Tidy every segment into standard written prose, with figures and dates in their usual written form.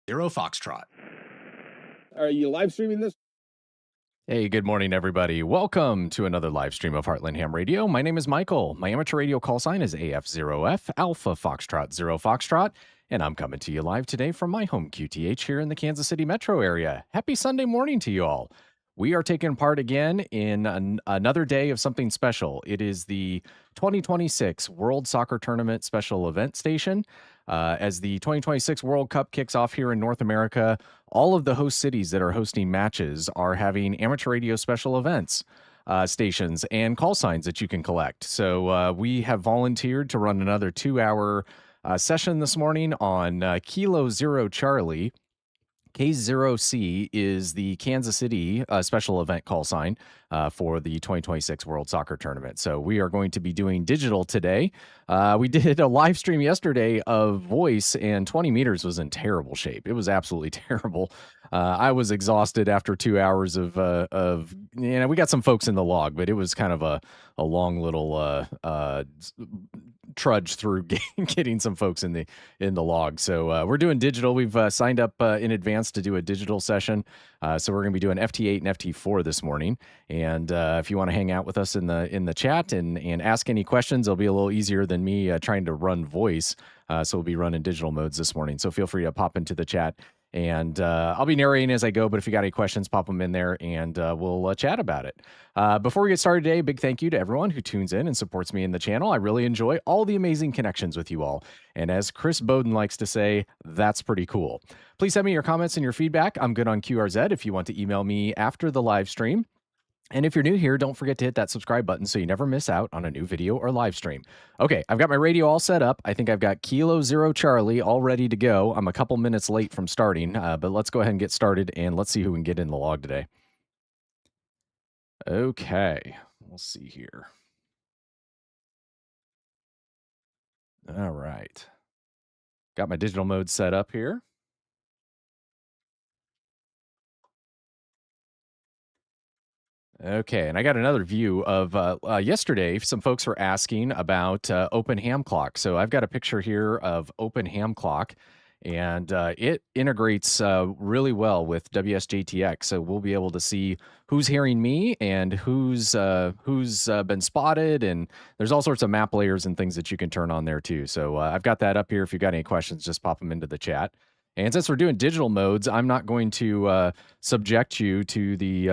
0 Foxtrot. Are you live streaming this? Hey, good morning, everybody. Welcome to another live stream of Heartland Ham Radio. My name is Michael. My amateur radio call sign is AF0F, Alpha Foxtrot 0 Foxtrot, and I'm coming to you live today from my home QTH here in the Kansas City metro area. Happy Sunday morning to you all. We are taking part again in another day of something special. It is the 2026 World Soccer Tournament Special Event Station. As the 2026 World Cup kicks off here in North America, all of the host cities that are hosting matches are having amateur radio special events stations and call signs that you can collect. So we have volunteered to run another 2-hour session this morning on Kilo Zero Charlie. K0C is the Kansas City special event call sign for the 2026 World Soccer Tournament. So we are going to be doing digital today. We did a live stream yesterday of voice, and 20 meters was in terrible shape. It was absolutely terrible. I was exhausted after 2 hours of we got some folks in the log, but it was kind of a long little trudge through getting some folks in the log. So we're doing digital. We've signed up in advance to do a digital session. So we're going to be doing FT8 and FT4 this morning. And if you want to hang out with us in the chat and ask any questions, it'll be a little easier than me trying to run voice. So we'll be running digital modes this morning. So feel free to pop into the chat. And I'll be narrating as I go, but if you got any questions, pop them in there, and we'll chat about it. Before we get started today, big thank you to everyone who tunes in and supports me in the channel. I really enjoy all the amazing connections with you all. And as Chris Bowden likes to say, that's pretty cool. Please send me your comments and your feedback. I'm good on QRZ if you want to email me after the live stream. And if you're new here, don't forget to hit that subscribe button so you never miss out on a new video or live stream. Okay, I've got my radio all set up. I think I've got Kilo Zero Charlie all ready to go. I'm a couple minutes late from starting, but let's go ahead and get started, and let's see who can get in the log today. Okay, we'll see here. All right. Got my digital mode set up here. Okay, and I got another view of yesterday. Some folks were asking about Open Ham Clock. So I've got a picture here of Open Ham Clock, and it integrates really well with WSJTX. So we'll be able to see who's hearing me and who's been spotted, and there's all sorts of map layers and things that you can turn on there too. So I've got that up here. If you've got any questions, just pop them into the chat. And since we're doing digital modes, I'm not going to subject you to the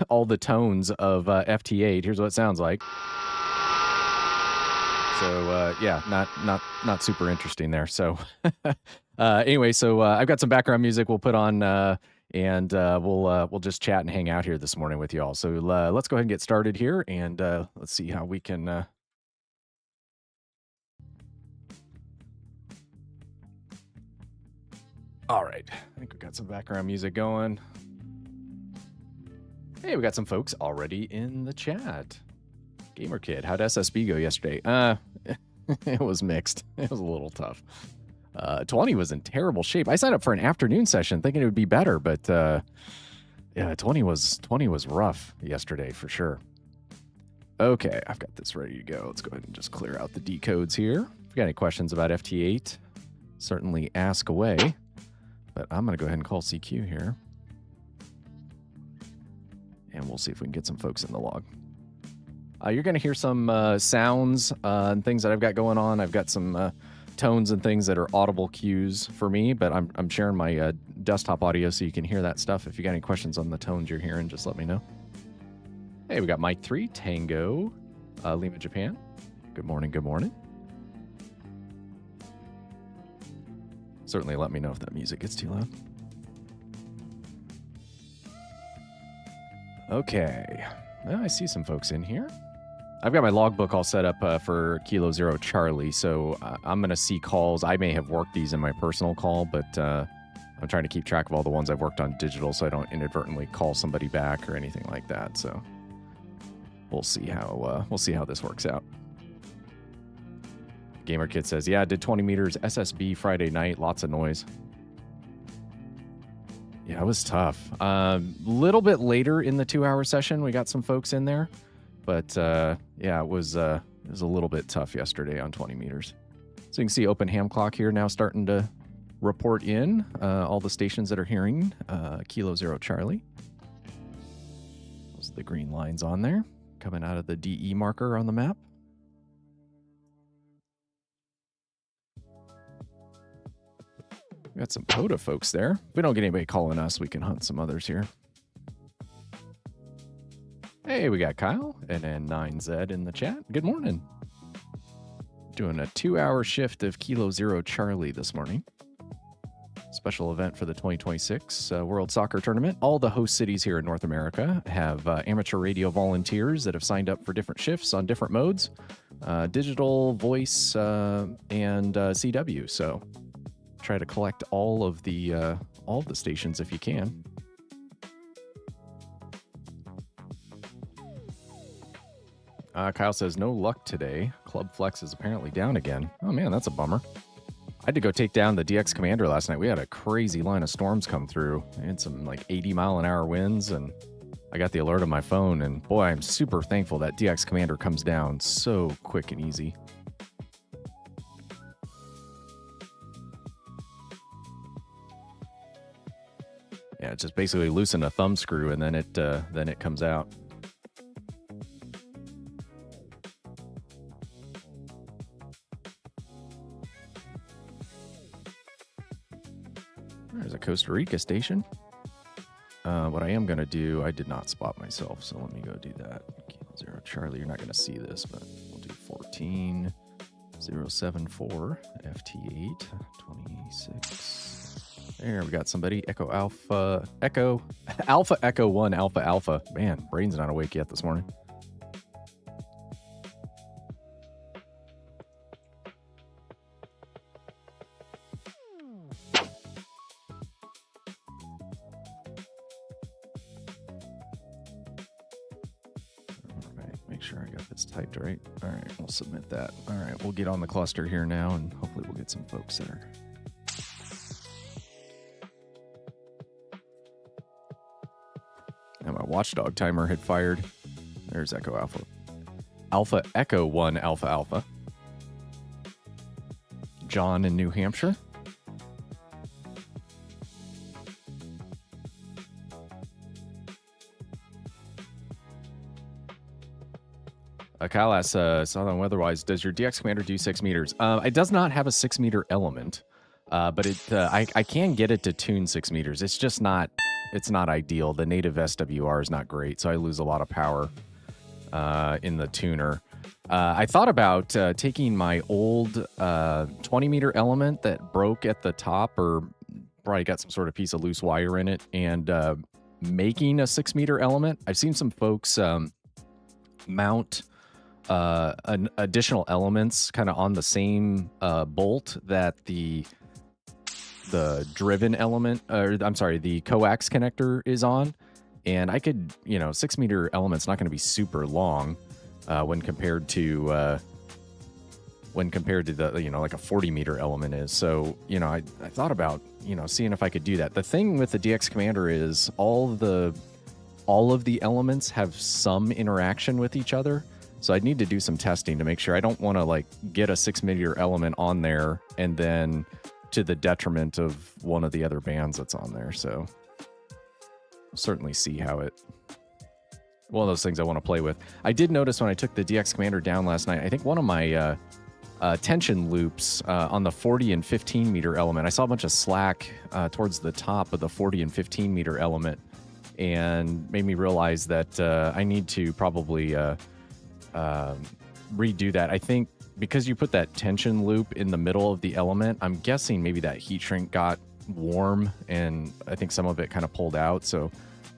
all the tones of FT8. Here's what it sounds like. So yeah, not super interesting there. So anyway, so I've got some background music we'll put on, and we'll just chat and hang out here this morning with you all. So let's go ahead and get started here, and let's see how we can. All right, I think we got some background music going. Hey, we got some folks already in the chat. Gamer Kid, how'd SSB go yesterday? It was mixed. It was a little tough. 20 was in terrible shape. I signed up for an afternoon session thinking it would be better, but yeah, 20 was rough yesterday for sure. Okay, I've got this ready to go. Let's go ahead and just clear out the decodes here. If you got any questions about FT8, certainly ask away. But I'm going to go ahead and call CQ here. And we'll see if we can get some folks in the log. You're going to hear some sounds and things that I've got going on. I've got some tones and things that are audible cues for me, but I'm sharing my desktop audio so you can hear that stuff. If you got any questions on the tones you're hearing, just let me know. Hey, we got Mike 3, Tango, Lima, Japan. Good morning, good morning. Certainly let me know if that music gets too loud. Okay. Well, I see some folks in here. I've got my logbook all set up for Kilo Zero Charlie, so I'm going to see calls. I may have worked these in my personal call, but I'm trying to keep track of all the ones I've worked on digital so I don't inadvertently call somebody back or anything like that. So we'll see how this works out. Gamer Kid says, yeah, I did 20 meters SSB Friday night. Lots of noise. Yeah, it was tough. Little bit later in the 2-hour session, we got some folks in there. But yeah, it was a little bit tough yesterday on 20 meters. So you can see Open Ham Clock here now starting to report in all the stations that are hearing Kilo Zero Charlie. Those are the green lines on there, coming out of the DE marker on the map. We got some POTA folks there. If we don't get anybody calling us, we can hunt some others here. Hey, we got Kyle and then 9Z in the chat. Good morning. Doing a 2-hour shift of Kilo Zero Charlie this morning. Special event for the 2026 World Soccer Tournament. All the host cities here in North America have amateur radio volunteers that have signed up for different shifts on different modes. Digital, voice, and CW. So try to collect all of the stations if you can. Kyle says, no luck today. Club Flex is apparently down again. Oh man, that's a bummer. I had to go take down the DX Commander last night. We had a crazy line of storms come through. I had some like 80-mile-an-hour winds, and I got the alert on my phone, and boy, I'm super thankful that DX Commander comes down so quick and easy. Yeah, just basically loosen a thumb screw, and then it comes out. There's a Costa Rica station. What I am going to do, I did not spot myself, so let me go do that. Kilo Zero Charlie, you're not going to see this, but we'll do 14074 FT8 26. There, we got somebody. Echo Alpha Echo 1 Alpha Alpha. Man, brain's not awake yet this morning. Typed right. All right, we'll submit that. All right, we'll get on the cluster here now, and hopefully we'll get some folks there. And my watchdog timer had fired. There's Echo Alpha. Alpha Echo 1 Alpha Alpha. John in New Hampshire. Kyle asks, Southern Weatherwise, does your DX Commander do 6 meters? It does not have a 6 meter element, but I can get it to tune 6 meters. It's just not, it's not ideal. The native SWR is not great, so I lose a lot of power in the tuner. I thought about taking my old 20 meter element that broke at the top, or probably got some sort of piece of loose wire in it, and making a 6 meter element. I've seen some folks mount additional elements kind of on the same bolt that the driven element, or I'm sorry, the coax connector is on. And I could, 6 meter element's not going to be super long when compared to the, like a 40 meter element is. So, I thought about, seeing if I could do that. The thing with the DX Commander is all of the elements have some interaction with each other. So I'd need to do some testing to make sure. I don't want to like get a 6 meter element on there and then to the detriment of one of the other bands that's on there. So we'll certainly see how it, one of those things I want to play with. I did notice when I took the DX Commander down last night, I think one of my tension loops on the 40 and 15 meter element, I saw a bunch of slack towards the top of the 40 and 15 meter element, and made me realize that I need to probably redo that. I think because you put that tension loop in the middle of the element, I'm guessing maybe that heat shrink got warm and I think some of it kind of pulled out. So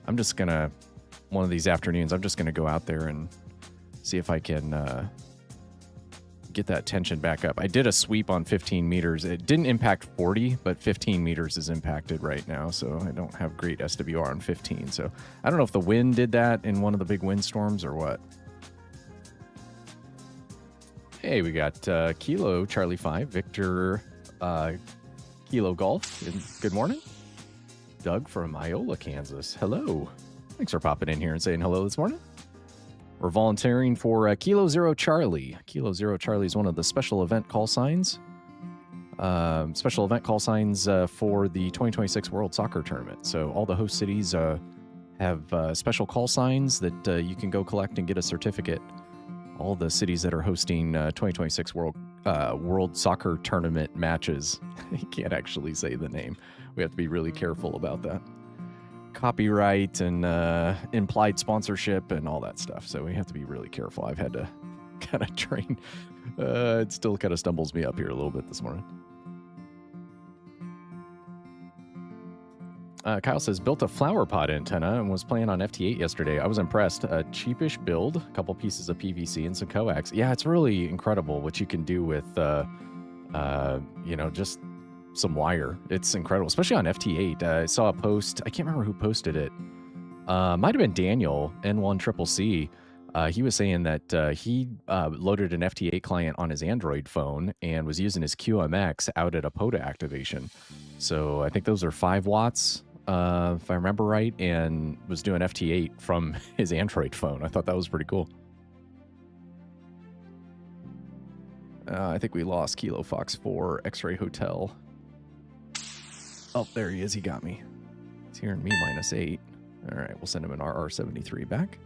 I'm just gonna, one of these afternoons, I'm just gonna go out there and see if I can get that tension back up. I did a sweep on 15 meters. It didn't impact 40, but 15 meters is impacted right now. So I don't have great SWR on 15. So I don't know if the wind did that in one of the big windstorms or what. Hey, we got Kilo Charlie 5, Victor Kilo Golf. Good morning. Doug from Iola, Kansas. Hello. Thanks for popping in here and saying hello this morning. We're volunteering for Kilo Zero Charlie. Kilo Zero Charlie is one of the special event call signs special event call signs for the 2026 World Soccer Tournament. So all the host cities have special call signs that you can go collect and get a certificate. All the cities that are hosting 2026 World Soccer Tournament matches. You can't actually say the name. We have to be really careful about that. Copyright and implied sponsorship and all that stuff. So we have to be really careful. I've had to kind of train. It still kind of stumbles me up here a little bit this morning. Kyle says, built a flower pot antenna and was playing on FT8 yesterday. I was impressed. A cheapish build, a couple pieces of PVC and some coax. Yeah, it's really incredible what you can do with, just some wire. It's incredible, especially on FT8. I saw a post. I can't remember who posted it. Might have been Daniel, N1CCC. He was saying that he loaded an FT8 client on his Android phone and was using his QMX out at a POTA activation. So I think those are 5 watts, if I remember right, and was doing FT8 from his Android phone. I thought that was pretty cool. I think we lost Kilo Fox 4 X-Ray Hotel. Oh, there he is. He got me. He's hearing me -8. All right, we'll send him an RR73 back.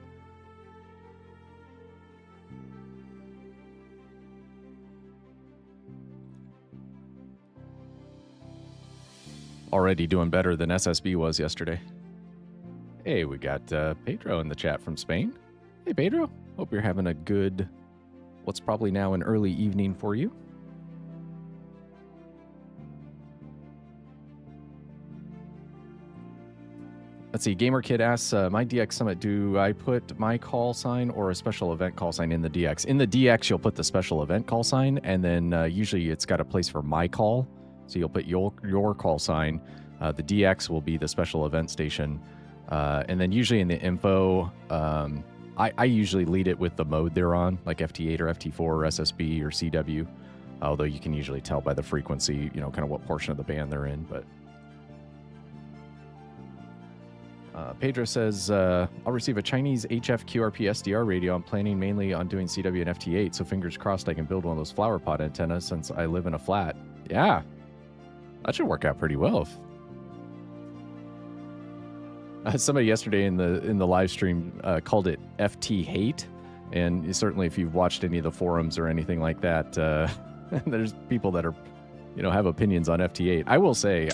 Already doing better than SSB was yesterday. Hey, we got Pedro in the chat from Spain. Hey, Pedro. Hope you're having a good, what's probably now an early evening for you. Let's see. Gamer Kid asks, my DX Summit, do I put my call sign or a special event call sign in the DX? In the DX, you'll put the special event call sign, and then usually it's got a place for my call. So you'll put your call sign. The DX will be the special event station. And then usually in the info, I usually lead it with the mode they're on, like FT8 or FT4 or SSB or CW. Although you can usually tell by the frequency, kind of what portion of the band they're in. But Pedro says, I'll receive a Chinese HF QRP SDR radio. I'm planning mainly on doing CW and FT8, so fingers crossed I can build one of those flower pot antennas since I live in a flat. Yeah. That should work out pretty well. Somebody yesterday in the live stream called it FT8, and certainly if you've watched any of the forums or anything like that, there's people that are, have opinions on FT8. I will say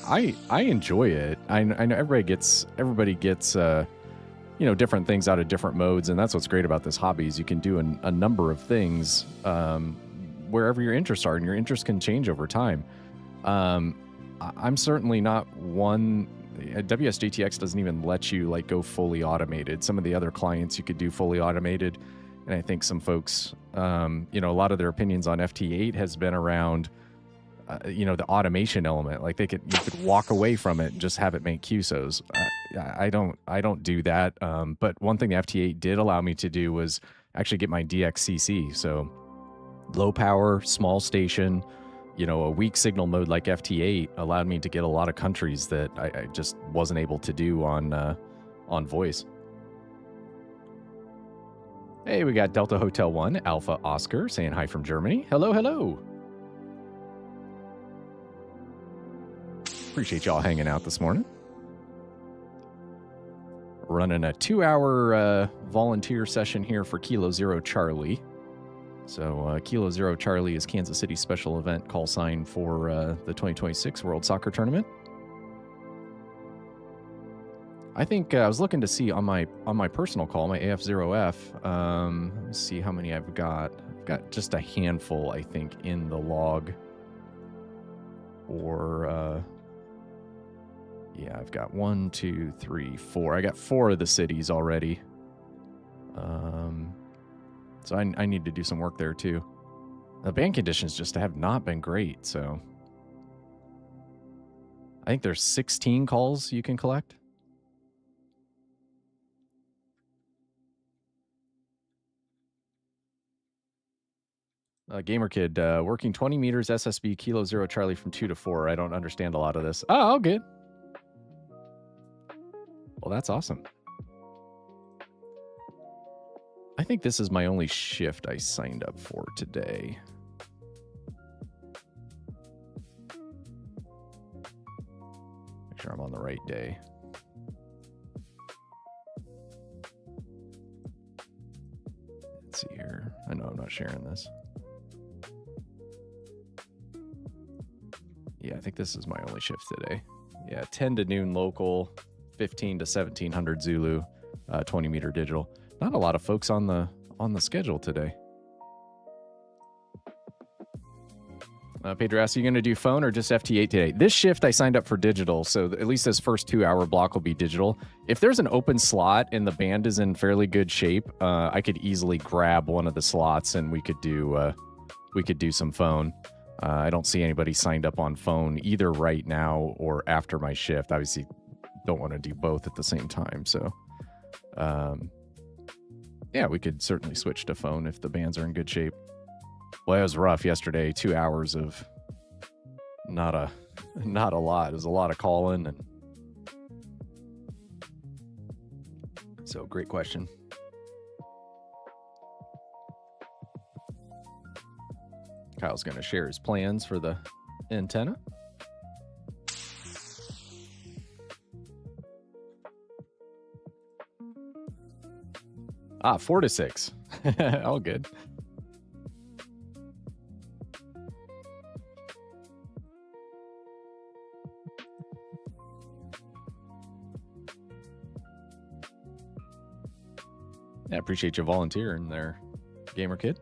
I enjoy it. I know everybody gets different things out of different modes, and that's what's great about this hobby is you can do a number of things wherever your interests are, and your interests can change over time. I'm certainly not one. WSGTX doesn't even let you go fully automated. Some of the other clients you could do fully automated, and I think some folks, a lot of their opinions on FT8 has been around, the automation element. Like you could walk away from it and just have it make QSOs. I don't do that. But one thing the FT8 did allow me to do was actually get my DXCC. So low power, small station. A weak signal mode like FT8 allowed me to get a lot of countries that I just wasn't able to do on voice. Hey, we got Delta Hotel 1, Alpha Oscar saying hi from Germany. Hello, hello. Appreciate y'all hanging out this morning. Running a 2-hour volunteer session here for Kilo Zero Charlie. So Kilo Zero Charlie is Kansas City's special event call sign for the 2026 World Soccer Tournament. I think I was looking to see on my personal call, my AF0F. Let me see how many I've got. I've got just a handful, I think, in the log. Or yeah, I've got 1, 2, 3, 4. I got 4 of the cities already. So I need to do some work there too. The band conditions just have not been great, so I think there's 16 calls you can collect. Gamer Kid, working 20 meters SSB Kilo Zero Charlie from 2 to 4. I don't understand a lot of this. Oh, good. Well, that's awesome. I think this is my only shift I signed up for today. Make sure I'm on the right day. Let's see here. I know I'm not sharing this. Yeah, I think this is my only shift today. Yeah, 10 to noon local, 15 to 1700 Zulu, 20 meter digital. Not a lot of folks on the schedule today. Pedro asks, are you going to do phone or just FT8 today? This shift, I signed up for digital, so at least this first 2-hour block will be digital. If there's an open slot and the band is in fairly good shape, I could easily grab one of the slots and we could do some phone. I don't see anybody signed up on phone either right now or after my shift. Obviously, don't want to do both at the same time. So, yeah, we could certainly switch to phone if the bands are in good shape. Well, it was rough yesterday. 2 hours of not a lot. It was a lot of calling, and so great question. Kyle's going to share his plans for the antenna. Ah, 4 to 6. All good. I appreciate you volunteering there, Gamer Kid.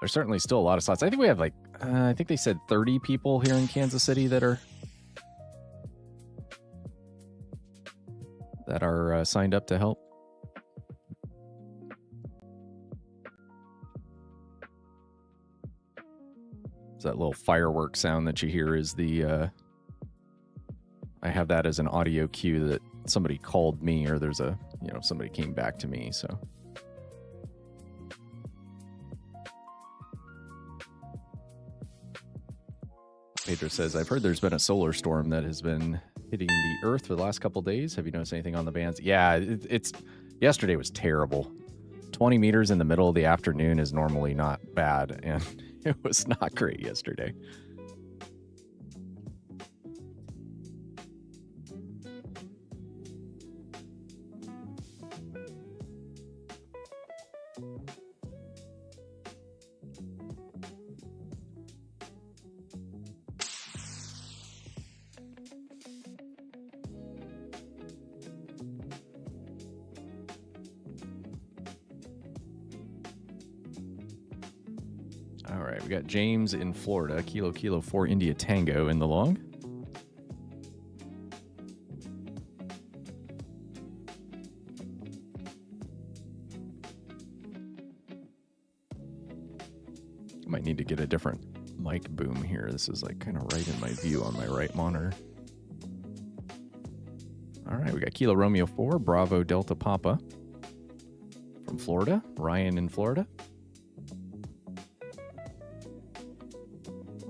There's certainly still a lot of slots. I think we have like, I think they said 30 people here in Kansas City that are signed up to help. So that little firework sound that you hear is the, I have that as an audio cue that somebody called me, or there's a, somebody came back to me, so. Pedro says, I've heard there's been a solar storm that has been hitting the earth for the last couple of days. Have you noticed anything on the bands? Yeah, yesterday was terrible. 20 meters in the middle of the afternoon is normally not bad, and it was not great yesterday. All right, we got James in Florida, Kilo 4 India Tango in the log. I might need to get a different mic boom here. This is like kind of right in my view on my right monitor. All right, we got Kilo Romeo 4, Bravo Delta Papa from Florida, Ryan in Florida.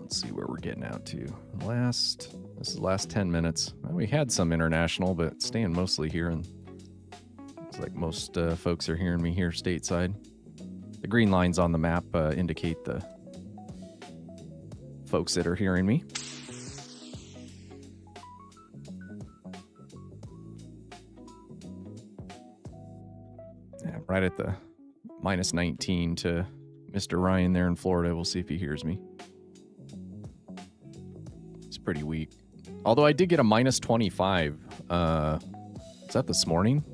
See where we're getting out to. This is the last 10 minutes. Well, we had some international, but staying mostly here, and it's like most folks are hearing me here stateside. The green lines on the map indicate the folks that are hearing me. Yeah, right at the minus 19 to Mr. Ryan there in Florida. We'll see if he hears me. Pretty weak. Although I did get a minus 25. Is that this morning?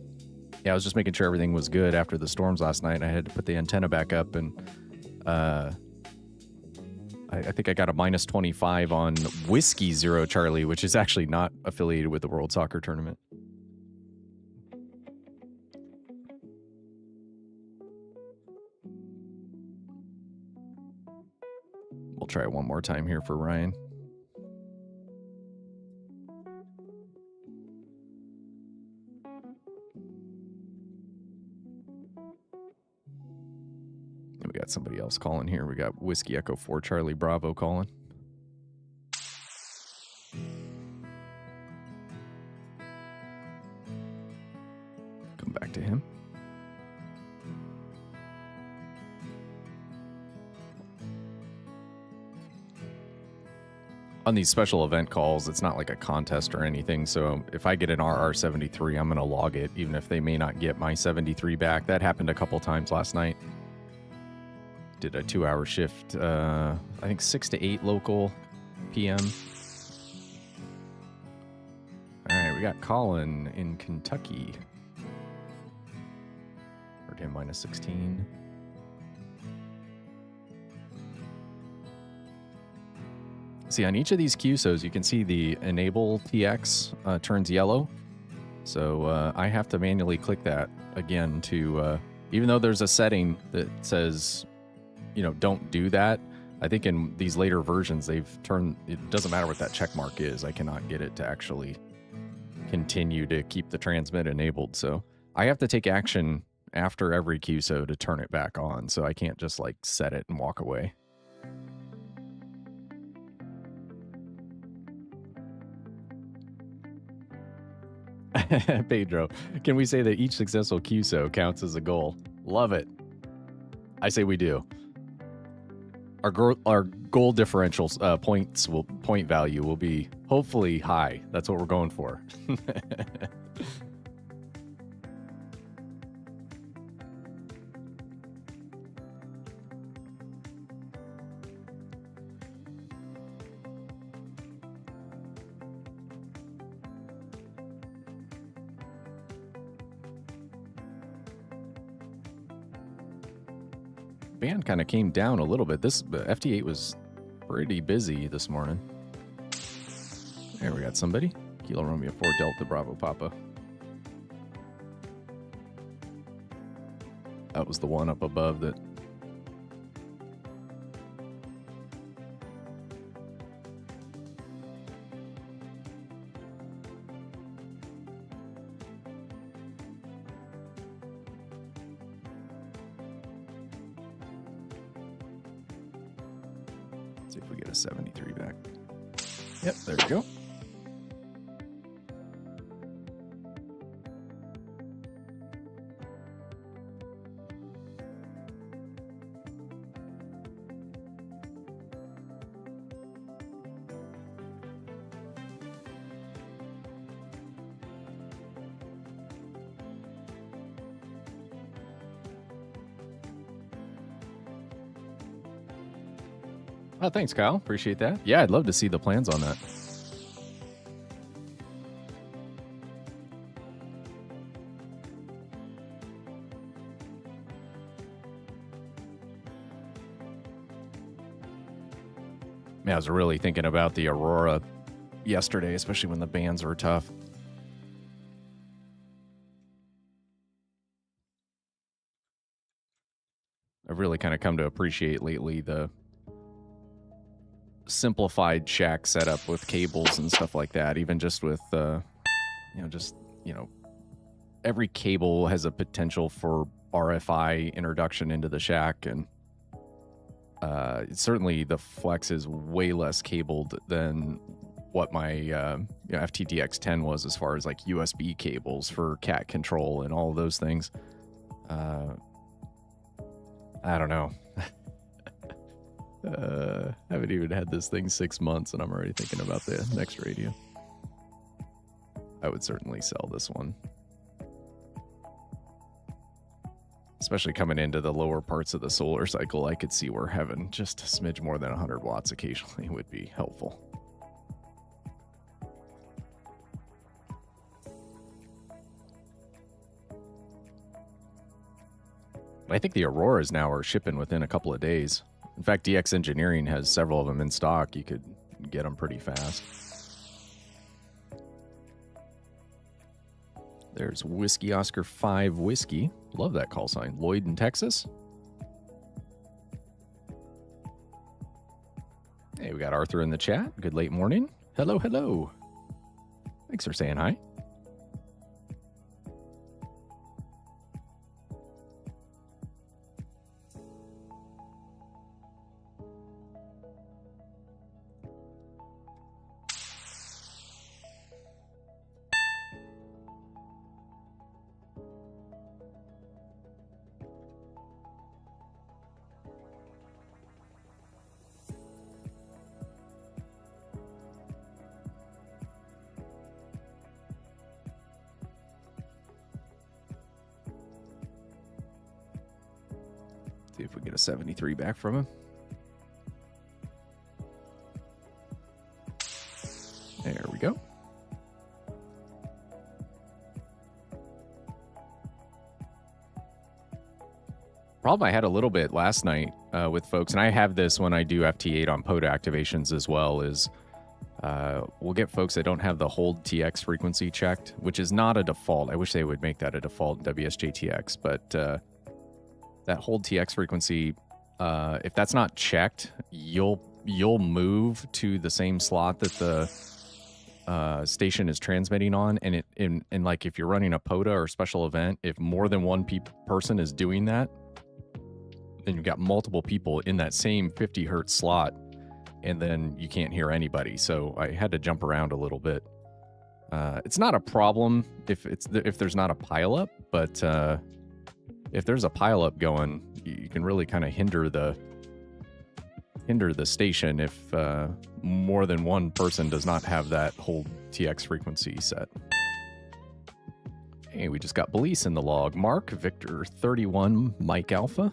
Yeah, I was just making sure everything was good after the storms last night. I had to put the antenna back up, and I think I got a minus 25 on Whiskey Zero Charlie, which is actually not affiliated with the World Soccer Tournament. We'll try it one more time here for Ryan. We got somebody else calling here. We got Whiskey Echo 4 Charlie Bravo calling. Come back to him. on these special event calls, it's not like a contest or anything. So if I get an RR73, I'm going to log it, even if they may not get my 73 back. That happened a couple times last night. Did a 2-hour shift, I think 6 to 8 local PM. All right, we got Colin in Kentucky. Heard him minus 16. See, on each of these QSOs, you can see the Enable TX turns yellow. So I have to manually click that again to, even though there's a setting that says, you know, don't do that. I think in these later versions, they've turned, it doesn't matter what that check mark is. I cannot get it to actually continue to keep the transmit enabled. So I have to take action after every QSO to turn it back on. So I can't just like set it and walk away. Pedro, can we say that each successful QSO counts as a goal? Love it. I say we do. Our goal differentials point value will be hopefully high. That's what we're going for. Band kind of came down a little bit. This FT8 was pretty busy this morning. There we got somebody. Kilo Romeo 4 Delta Bravo Papa. That was the one up above that. See if we get a 73 back. Yep, there we go. Oh, thanks, Kyle. Appreciate that. Yeah, I'd love to see the plans on that. Yeah, I was really thinking about the Aurora yesterday, especially when the bands were tough. I've really kind of come to appreciate lately the simplified shack setup with cables and stuff like that. Even just with, every cable has a potential for RFI introduction into the shack, and certainly the Flex is way less cabled than what my FTDX10 was as far as like USB cables for cat control and all of those things. I don't know. Haven't even had this thing 6 months and I'm already thinking about the next radio. I would certainly sell this one. Especially coming into the lower parts of the solar cycle, I could see where having just a smidge more than 100 watts occasionally would be helpful. I think the Auroras now are shipping within a couple of days. In fact, DX Engineering has several of them in stock. You could get them pretty fast. There's Whiskey Oscar 5 Whiskey. Love that call sign. Lloyd in Texas. Hey, we got Arthur in the chat. Good late morning. Hello, hello. Thanks for saying hi. if we get a 73 back from him. There we go. Problem I had a little bit last night with folks, and I have this when I do FT8 on POTA activations as well, is we'll get folks that don't have the hold TX frequency checked, which is not a default. I wish they would make that a default in WSJTX, but that hold TX frequency, if that's not checked, you'll move to the same slot that the station is transmitting on, and like if you're running a POTA or special event, if more than one person is doing that, then you've got multiple people in that same 50 hertz slot, and then you can't hear anybody. So I had to jump around a little bit. It's not a problem if there's not a pileup, but if there's a pileup going, you can really kind of hinder the station if more than one person does not have that whole TX frequency set. Hey, we just got police in the log. Mark, Victor 31, Mike Alpha.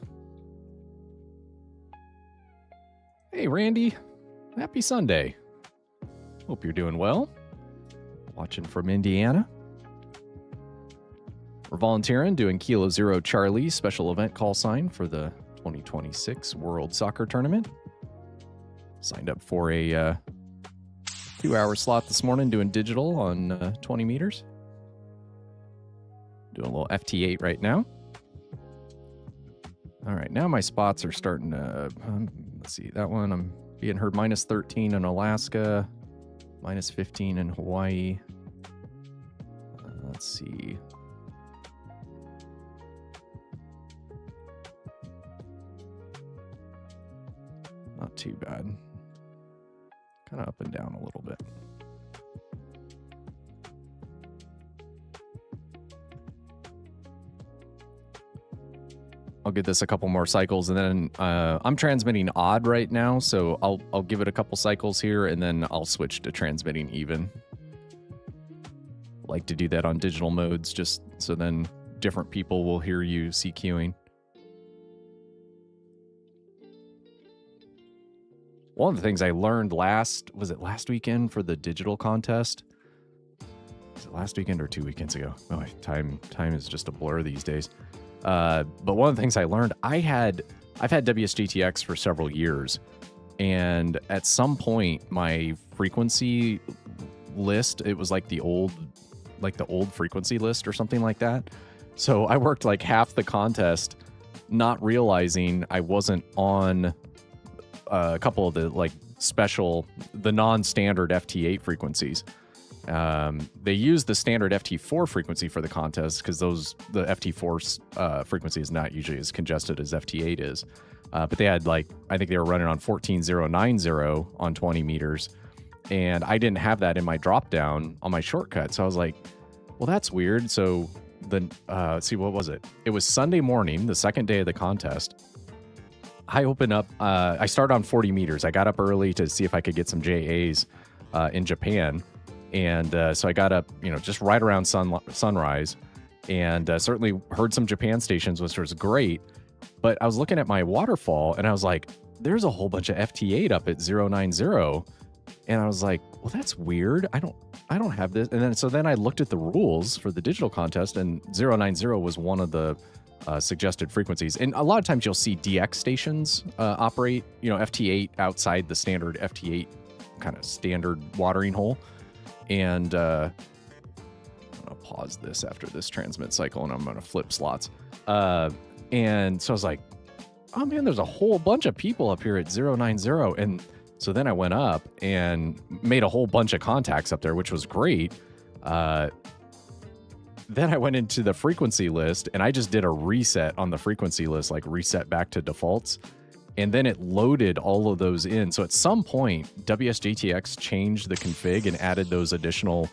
Hey, Randy. Happy Sunday. Hope you're doing well. Watching from Indiana. We're volunteering, doing Kilo Zero Charlie special event call sign for the 2026 World Soccer Tournament. Signed up for a 2-hour slot this morning doing digital on 20 meters. Doing a little FT8 right now. All right, now my spots are starting to, let's see, that one I'm being heard minus 13 in Alaska, minus 15 in Hawaii. Let's see. Not too bad. Kind of up and down a little bit. I'll give this a couple more cycles, and then I'm transmitting odd right now, so I'll give it a couple cycles here, and then I'll switch to transmitting even. I like to do that on digital modes, just so then different people will hear you CQing. One of the things I learned last weekend for the digital contest? Was it last weekend or 2 weekends ago? Oh, time is just a blur these days. But one of the things I learned, I've had WSGTX for several years, and at some point my frequency list, it was like the old frequency list or something like that. So I worked like half the contest not realizing I wasn't on a couple of the like the non-standard FT8 frequencies. They use the standard FT4 frequency for the contest because the FT4 frequency is not usually as congested as FT8 is. But they had I think they were running on 14090 on 20 meters, and I didn't have that in my drop down on my shortcut. So I was like, well, that's weird. So then, see, what was it? It was Sunday morning, the second day of the contest. I open up, I started on 40 meters. I got up early to see if I could get some JAs in Japan. And so I got up, just right around sunrise, and certainly heard some Japan stations, which was great. But I was looking at my waterfall, and I was like, there's a whole bunch of FT8 up at 090. And I was like, well, that's weird. I don't have this. And then I looked at the rules for the digital contest, and 090 was one of the suggested frequencies. And a lot of times you'll see DX stations operate, FT8 outside the standard FT8 kind of standard watering hole. And I'm gonna pause this after this transmit cycle, and I'm gonna flip slots. And so I was like, oh man, there's a whole bunch of people up here at 090. And so then I went up and made a whole bunch of contacts up there, which was great. Then I went into the frequency list, and I just did a reset on the frequency list, like reset back to defaults. And then it loaded all of those in. So at some point, WSGTX changed the config and added those additional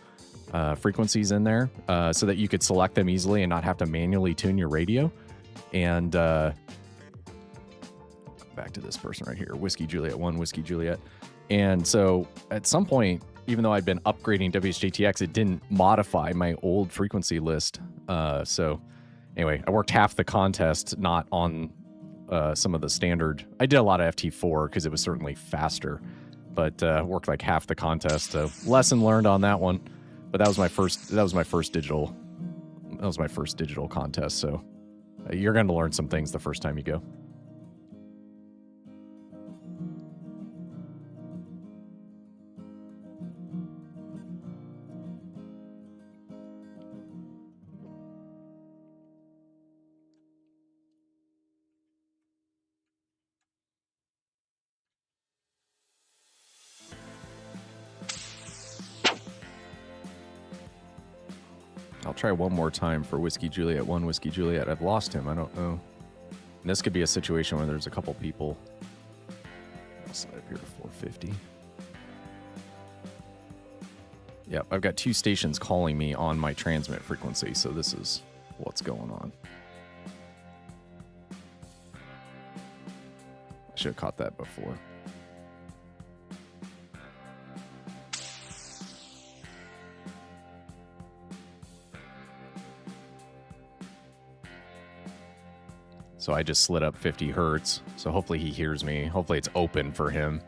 frequencies in there so that you could select them easily and not have to manually tune your radio. And back to this person right here, Whiskey Juliet 1, Whiskey Juliet. And so at some point, even though I'd been upgrading WSGTX, it didn't modify my old frequency list. So anyway, I worked half the contest not on some of the standard. I did a lot of FT4 because it was certainly faster, but worked like half the contest. So lesson learned on that one. But that was my first. That was my first digital. That was my first digital contest. So you're going to learn some things the first time you go. I'll try one more time for Whiskey Juliet. One Whiskey Juliet. I've lost him. I don't know. And this could be a situation where there's a couple people. I'll slide up here to 450. Yep, I've got 2 stations calling me on my transmit frequency, so this is what's going on. I should have caught that before. So I just slid up 50 hertz. So hopefully he hears me. Hopefully it's open for him.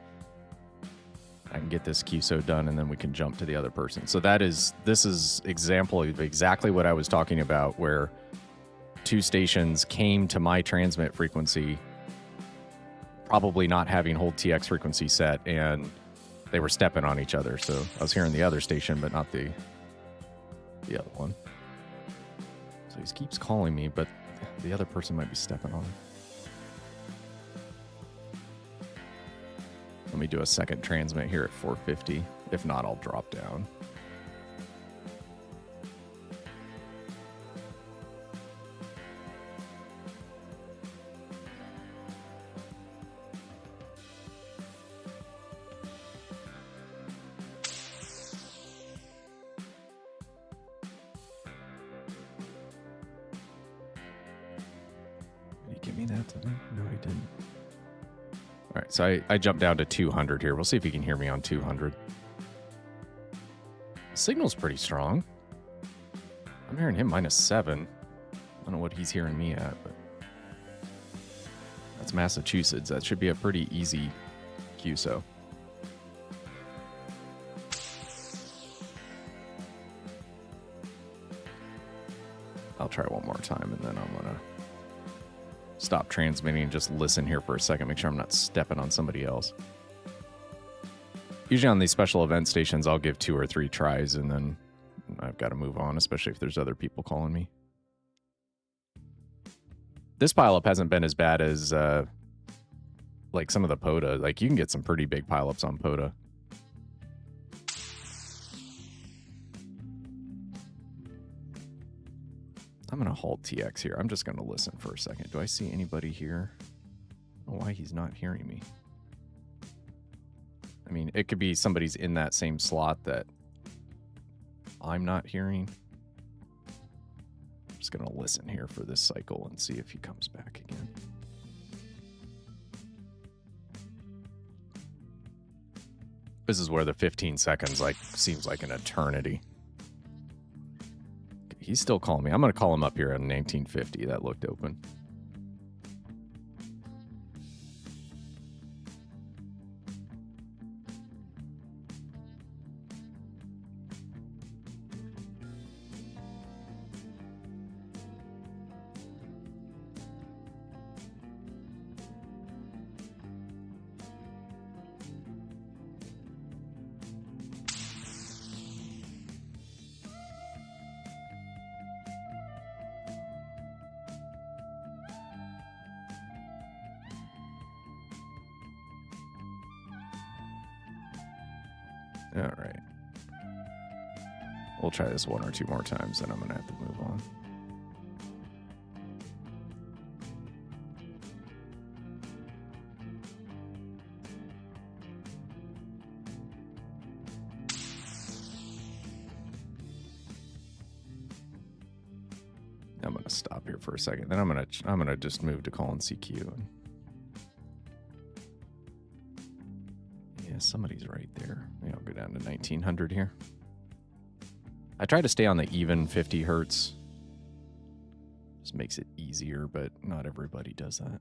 I can get this QSO done and then we can jump to the other person. So this is example of exactly what I was talking about, where 2 stations came to my transmit frequency, probably not having hold TX frequency set, and they were stepping on each other. So I was hearing the other station, but not the other one. So he keeps calling me, but the other person might be stepping on him. Let me do a second transmit here at 450. If not, I'll drop down. Give me that today? No, he didn't. All right, so I jumped down to 200 here. We'll see if he can hear me on 200. The signal's pretty strong. I'm hearing him -7. I don't know what he's hearing me at, but that's Massachusetts. That should be a pretty easy QSO. I'll try one more time, and then I'm going to stop transmitting and just listen here for a second, make sure I'm not stepping on somebody else. Usually on these special event stations, I'll give 2 or 3 tries and then I've got to move on, especially if there's other people calling me. This pileup hasn't been as bad as like some of the POTA. Like you can get some pretty big pileups on POTA. I'm going to halt TX here. I'm just going to listen for a second. Do I see anybody here? I don't know why he's not hearing me. I mean, it could be somebody's in that same slot that I'm not hearing. I'm just going to listen here for this cycle and see if he comes back again. This is where the 15 seconds seems like an eternity. He's still calling me. I'm going to call him up here at 1950. That looked open. All right. We'll try this 1 or 2 more times, then I'm going to have to move on. I'm going to stop here for a second. Then I'm going to just move to calling CQ. And yeah, somebody's right there. Maybe I'll go down to 1900 here. I try to stay on the even 50 hertz. Just makes it easier, but not everybody does that.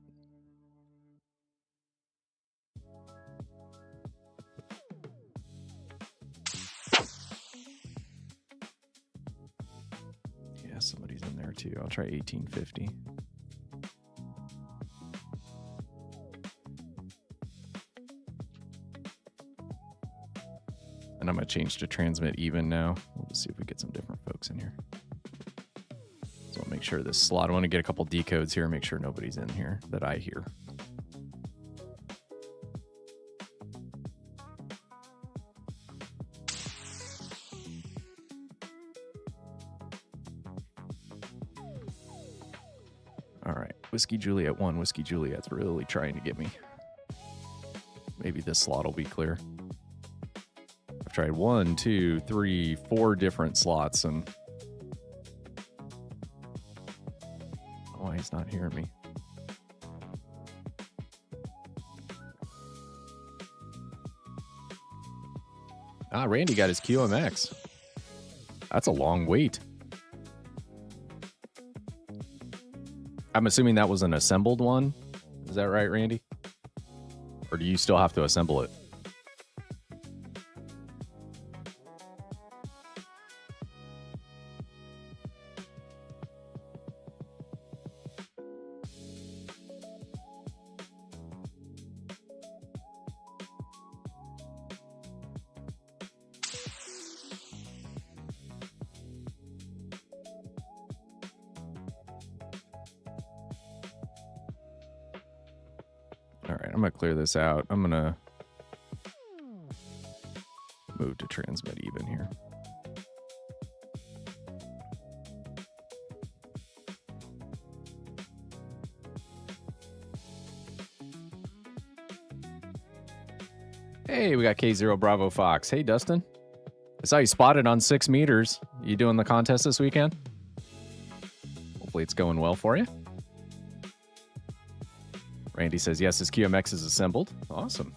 too. I'll try 1850. And I'm going to change to transmit even now. We'll just see if we get some different folks in here. So I'll make sure this slot, I want to get a couple decodes here, make sure nobody's in here that I hear. All right, Whiskey Juliet 1, Whiskey Juliet's really trying to get me. Maybe this slot will be clear. I've tried 1, 2, 3, 4 different slots and why he's not hearing me. Ah, Randy got his QMX. That's a long wait. I'm assuming that was an assembled one. Is that right, Randy? Or do you still have to assemble it? All right, I'm going to clear this out. I'm going to move to transmit even here. Hey, we got K0 Bravo Fox. Hey, Dustin. I saw you spotted on 6 meters. You doing the contest this weekend? Hopefully it's going well for you. Randy says, yes, his QMX is assembled. Awesome.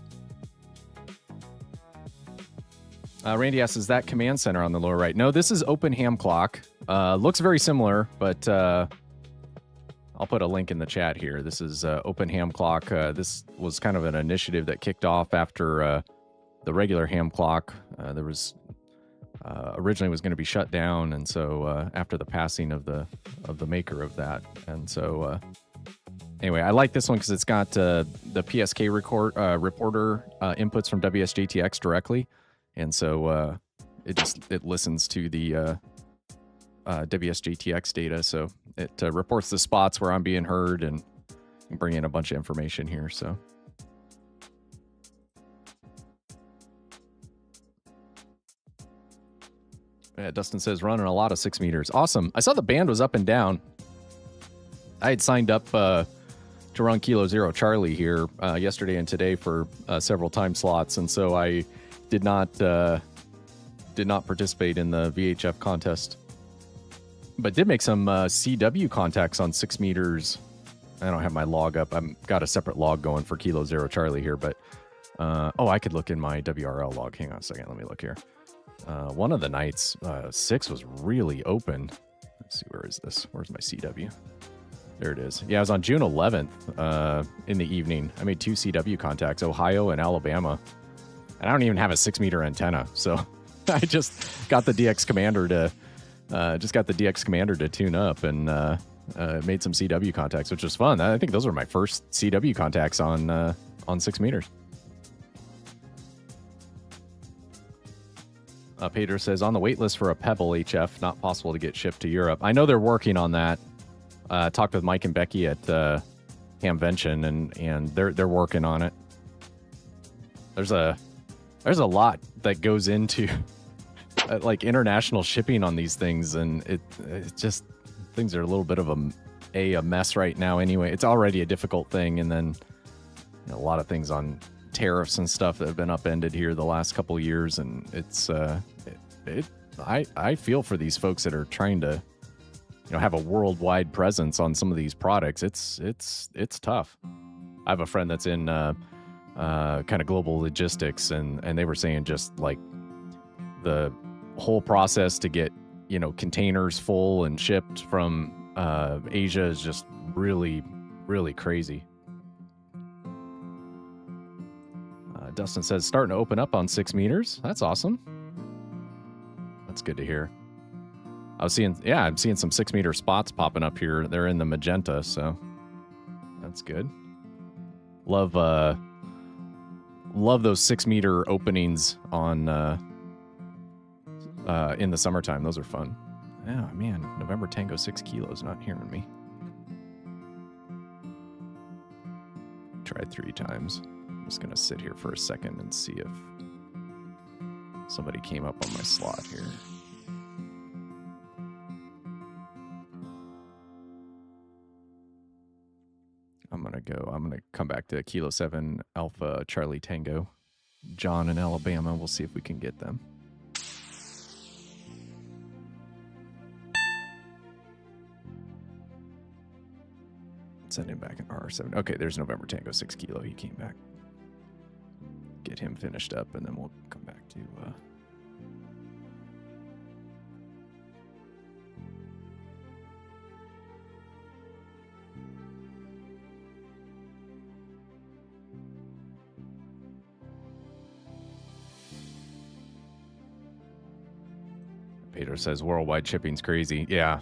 Randy asks, is that command center on the lower right? No, this is Open Ham Clock. Looks very similar, but I'll put a link in the chat here. This is Open Ham Clock. This was kind of an initiative that kicked off after the regular ham clock. There was originally was going to be shut down, and so after the passing of the maker of that, and so anyway, I like this one because it's got the PSK reporter inputs from WSJTX directly, and so it listens to the WSJTX data, so it reports the spots where I'm being heard and bring in a bunch of information here. So yeah, Dustin says running a lot of 6 meters. Awesome. I saw the band was up and down. I had signed up to run Kilo Zero Charlie here yesterday and today for several time slots, and so I did not participate in the VHF contest, but did make some CW contacts on 6 meters. I don't have my log up. I've got a separate log going for Kilo Zero Charlie here, but oh, I could look in my WRL log. Hang on a second. Let me look here. One of the nights, 6 was really open. Let's see, where is this? Where's my CW? There it is. Yeah, I was on June 11th in the evening. I made 2 CW contacts, Ohio and Alabama. And I don't even have a 6 meter antenna, so I just got the DX Commander to tune up and made some CW contacts, which was fun. I think those were my first CW contacts on 6 meters. Pedro says, on the wait list for a Pebble HF, not possible to get shipped to Europe. I know they're working on that. Talked with Mike and Becky at Hamvention, and they're working on it. There's a lot that goes into like international shipping on these things, and it just, things are a little bit of a mess right now. Anyway, it's already a difficult thing, and then a lot of things on tariffs and stuff that have been upended here the last couple of years, and it's I feel for these folks that are trying to have a worldwide presence on some of these products. It's tough. I have a friend that's in kind of global logistics, and they were saying just like the whole process to get containers full and shipped from Asia is just really, really crazy. Dustin says starting to open up on 6 meters. That's awesome. That's good to hear. I'm seeing some 6 meter spots popping up here. They're in the magenta, so that's good. Love those 6 meter openings on in the summertime. Those are fun. Oh man, November Tango 6 kilos not hearing me. Tried 3 times. I'm just gonna sit here for a second and see if somebody came up on my slot here. I'm gonna come back to Kilo 7 Alpha Charlie Tango. John in Alabama. We'll see if we can get them. Send him back in R7. Okay, there's November Tango 6 Kilo. He came back. Get him finished up, and then we'll come back to Pedro says worldwide shipping's crazy. Yeah.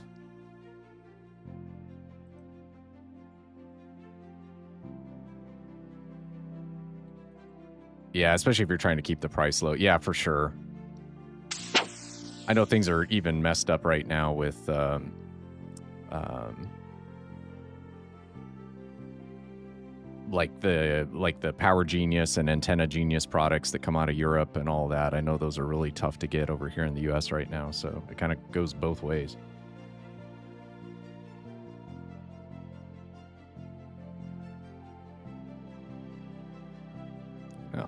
Yeah, especially if you're trying to keep the price low. Yeah, for sure. I know things are even messed up right now with like the Power Genius and Antenna Genius products that come out of Europe and all that. I know those are really tough to get over here in the US right now, so it kind of goes both ways.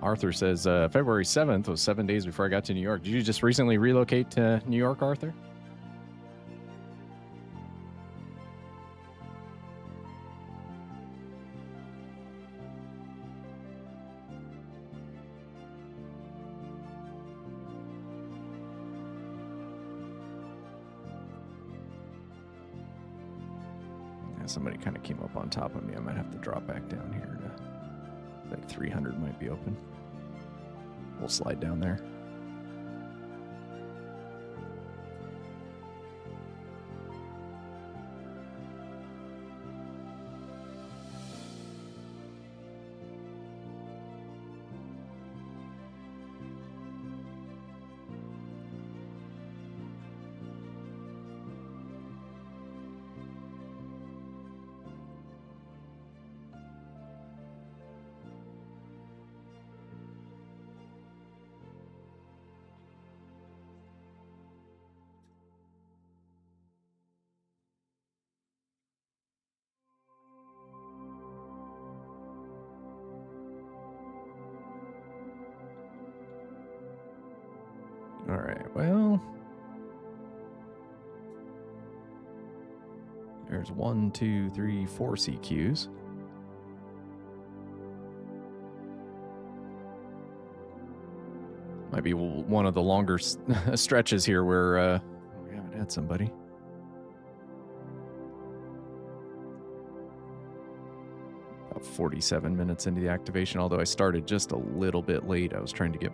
Arthur says February 7th was 7 days before I got to New York. Did you just recently relocate to New York, Arthur? Yeah, somebody kind of came up on top of me. I might have to drop back down here to... Like 300 might be open. We'll slide down there. All right, well, there's 1, 2, 3, 4 CQs. Might be one of the longer stretches here where we haven't had somebody. About 47 minutes into the activation, although I started just a little bit late. I was trying to get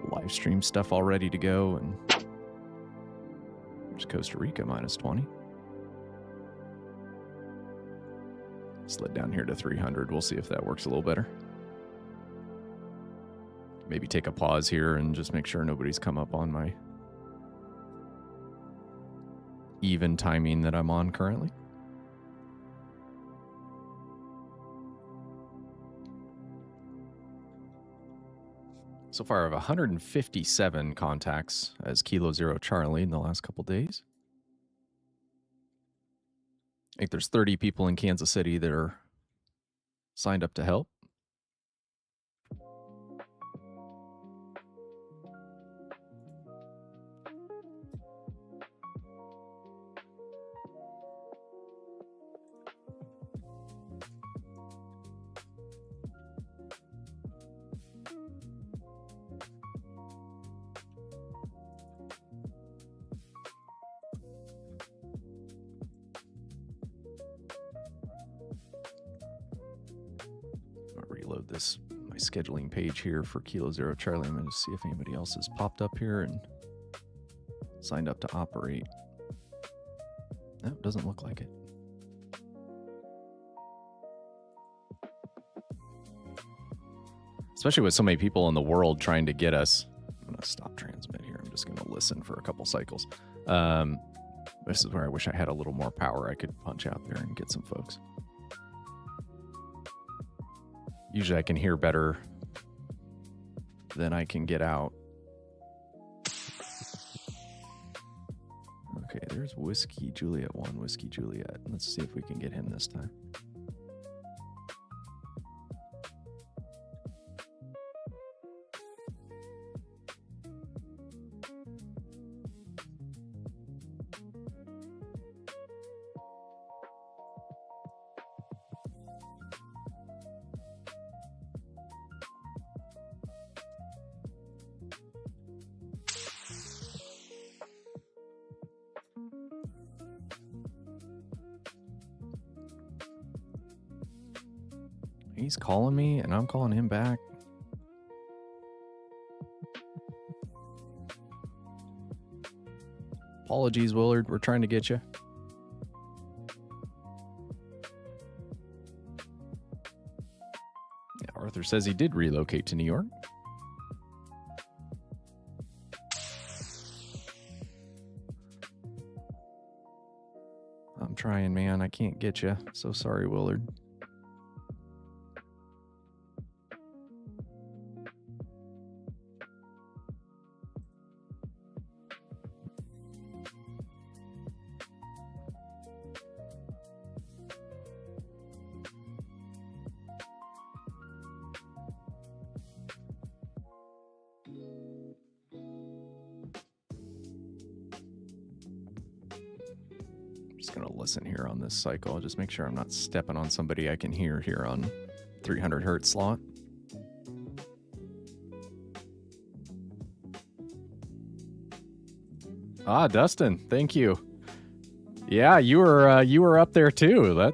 live stream stuff all ready to go, and there's Costa Rica minus 20. Slid down here to 300. We'll see if that works a little better. Maybe take a pause here and just make sure nobody's come up on my even timing that I'm on currently. So far, I have 157 contacts as Kilo Zero Charlie in the last couple days. I think there's 30 people in Kansas City that are signed up to help. Reload this, my scheduling page here for Kilo Zero Charlie. I'm going to see if anybody else has popped up here and Signed up to operate. No, it doesn't look like it. Especially with so many people in the world trying to get us. I'm going to stop transmit here. I'm just going to listen for a couple cycles. This is where I wish I had a little more power. I could punch out there and get some folks. Usually I can hear better than I can get out. Okay, there's Whiskey Juliet 1, Whiskey Juliet. Let's see if we can get him this time. He's calling me and I'm calling him back. Apologies, Willard. We're trying to get you. Yeah, Arthur says he did relocate to New York. I'm trying, man. I can't get you. So sorry, Willard. Listen here on this cycle. Just make sure I'm not stepping on somebody I can hear here on 300 hertz slot. Ah, Dustin, thank you. Yeah, you were up there too. I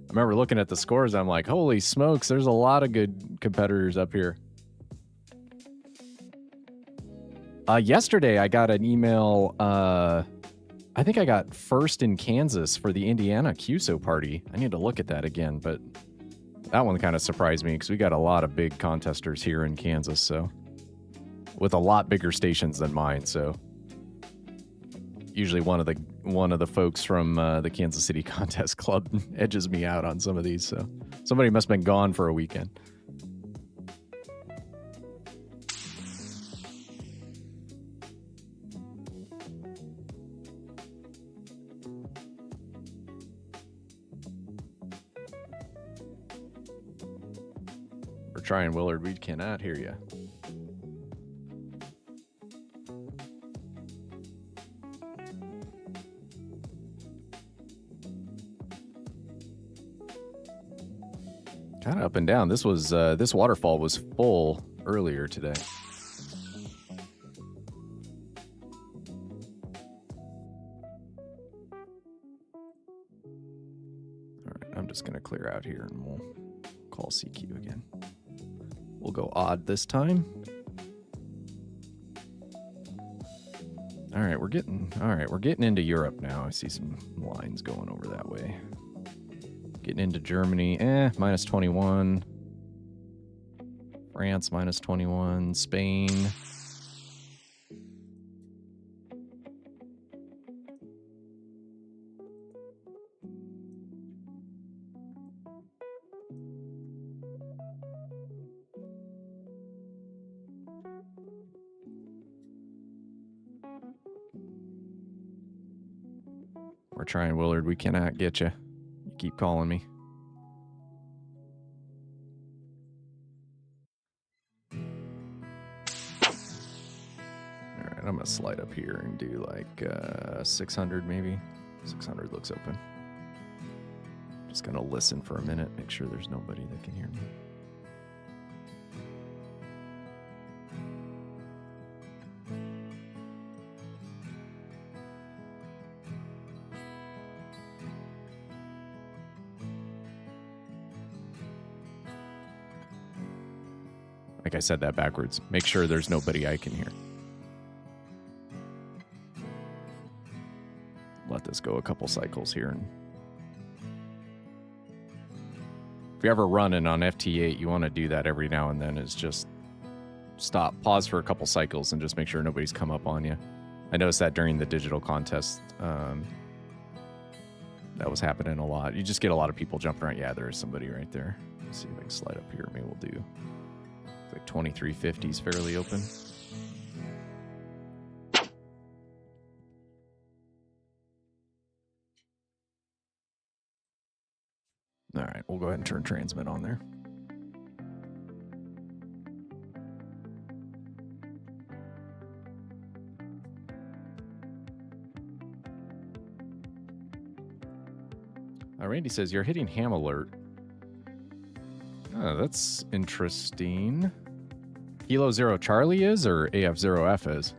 remember looking at the scores. I'm like, holy smokes, there's a lot of good competitors up here. Yesterday, I got an email. I think I got first in Kansas for the Indiana QSO party. I need to look at that again, but that one kind of surprised me because we got a lot of big contesters here in Kansas, so with a lot bigger stations than mine. So usually one of the folks from the Kansas City Contest Club edges me out on some of these. So somebody must have been gone for a weekend. Trying, Willard, we cannot hear you. Kind of up and down. This was this waterfall was full earlier today. All right, I'm just gonna clear out here and we'll call CQ again. We'll go odd this time. All right, we're getting into Europe now. I see some lines going over that way. Getting into Germany, minus 21. France, minus 21. Spain. We're trying, Willard. We cannot get you. You keep calling me. All right, I'm going to slide up here and do like 600 maybe. 600 looks open. Just going to listen for a minute, make sure there's nobody that can hear me. Like I said that backwards. Make sure there's nobody I can hear. this go a couple cycles here. And if you're ever running on FT8, you want to do that every now and then, is just stop, pause for a couple cycles, and just make sure nobody's come up on you. I noticed that during the digital contest. That was happening a lot. You just get a lot of people jumping around. Yeah, there is somebody right there. Let's see if I can slide up here. Maybe we'll do like 2350 is fairly open. All right, we'll go ahead and turn transmit on there. Randy says, you're hitting ham alert. Oh, that's interesting. Kilo Zero Charlie is, or AF0F is?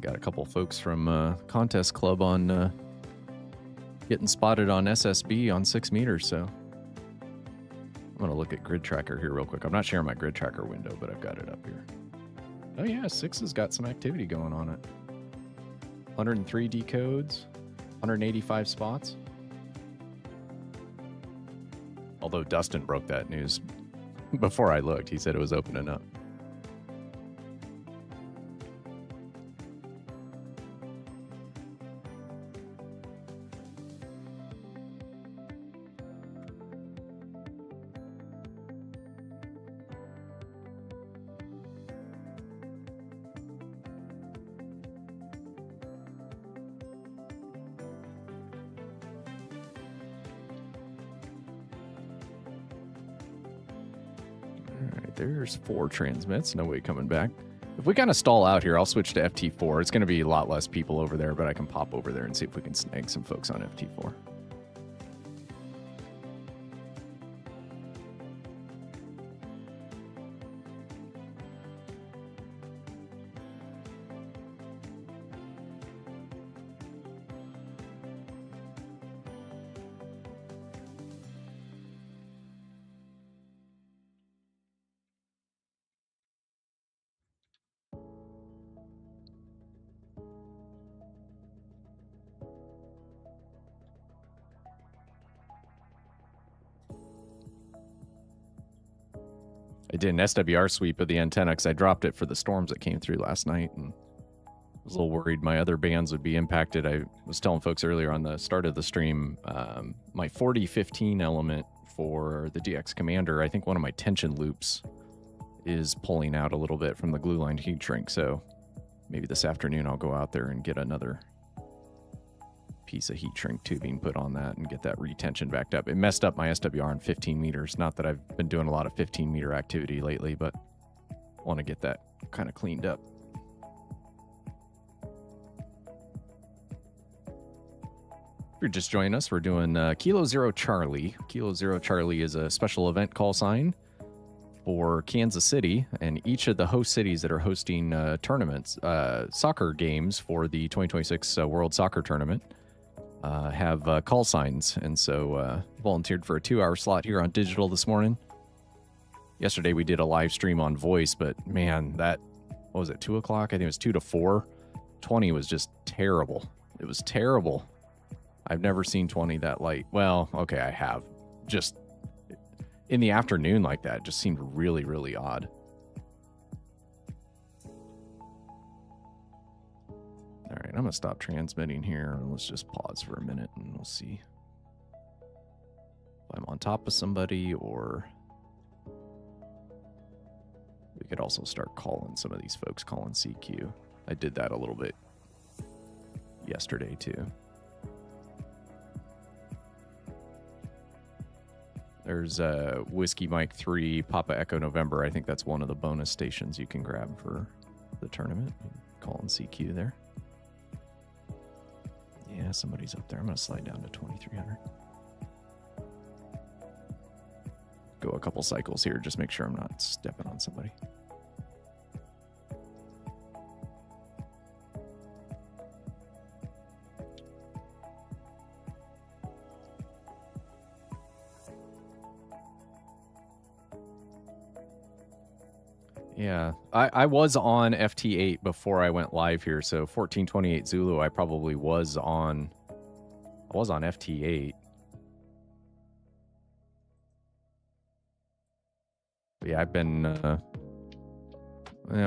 Got a couple folks from Contest Club on getting spotted on SSB on 6 meters, so I'm going to look at Grid Tracker here real quick. I'm not sharing my Grid Tracker window, but I've got it up here. Oh yeah, 6 has got some activity going on it. 103 decodes, 185 spots. Although Dustin broke that news before I looked. He said it was opening up. There's 4 transmits. No way coming back. If we kind of stall out here, I'll switch to FT4. It's going to be a lot less people over there, but I can pop over there and see if we can snag some folks on FT4. I did an SWR sweep of the antenna because I dropped it for the storms that came through last night, and I was a little worried my other bands would be impacted. I was telling folks earlier on the start of the stream, my 4015 element for the DX Commander, I think one of my tension loops is pulling out a little bit from the glue line heat shrink, so maybe this afternoon I'll go out there and get another piece of heat shrink tubing put on that and get that retention backed up. It messed up my SWR on 15 meters. Not that I've been doing a lot of 15 meter activity lately, but I want to get that kind of cleaned up. If you're just joining us, we're doing Kilo Zero Charlie. Kilo Zero Charlie is a special event call sign for Kansas City, and each of the host cities that are hosting tournaments, soccer games for the 2026 World Soccer Tournament have call signs, and so volunteered for a 2-hour slot here on digital this morning. Yesterday we did a live stream on voice, but man, that, what was it, 2 o'clock? I think it was 2 to 4. 20 was just terrible. It was terrible. I've never seen 20 that light. Well, okay, I have. Just in the afternoon like that, just seemed really, really odd. All right, I'm going to stop transmitting here. Let's just pause for a minute and we'll see if I'm on top of somebody, or we could also start calling some of these folks, calling CQ. I did that a little bit yesterday too. There's Whiskey Mike 3, Papa Echo November. I think that's one of the bonus stations you can grab for the tournament. Calling CQ there. Yeah, somebody's up there. I'm going to slide down to 2300. go a couple cycles here, just make sure I'm not stepping on somebody. Yeah, I was on FT8 before I went live here, so 1428 Zulu, I probably was on. I was on FT8. But yeah, I've been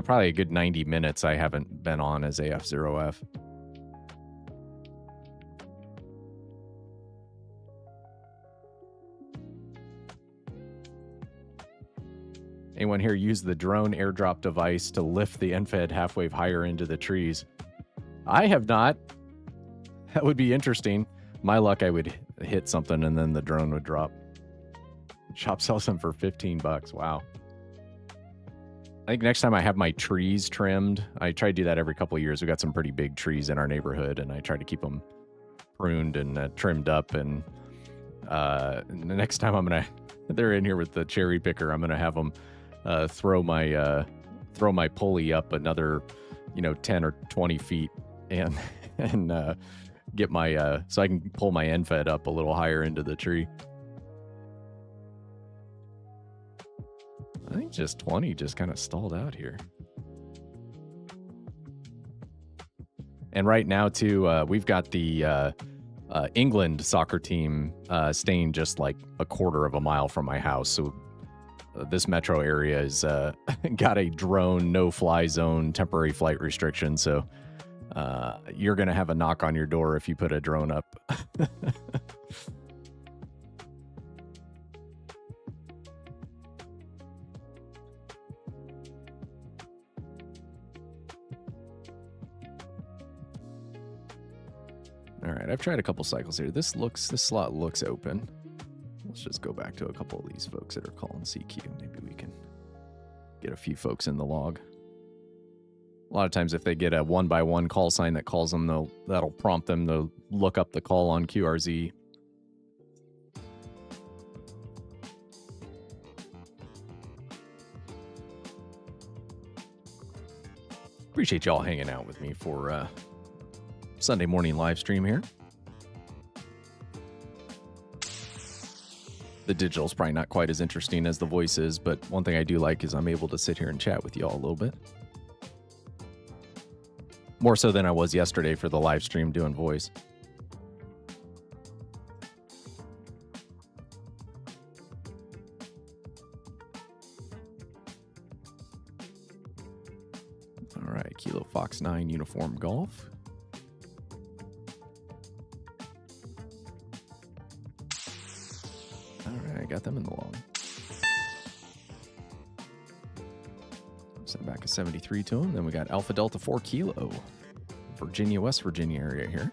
probably a good 90 minutes I haven't been on as AF0F. Anyone here use the drone airdrop device to lift the end-fed half-wave higher into the trees? I have not. That would be interesting. My luck, I would hit something and then the drone would drop. Shop sells them for 15 bucks. Wow. I think next time I have my trees trimmed, I try to do that every couple of years. We got some pretty big trees in our neighborhood, and I try to keep them pruned and trimmed up. And the next time they're in here with the cherry picker, I'm gonna have them throw my pulley up another, 10 or 20 feet and get my so I can pull my end fed up a little higher into the tree. I think just 20 just kind of stalled out here. And right now too, we've got the England soccer team staying just like a quarter of a mile from my house. So this metro area is got a drone no-fly zone temporary flight restriction. So you're going to have a knock on your door if you put a drone up. All right, I've tried a couple cycles here. This slot looks open. Let's just go back to a couple of these folks that are calling CQ. Maybe we can get a few folks in the log. A lot of times if they get a 1x1 call sign that calls them, that'll prompt them to look up the call on QRZ. Appreciate y'all hanging out with me for Sunday morning live stream here. The digital's probably not quite as interesting as the voice is, but one thing I do like is I'm able to sit here and chat with y'all a little bit. More so than I was yesterday for the live stream doing voice. All right, Kilo Fox 9 Uniform Golf. I got them in the log. Send back a 73 to him. Then we got Alpha Delta 4 Kilo, Virginia, West Virginia area here.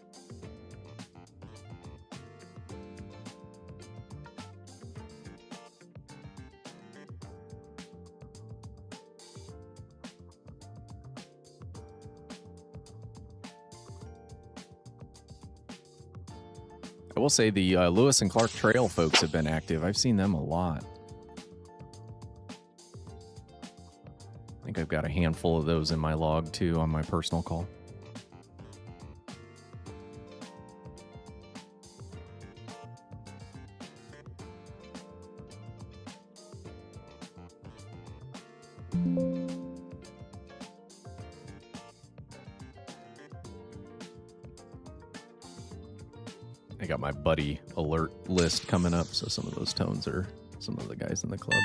I will say the Lewis and Clark Trail folks have been active. I've seen them a lot. I think I've got a handful of those in my log too on my personal call. I got my buddy alert list coming up, so some of those tones are some of the guys in the club.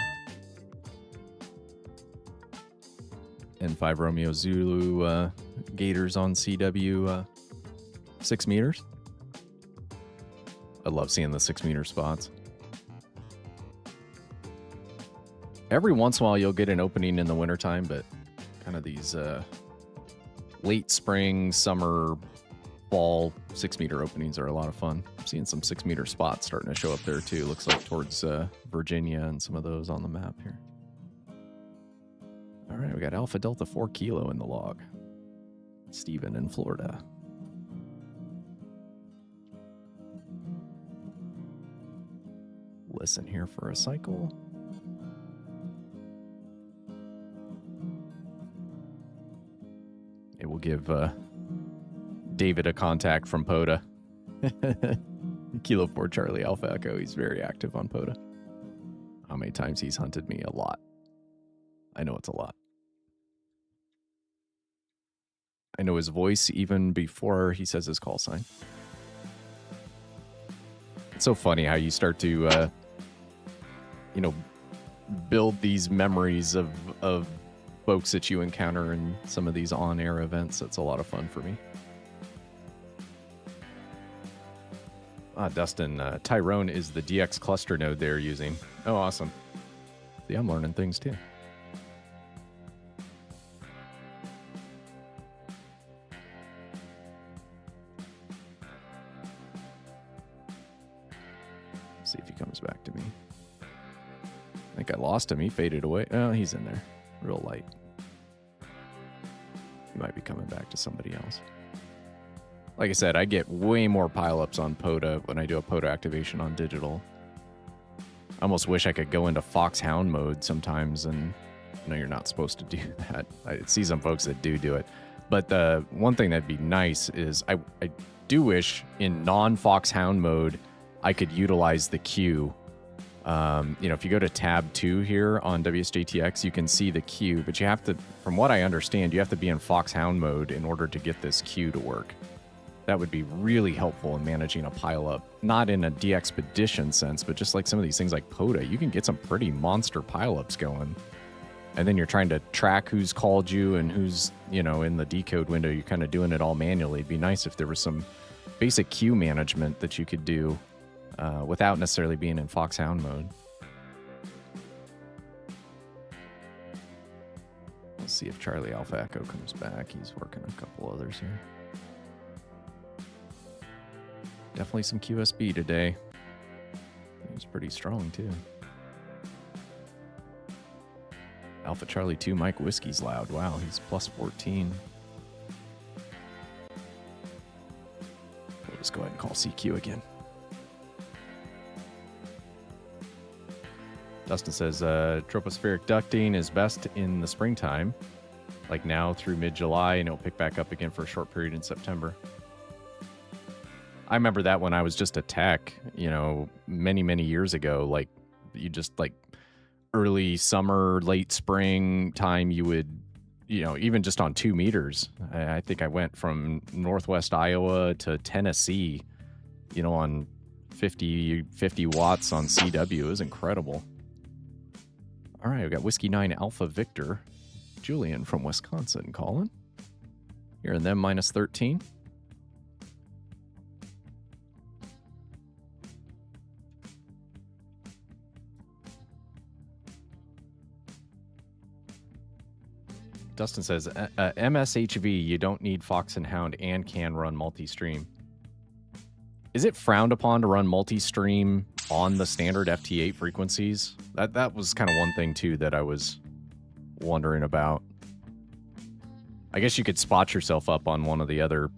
N5 Romeo Zulu Gators on CW 6 meters. I love seeing the 6 meter spots. Every once in a while you'll get an opening in the wintertime, but kind of these late spring, summer, fall 6 meter openings are a lot of fun. I'm seeing some 6 meter spots starting to show up there too. Looks like towards Virginia and some of those on the map here. All right, we got Alpha Delta 4 Kilo in the log. Steven in Florida. Listen here for a cycle. We'll give David a contact from POTA. Kilo 4 Charlie Alpha Echo. He's very active on POTA. How many times he's hunted me? A lot. I know it's a lot. I know his voice even before he says his call sign. It's so funny how you start to, you know, build these memories of folks that you encounter in some of these on-air events. It's a lot of fun for me. Dustin, Tyrone is the DX cluster node they're using. Oh, awesome. See, I'm learning things too. Let's see if he comes back to me. I think I lost him. He faded away. Oh, he's in there. Real light. He might be coming back to somebody else. Like I said, I get way more pileups on POTA when I do a POTA activation on digital. I almost wish I could go into Foxhound mode sometimes, and I know you're not supposed to do that. I see some folks that do it. But the one thing that'd be nice is I do wish in non-Foxhound mode I could utilize the queue. You know, if you go to tab 2 here on WSJTX, you can see the queue, but you have to, from what I understand, you have to be in Foxhound mode in order to get this queue to work. That would be really helpful in managing a pileup, not in a de-expedition sense, but just like some of these things like POTA, you can get some pretty monster pileups going. And then you're trying to track who's called you and who's, you know, in the decode window. You're kind of doing it all manually. It'd be nice if there was some basic queue management that you could do without necessarily being in Foxhound mode. Let's see if Charlie Alpha Echo comes back. He's working a couple others here. Definitely some QSB today. He was pretty strong too. Alpha Charlie 2 Mike Whiskey's loud. Wow, he's plus 14. We'll just go ahead and call CQ again. Dustin says tropospheric ducting is best in the springtime, like now through mid-July, and it'll pick back up again for a short period in September. I remember that when I was just a tech, you know, many, many years ago, like you just like early summer, late spring time, you would, you know, even just on 2 meters. I think I went from Northwest Iowa to Tennessee, you know, on 50 watts on CW. It was incredible. All right, we got Whiskey 9 Alpha Victor, Julian from Wisconsin calling. Here and them minus 13. Dustin says, MSHV, you don't need Fox and Hound and can run multi-stream. Is it frowned upon to run multi-stream on the standard FT8 frequencies? That was kind of one thing, too, that I was wondering about. I guess you could spot yourself up on one of the other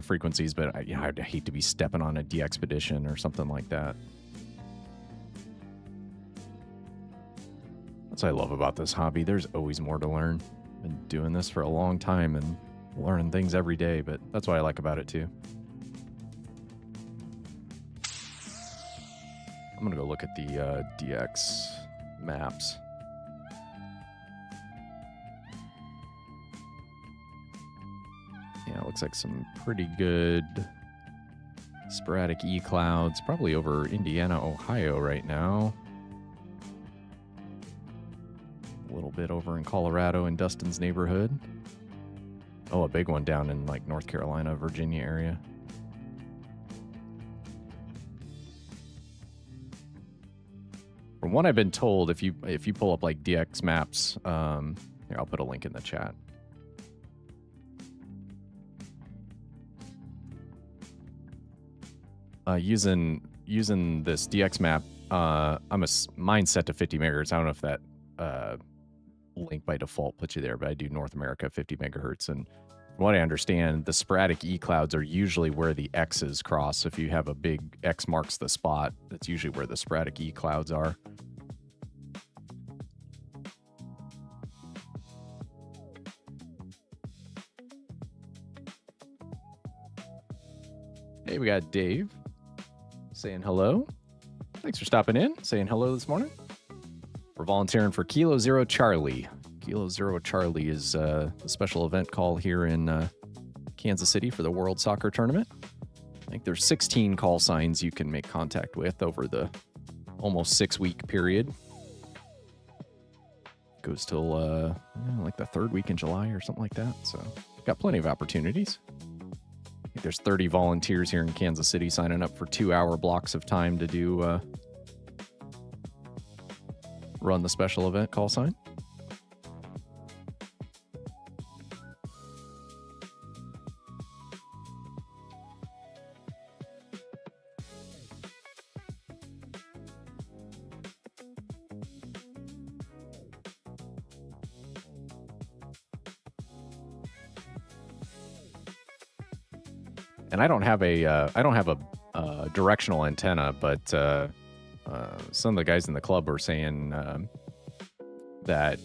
frequencies, but I'd hate to be stepping on a de-expedition or something like that. That's what I love about this hobby. There's always more to learn. Been doing this for a long time and learning things every day, but that's what I like about it too. I'm gonna go look at the DX maps. Yeah, it looks like some pretty good sporadic E clouds, probably over Indiana, Ohio right now. A little bit over in Colorado in Dustin's neighborhood. Oh, a big one down in like North Carolina, Virginia area. From what I've been told, if you pull up like DX maps, here, I'll put a link in the chat. Using this DX map, mine's set to 50 megahertz. I don't know if that link by default puts you there, but I do North America 50 megahertz. And from what I understand, the sporadic E clouds are usually where the X's cross. So if you have a big X marks the spot, that's usually where the sporadic E clouds are. Hey, we got Dave saying hello. Thanks for stopping in, saying hello this morning. We're volunteering for Kilo Zero Charlie. Kilo Zero Charlie is a special event call here in Kansas City for the World Soccer Tournament. I think there's 16 call signs you can make contact with over the almost 6-week period. Goes till like the 3rd week in July or something like that. So got plenty of opportunities. I think there's 30 volunteers here in Kansas City signing up for 2-hour blocks of time to do run the special event call sign. And I don't have a directional antenna, but some of the guys in the club were saying that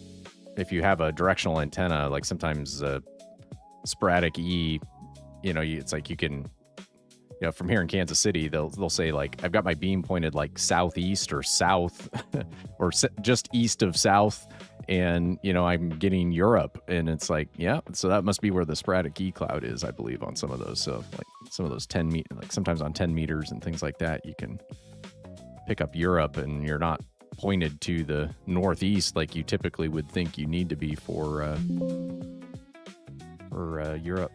if you have a directional antenna, like sometimes sporadic E, it's like you can, from here in Kansas City, they'll say like, I've got my beam pointed like southeast or south or just east of south. And, I'm getting Europe, and it's like, yeah, so that must be where the sporadic E cloud is, I believe, on some of those. So like some of those 10 meters, like sometimes on 10 meters and things like that, you can pick up Europe, and you're not pointed to the northeast like you typically would think you need to be for Europe.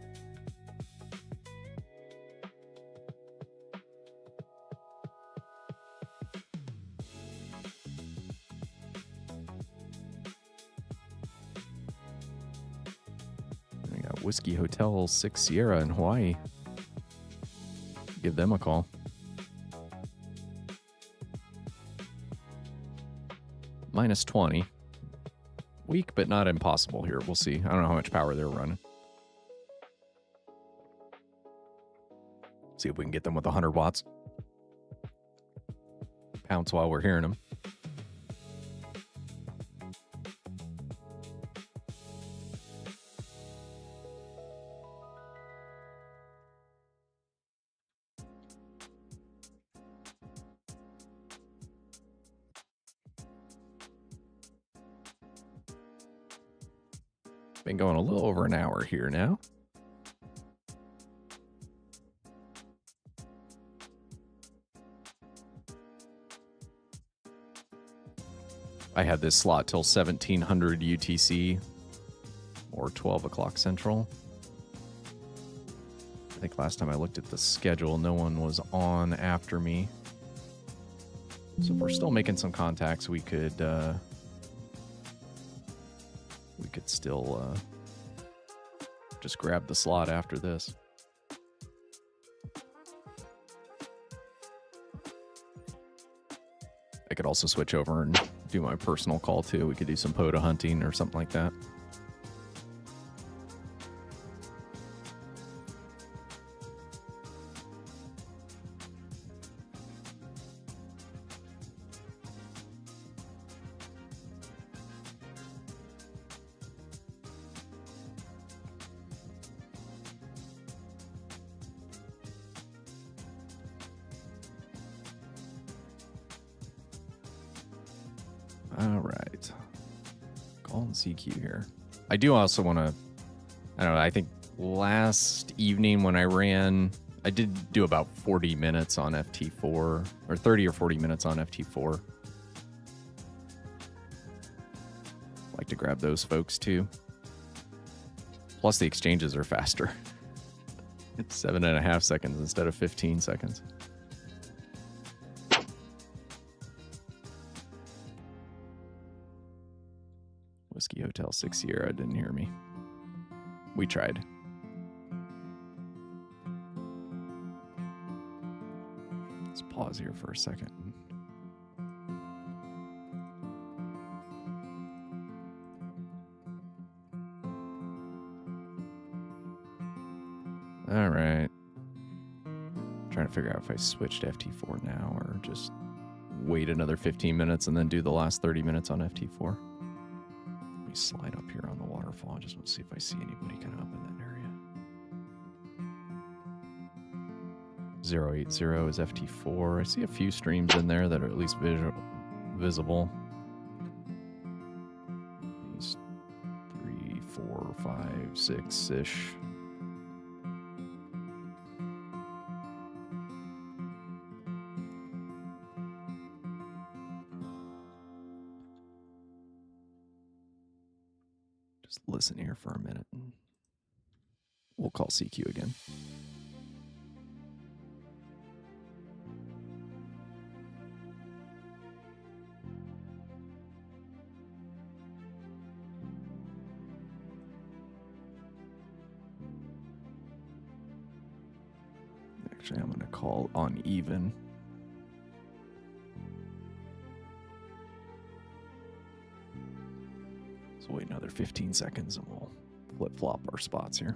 Whiskey Hotel 6 Sierra in Hawaii. Give them a call. -20. Weak, but not impossible here. We'll see. I don't know how much power they're running. See if we can get them with 100 watts. Pounce while we're hearing them. Been going a little over an hour here now. I had this slot till 1700 UTC or 12 o'clock Central. I think last time I looked at the schedule, no one was on after me. So if we're still making some contacts, we could still just grab the slot after this. I could also switch over and do my personal call too. We could do some POTA hunting or something like that. CQ here. I do also want to, I don't know, I think last evening when I ran, I did do about 40 minutes on FT4, or 30 or 40 minutes on FT4. Like to grab those folks too. Plus the exchanges are faster. It's 7.5 seconds instead of 15 seconds. Whiskey Hotel 6 Sierra didn't hear me. We tried. Let's pause here for a second. All right. Trying to figure out if I switch to FT4 now or just wait another 15 minutes and then do the last 30 minutes on FT4. Slide up here on the waterfall. I just want to see if I see anybody kind of up in that area. 080 is FT4. I see a few streams in there that are at least visible. These 3, 4, 5, 6-ish. Just listen here for a minute. We'll call CQ again. Actually, I'm going to call on even. So wait another 15 seconds and we'll flip-flop our spots here.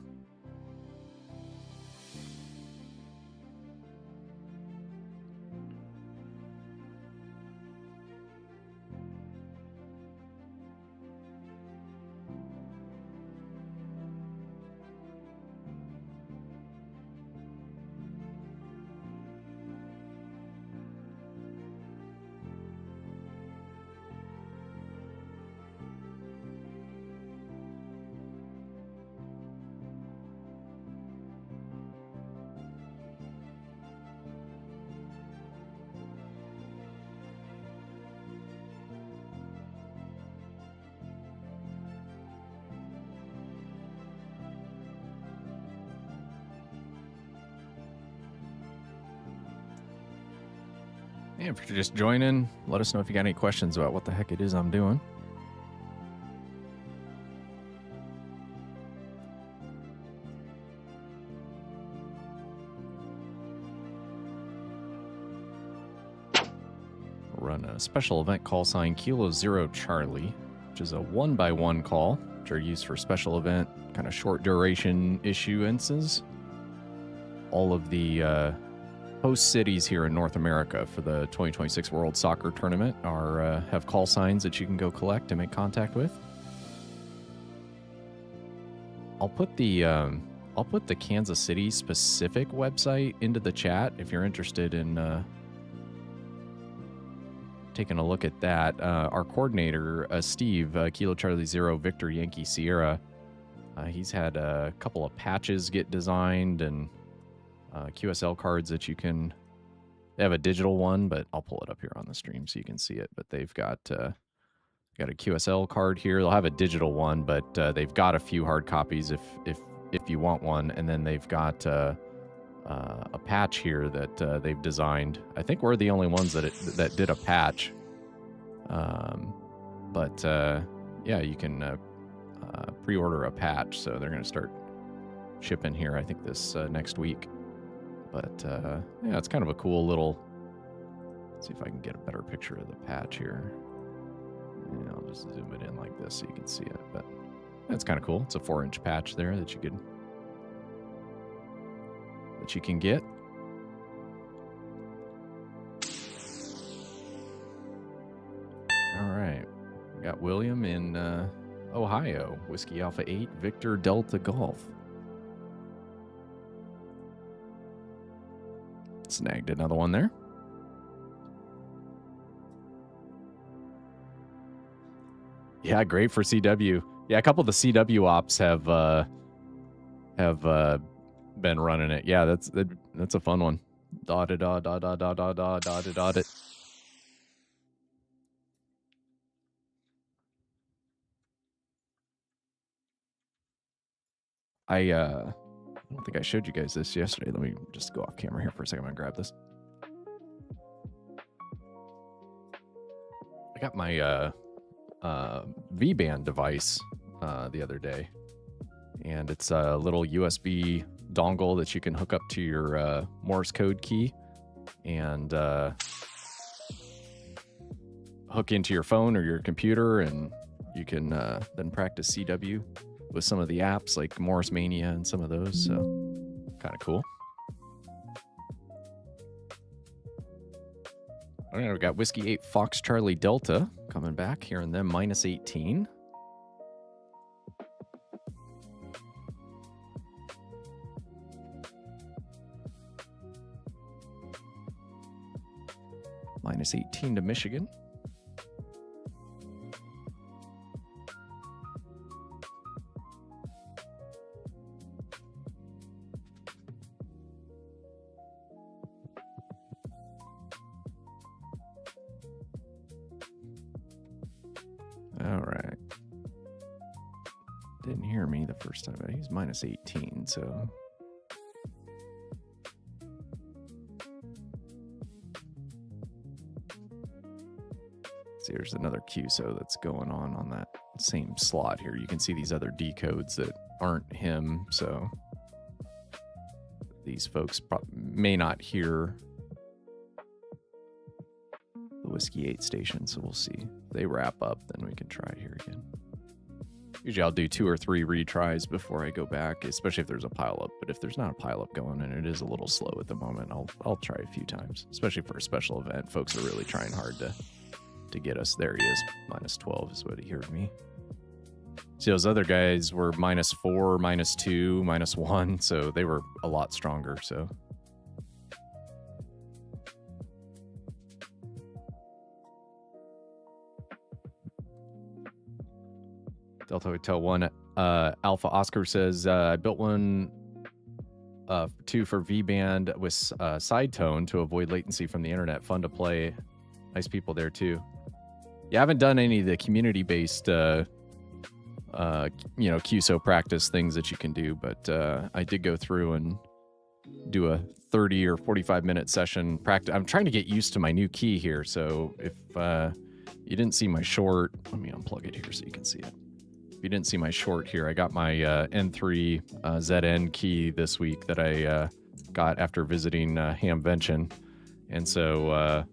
And if you're just joining, let us know if you got any questions about what the heck it is I'm doing. Run a special event call sign K0C Charlie, which is a 1x1 call, which are used for special event, kind of short duration issuances. All of the host cities here in North America for the 2026 World Soccer Tournament are have call signs that you can go collect and make contact with. I'll put the Kansas City specific website into the chat if you're interested in taking a look at that. Our coordinator, Steve, Kilo Charlie 0 Victor Yankee Sierra, he's had a couple of patches get designed and QSL cards that you can. They have a digital one, but I'll pull it up here on the stream so you can see it. But they've got a QSL card here. They'll have a digital one, but they've got a few hard copies if you want one. And then they've got a patch here that they've designed. I think we're the only ones that did a patch. But yeah, you can pre-order a patch. So they're going to start shipping here, I think, this next week. But yeah, it's kind of a cool little. Let's see if I can get a better picture of the patch here. Yeah, I'll just zoom it in like this so you can see it. But that's kind of cool. It's a 4-inch patch there that you can get. All right, we got William in Ohio, Whiskey Alpha 8, Victor Delta Golf. Snagged another one there. Yeah, great for CW. Yeah, a couple of the CW ops have been running it. Yeah, that's a fun one. Dot it. I don't think I showed you guys this yesterday. Let me just go off camera here for a second. I'm gonna grab this. I got my V-band device the other day, and it's a little USB dongle that you can hook up to your Morse code key and hook into your phone or your computer, and you can then practice CW with some of the apps like Morse Mania and some of those. So kind of cool. All right, we've got Whiskey 8 Fox Charlie Delta coming back here and then -18. Minus 18 to Michigan. All right. Didn't hear me the first time, but he's minus 18, so. See, there's another QSO that's going on that same slot here. You can see these other decodes that aren't him, so these folks may not hear the Whiskey 8 station, so we'll see. If they wrap up, then we can try it here again. Usually I'll do 2 or 3 retries before I go back, especially if there's a pileup. But if there's not a pileup going and it is a little slow at the moment, I'll try a few times, especially for a special event. Folks are really trying hard to get us. There he is. Minus 12 is what he heard me. See, those other guys were minus 4, minus 2, minus 1, so they were a lot stronger, so. Delta Hotel 1 Alpha Oscar says, I built one 2 for V-band with side tone to avoid latency from the internet. Fun to play. Nice people there too. Yeah, I haven't done any of the community-based QSO practice things that you can do, but I did go through and do a 30 or 45-minute session practice. I'm trying to get used to my new key here, so if you didn't see my short, let me unplug it here so you can see it. If you didn't see my short here, I got my N3 ZN key this week that I got after visiting Hamvention, and so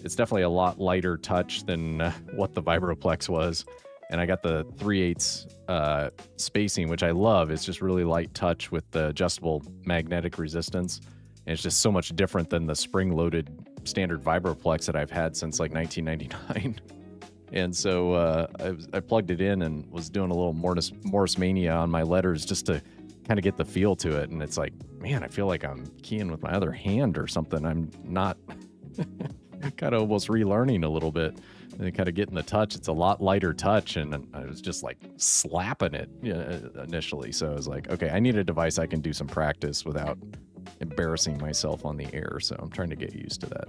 it's definitely a lot lighter touch than what the Vibroplex was. And I got the 3/8 spacing, which I love. It's just really light touch with the adjustable magnetic resistance. And it's just so much different than the spring-loaded standard Vibroplex that I've had since like 1999. And so I plugged it in and was doing a little Morse Mania on my letters just to kind of get the feel to it. And it's like, man, I feel like I'm keying with my other hand or something. I'm not kind of almost relearning a little bit. And kind of getting the touch. It's a lot lighter touch, and I was just like slapping it initially. So I was like, okay, I need a device I can do some practice without embarrassing myself on the air. So I'm trying to get used to that.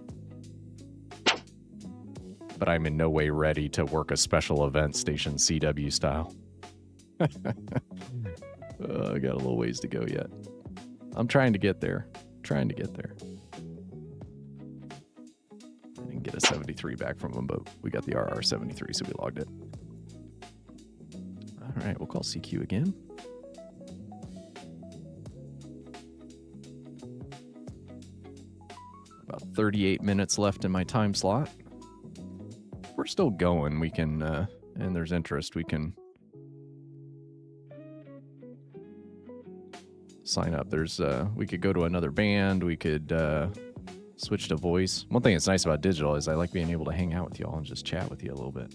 But I'm in no way ready to work a special event station CW style. I got a little ways to go yet. I'm trying to get there. Get a 73 back from them, but we got the RR73, so we logged it. All right, we'll call CQ again. About 38 minutes left in my time slot. We're still going. We can, and there's interest, we can sign up. There's, we could go to another band. We could, switch to voice. One thing that's nice about digital is I like being able to hang out with y'all and just chat with you a little bit.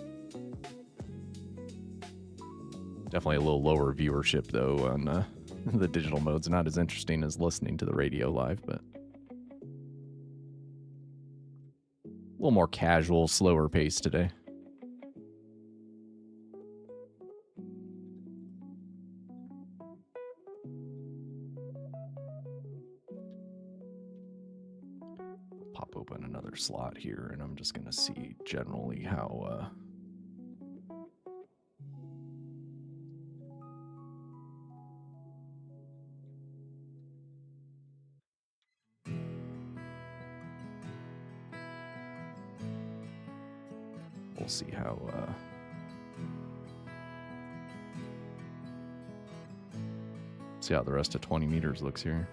Definitely a little lower viewership though on the digital modes. Not as interesting as listening to the radio live, but a little more casual, slower pace today. Pop open another slot here, and I'm just going to see generally how we'll see how the rest of 20 meters looks here.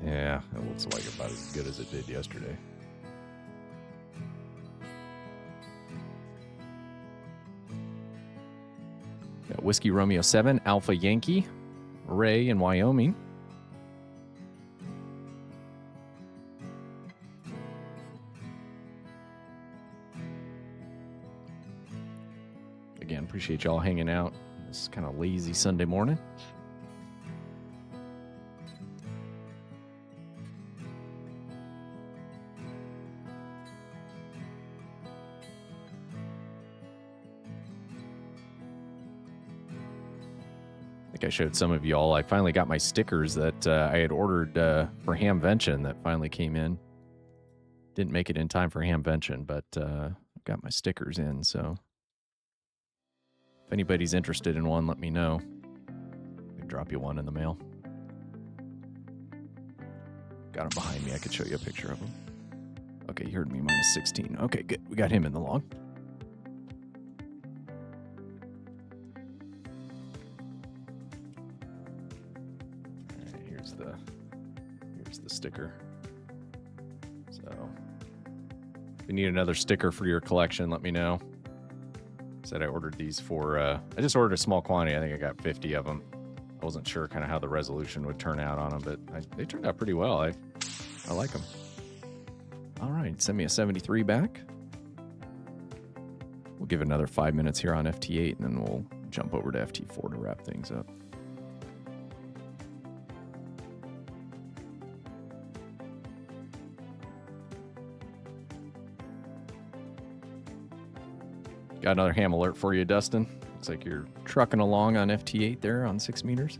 Yeah, it looks like about as good as it did yesterday. Got Whiskey Romeo 7, Alpha Yankee, Ray in Wyoming. Again, appreciate y'all hanging out this kind of lazy Sunday morning. think I showed some of y'all. I finally got my stickers that I had ordered for Hamvention that finally came in. Didn't make it in time for Hamvention, but got my stickers in, so if anybody's interested in one, let me know. I can drop you one in the mail. Got him behind me. I could show you a picture of him. Okay, you heard me, minus 16. Okay, good. We got him in the log. All right, here's the sticker. So if you need another sticker for your collection, let me know. Said I ordered these for, I just ordered a small quantity. I think I got 50 of them. I wasn't sure kind of how the resolution would turn out on them, but they turned out pretty well. I like them. All right, send me a 73 back. We'll give it another 5 minutes here on FT8, and then we'll jump over to FT4 to wrap things up. Got another ham alert for you, Dustin. Looks like you're trucking along on FT8 there on 6 meters.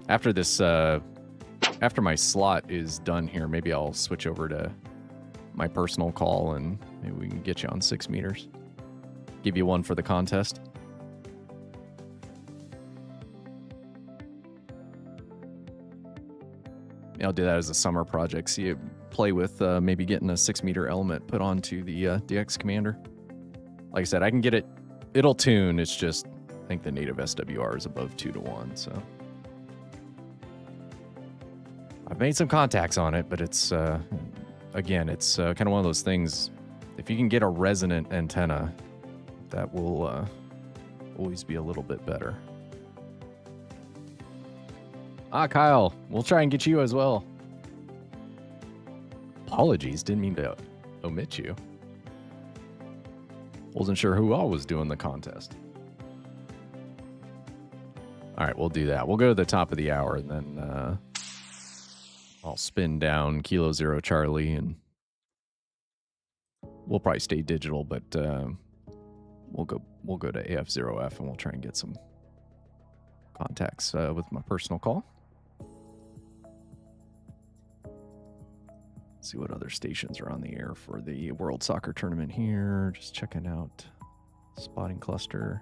After this, after my slot is done here, maybe I'll switch over to my personal call and maybe we can get you on 6 meters. Give you one for the contest. I'll do that as a summer project. See it play with maybe getting a 6 meter element put onto the DX Commander. Like I said, I can get it. It'll tune. It's just, I think the native SWR is above 2-to-1. So I've made some contacts on it, but it's, again, it's kind of one of those things. If you can get a resonant antenna, that will always be a little bit better. Kyle, we'll try and get you as well. Apologies, didn't mean to omit you. Wasn't sure who all was doing the contest. All right, we'll do that. We'll go to the top of the hour, and then I'll spin down Kilo Zero Charlie, and we'll probably stay digital, but we'll go to AF0F, and we'll try and get some contacts with my personal call. See what other stations are on the air for the World Soccer Tournament here. Just checking out spotting cluster.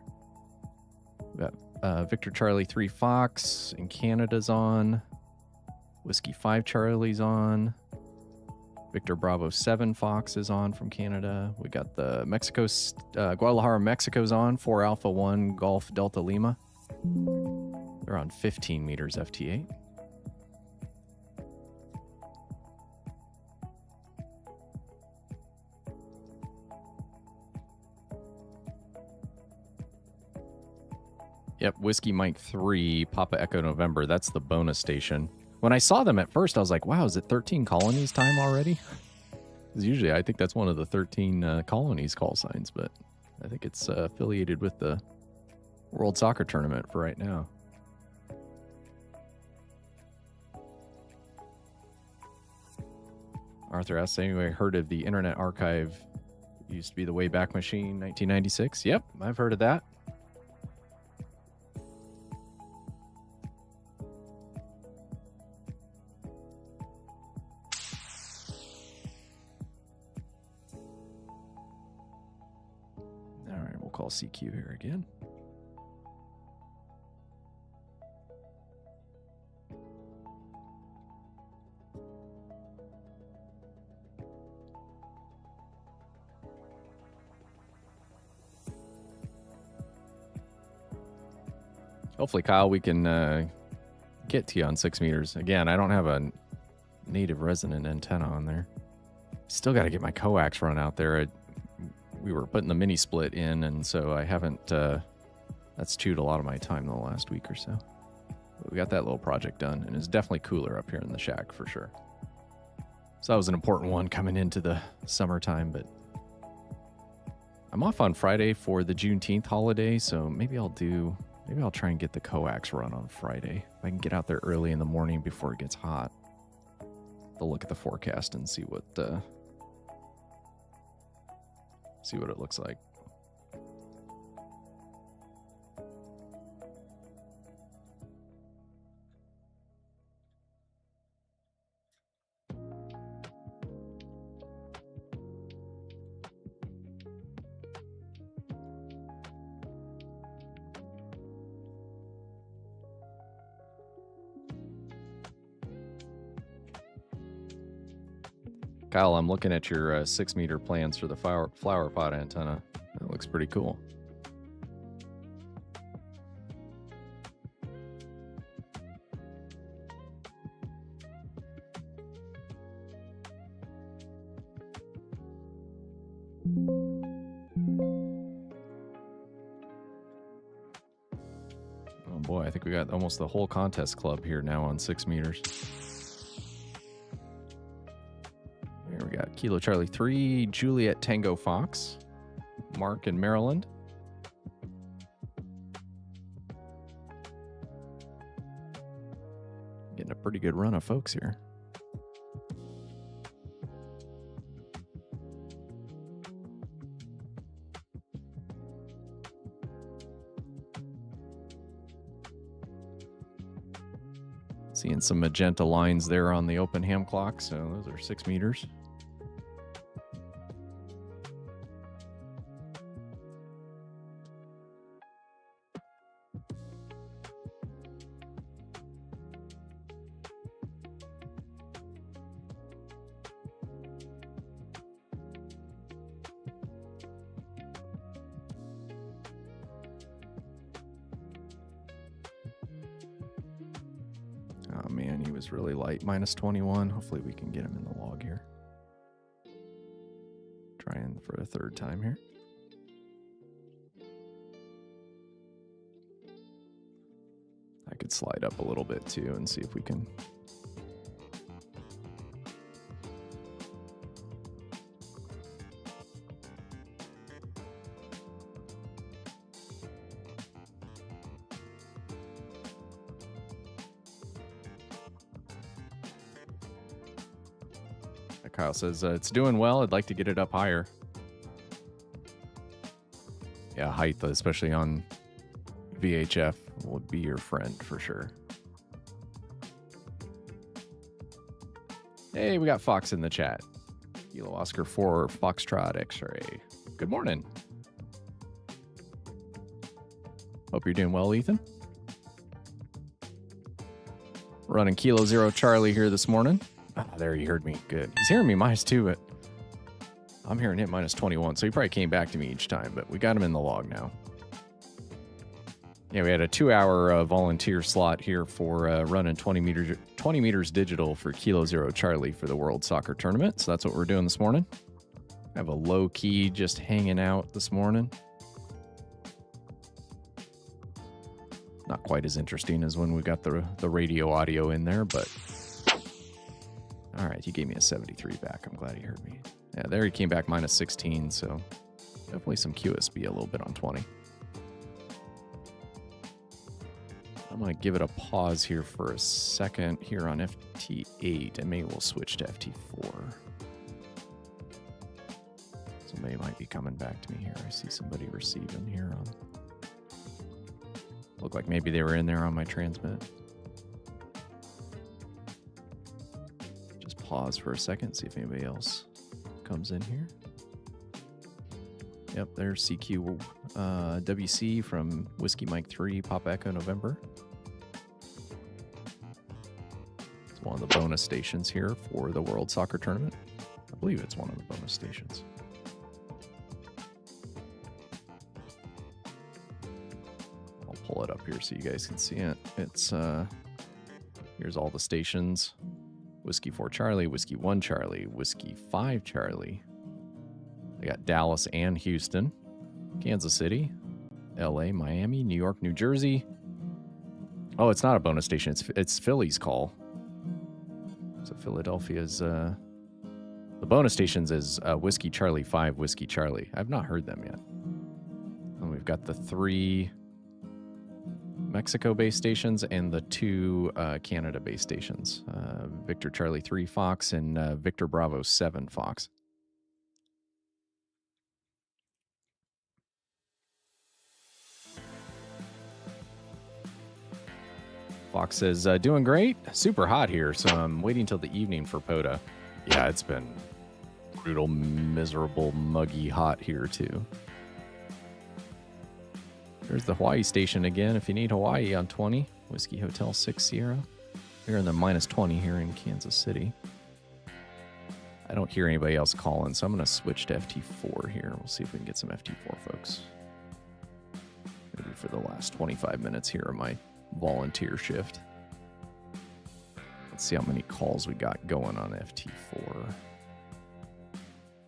We got Victor Charlie 3 Fox in Canada's on. Whiskey 5 Charlie's on. Victor Bravo 7 Fox is on from Canada. We got the Guadalajara, Mexico's on. 4 Alpha 1 Golf Delta Lima. They're on 15 meters FT8. Yep, Whiskey Mike 3, Papa Echo November. That's the bonus station. When I saw them at first, I was like, wow, is it 13 colonies time already? Because usually I think that's one of the 13 colonies call signs, but I think it's affiliated with the World Soccer Tournament for right now. Arthur asks, anyway, heard of the Internet Archive? It used to be the Wayback Machine, 1996. Yep, I've heard of that. All right, we'll call CQ here again. Hopefully, Kyle, we can get to you on 6 meters. Again, I don't have a native resonant antenna on there. Still got to get my coax run out there. We were putting the mini split in, and so I haven't, that's chewed a lot of my time the last week or so. But we got that little project done, and it's definitely cooler up here in the shack for sure. So that was an important one coming into the summertime, but I'm off on Friday for the Juneteenth holiday, so maybe I'll try and get the coax run on Friday. If I can get out there early in the morning before it gets hot. I'll look at the forecast and see what it looks like. Kyle, I'm looking at your 6-meter plans for the flower pot antenna. That looks pretty cool. Oh boy, I think we got almost the whole contest club here now on 6 meters. Here we got Kilo Charlie 3, Juliet Tango Fox, Mark in Maryland. Getting a pretty good run of folks here. Seeing some magenta lines there on the open ham clock, so those are 6 meters. Oh man, he was really light, -21. Hopefully we can get him in the log here. Trying for a third time here. I could slide up a little bit too and see if we can. Kyle says, it's doing well. I'd like to get it up higher. Yeah, height, especially on VHF, would be your friend for sure. Hey, we got Fox in the chat. Kilo Oscar 4, Foxtrot X-Ray. Good morning. Hope you're doing well, Ethan. Running Kilo Zero Charlie here this morning. Ah, there, he heard me. Good. He's hearing me -2, but I'm hearing him -21, so he probably came back to me each time, but we got him in the log now. Yeah, we had a 2-hour volunteer slot here for running 20 meters digital for Kilo Zero Charlie for the World Soccer Tournament, so that's what we're doing this morning. I have a low key just hanging out this morning. Not quite as interesting as when we got the radio audio in there, but... All right, he gave me a 73 back. I'm glad he heard me. Yeah, there he came back -16, so definitely some QSB a little bit on 20. I'm going to give it a pause here for a second here on FT8, and maybe we'll switch to FT4. Somebody might be coming back to me here. I see somebody receiving here on... Look like maybe they were in there on my transmit. Pause for a second, see if anybody else comes in here. Yep, there's CQ WC from Whiskey Mike 3, Papa Echo November. It's one of the bonus stations here for the World Soccer Tournament. I believe it's one of the bonus stations. I'll pull it up here so you guys can see it. It's here's all the stations. Whiskey 4 Charlie, Whiskey 1 Charlie, Whiskey 5 Charlie. They got Dallas and Houston, Kansas City, LA, Miami, New York, New Jersey. Oh, it's not a bonus station. It's Philly's call. So Philadelphia's the bonus stations is Whiskey Charlie 5, Whiskey Charlie. I've not heard them yet. And we've got the 3 Mexico base stations and the 2 Canada base stations. Victor Charlie 3 Fox and Victor Bravo 7 Fox. Fox says, doing great. Super hot here, so I'm waiting till the evening for POTA. Yeah, it's been brutal, miserable, muggy hot here too. There's the Hawaii station again. If you need Hawaii on 20, Whiskey Hotel 6 Sierra. We're in the -20 here in Kansas City. I don't hear anybody else calling, so I'm going to switch to FT4 here. We'll see if we can get some FT4 folks. Maybe for the last 25 minutes here of my volunteer shift. Let's see how many calls we got going on FT4.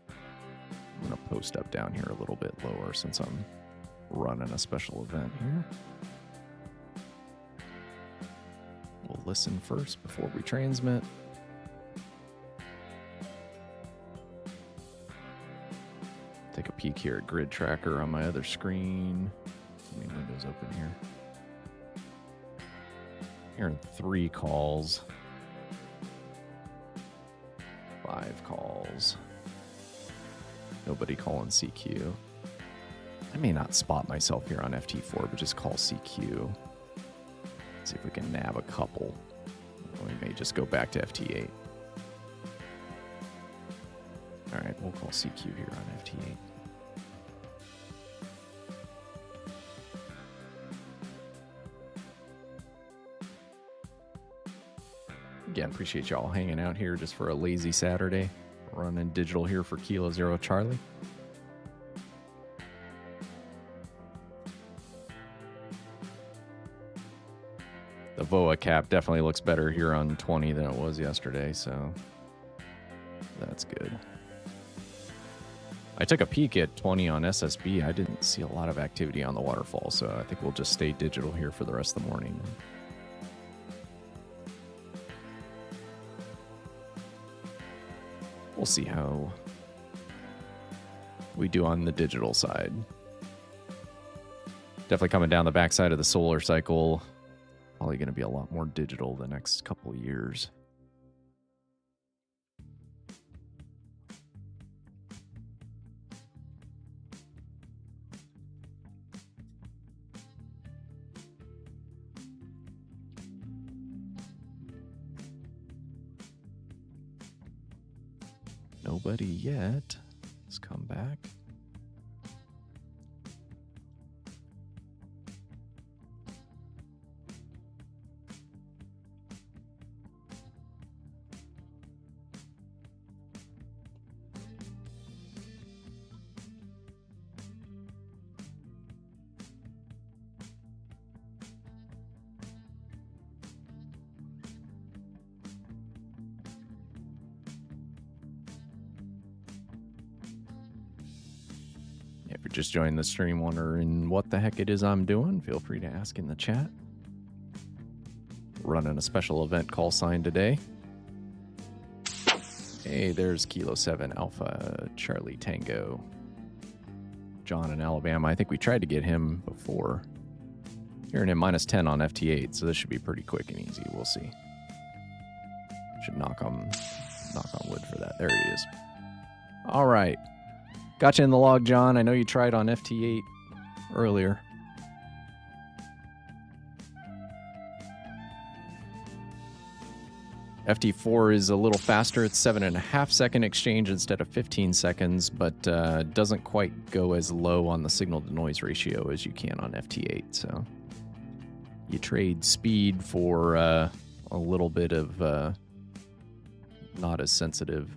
I'm going to post up down here a little bit lower since I'm running a special event here. We'll listen first before we transmit. Take a peek here at Grid Tracker on my other screen. How many windows open here? Hearing 3 calls. 5 calls. Nobody calling CQ. I may not spot myself here on FT4, but just call CQ. See if we can nab a couple. We may just go back to FT8. All right, we'll call CQ here on FT8. Again, appreciate y'all hanging out here just for a lazy Saturday. Running digital here for Kilo Zero Charlie. The VOA cap definitely looks better here on 20 than it was yesterday, so that's good. I took a peek at 20 on SSB. I didn't see a lot of activity on the waterfall, so I think we'll just stay digital here for the rest of the morning. We'll see how we do on the digital side. Definitely coming down the backside of the solar cycle. Probably going to be a lot more digital the next couple of years. Nobody yet. Let's come back. If you're just joining the stream wondering what the heck it is I'm doing, feel free to ask in the chat. Running a special event call sign today. Hey, there's Kilo 7 Alpha Charlie Tango. John in Alabama. I think we tried to get him before. Hearing him -10 on FT8, so this should be pretty quick and easy. We'll see. Should knock on wood for that. There he is. All right. Got you in the log, John. I know you tried on FT8 earlier. FT4 is a little faster. It's 7.5 second exchange instead of 15 seconds, but doesn't quite go as low on the signal to noise ratio as you can on FT8. So you trade speed for a little bit of not as sensitive.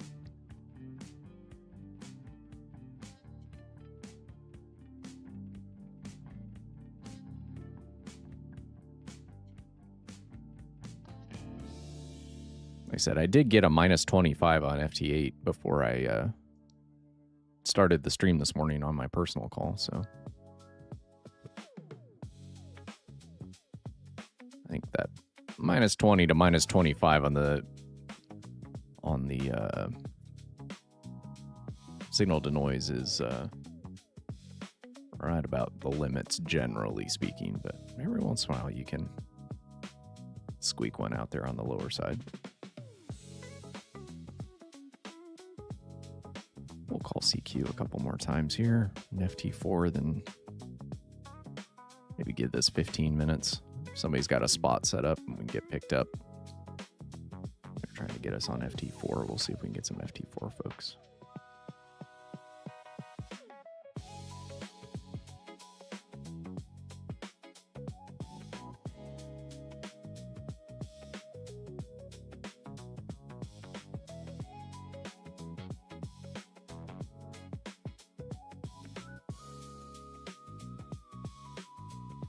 Like I said, I did get a -25 on FT8 before I started the stream this morning on my personal call, so I think that -20 to -25 on the signal to noise is right about the limits, generally speaking, but every once in a while you can squeak one out there on the lower side. We'll call CQ a couple more times here in FT4, then maybe give this 15 minutes. If somebody's got a spot set up and we can get picked up. They're trying to get us on FT4. We'll see if we can get some FT4 folks.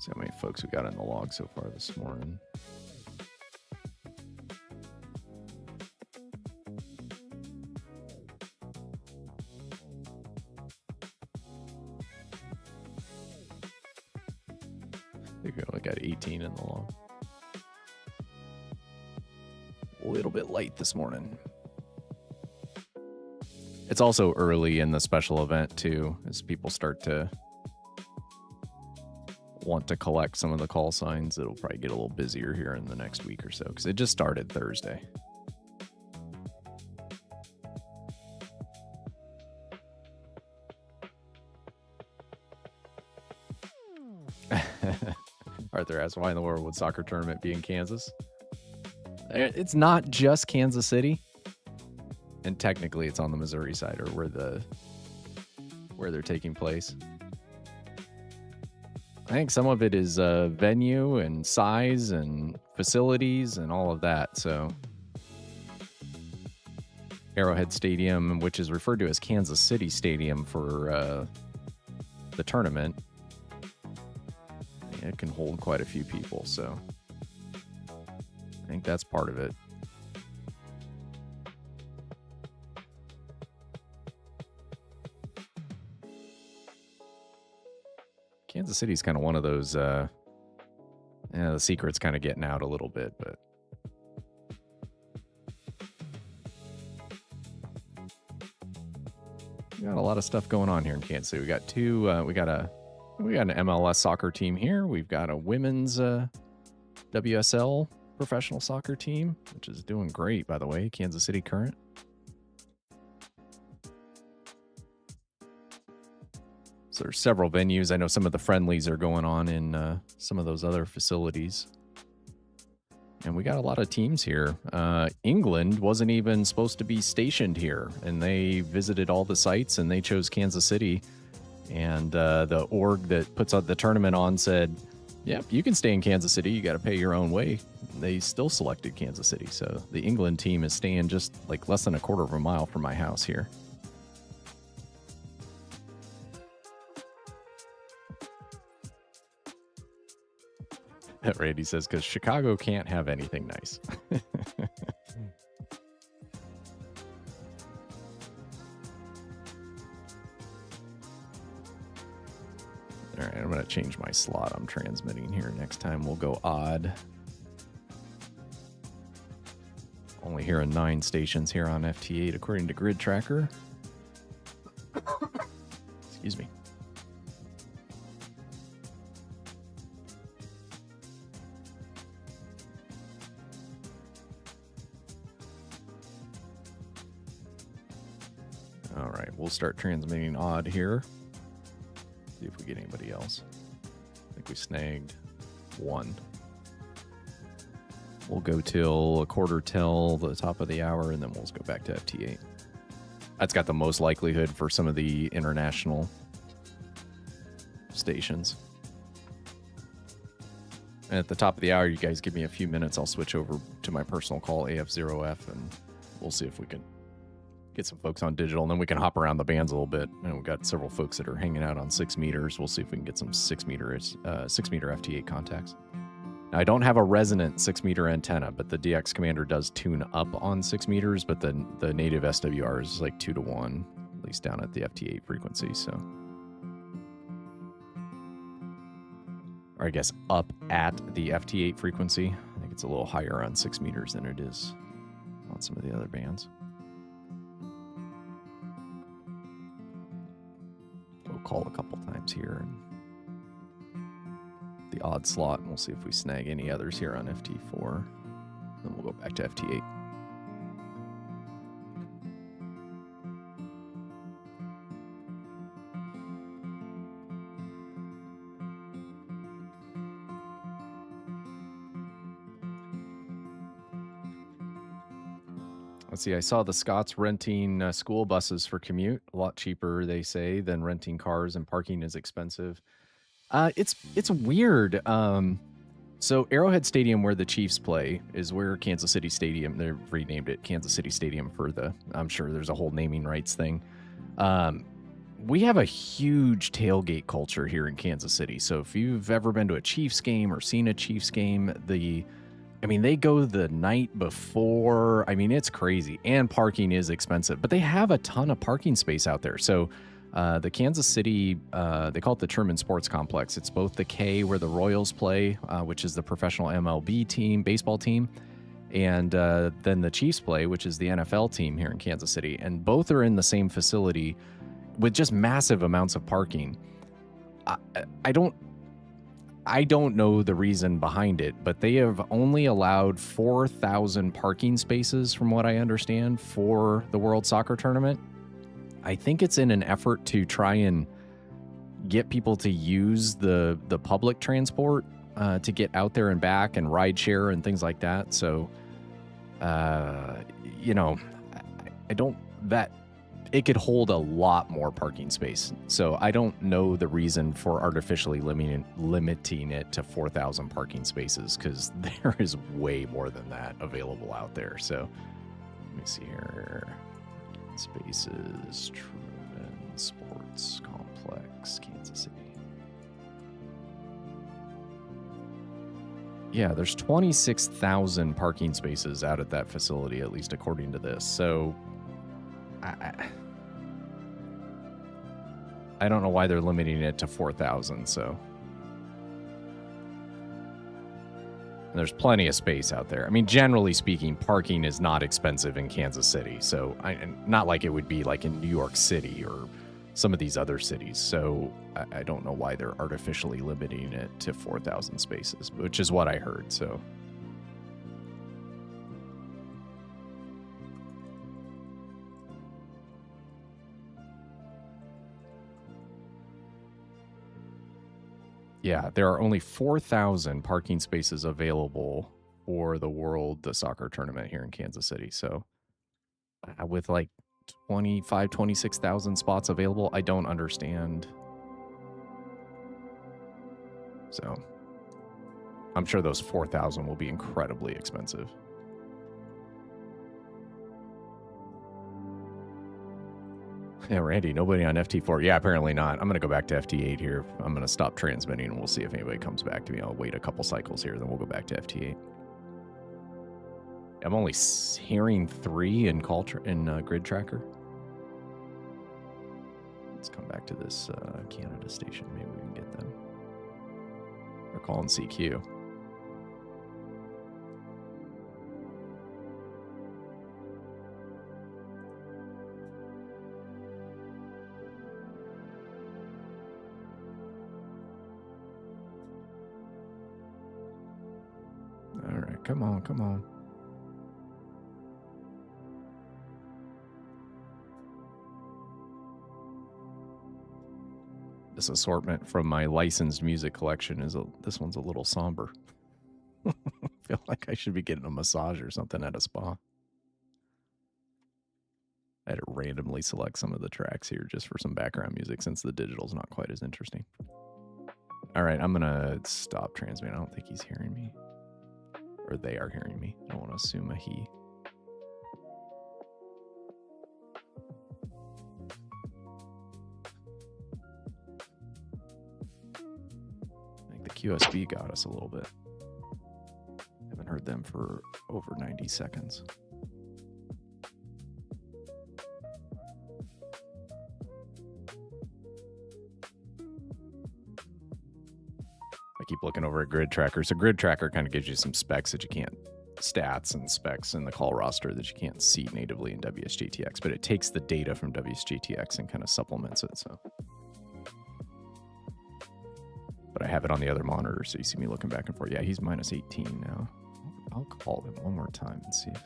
See how many folks we got in the log so far this morning. I think we only got 18 in the log. A little bit late this morning. It's also early in the special event, too, as people start to want to collect some of the call signs. It'll probably get a little busier here in the next week or so, because it just started Thursday. Arthur asks, why in the world would soccer tournament be in Kansas? It's not just Kansas City. And technically it's on the Missouri side, or where they're taking place. I think some of it is venue and size and facilities and all of that. So Arrowhead Stadium, which is referred to as Kansas City Stadium for the tournament, it can hold quite a few people. So I think that's part of it. Kansas City is kind of one of those, the secret's kind of getting out a little bit, but we got a lot of stuff going on here in Kansas City. We got we got an MLS soccer team here. We've got a women's WSL professional soccer team, which is doing great, by the way, Kansas City Current. So there's several venues. I know some of the friendlies are going on in some of those other facilities. And we got a lot of teams here. England wasn't even supposed to be stationed here, and they visited all the sites, and they chose Kansas City. And the org that puts the tournament on said, yep, you can stay in Kansas City. You got to pay your own way. They still selected Kansas City. So the England team is staying just like less than a quarter of a mile from my house here. Randy says, because Chicago can't have anything nice. All right, I'm going to change my slot I'm transmitting here. Next time we'll go odd. Only hearing 9 stations here on FT8 according to Grid Tracker. Excuse me. All right, we'll start transmitting odd here. See if we get anybody else. I think we snagged 1. We'll go till a quarter till the top of the hour, and then we'll go back to FT8. That's got the most likelihood for some of the international stations. And at the top of the hour, you guys give me a few minutes. I'll switch over to my personal call, AF0F, and we'll see if we can get some folks on digital, and then we can hop around the bands a little bit. And we've got several folks that are hanging out on 6 meters. We'll see if we can get some 6 meter FT8 contacts. Now, I don't have a resonant 6 meter antenna, but the DX Commander does tune up on 6 meters, but the native SWR is like 2-to-1, at least down at the FT8 frequency. So, or I guess up at the FT8 frequency. I think it's a little higher on 6 meters than it is on some of the other bands. We'll call a couple times here and the odd slot, and we'll see if we snag any others here on FT4. Then we'll go back to FT8. Let's see, I saw the Scots renting school buses for commute. A lot cheaper, they say, than renting cars, and parking is expensive. It's weird. So Arrowhead Stadium, where the Chiefs play, is where Kansas City Stadium, they've renamed it Kansas City Stadium for I'm sure there's a whole naming rights thing. we have a huge tailgate culture here in Kansas City. So if you've ever been to a Chiefs game or seen a Chiefs game, they go the night before. I mean, it's crazy. And parking is expensive, but they have a ton of parking space out there. So the Kansas City, they call it the Truman Sports Complex. It's both the K, where the Royals play, which is the professional MLB team, baseball team, and then the Chiefs play, which is the NFL team here in Kansas City. And both are in the same facility with just massive amounts of parking. I don't know the reason behind it, but they have only allowed 4,000 parking spaces, from what I understand, for the World Soccer Tournament. I think it's in an effort to try and get people to use the public transport to get out there and back, and ride share and things like that. So, I don't, that it could hold a lot more parking space. So I don't know the reason for artificially limiting it to 4,000 parking spaces, because there is way more than that available out there. So let me see here. Spaces, Truman Sports Complex, Kansas City. Yeah, there's 26,000 parking spaces out at that facility, at least according to this. So I don't know why they're limiting it to 4,000. So there's plenty of space out there. I mean, generally speaking, parking is not expensive in Kansas City. So not like it would be like in New York City or some of these other cities. So I don't know why they're artificially limiting it to 4,000 spaces, which is what I heard. So yeah, there are only 4,000 parking spaces available for the soccer tournament here in Kansas City. So with like 26,000 spots available, I don't understand. So I'm sure those 4,000 will be incredibly expensive. Yeah, Randy, nobody on FT4. Yeah, apparently not. I'm going to go back to FT8 here. I'm going to stop transmitting, and we'll see if anybody comes back to me. I'll wait a couple cycles here, then we'll go back to FT8. I'm only hearing 3 in Grid Tracker. Let's come back to this Canada station. Maybe we can get them. They're calling CQ. All right, come on, come on. This assortment from my licensed music collection this one's a little somber. I feel like I should be getting a massage or something at a spa. I had to randomly select some of the tracks here just for some background music, since the digital's not quite as interesting. All right, I'm gonna stop transmitting. I don't think he's hearing me. Or they are hearing me. I don't want to assume a he. I think the QSB got us a little bit. Haven't heard them for over 90 seconds. I keep looking over at Grid Tracker. So Grid Tracker kind of gives you some specs that you can't, stats and specs in the call roster that you can't see natively in WSGTX, but it takes the data from WSGTX and kind of supplements it. So, but I have it on the other monitor, so you see me looking back and forth. Yeah, he's minus 18 now. I'll call him one more time and see if.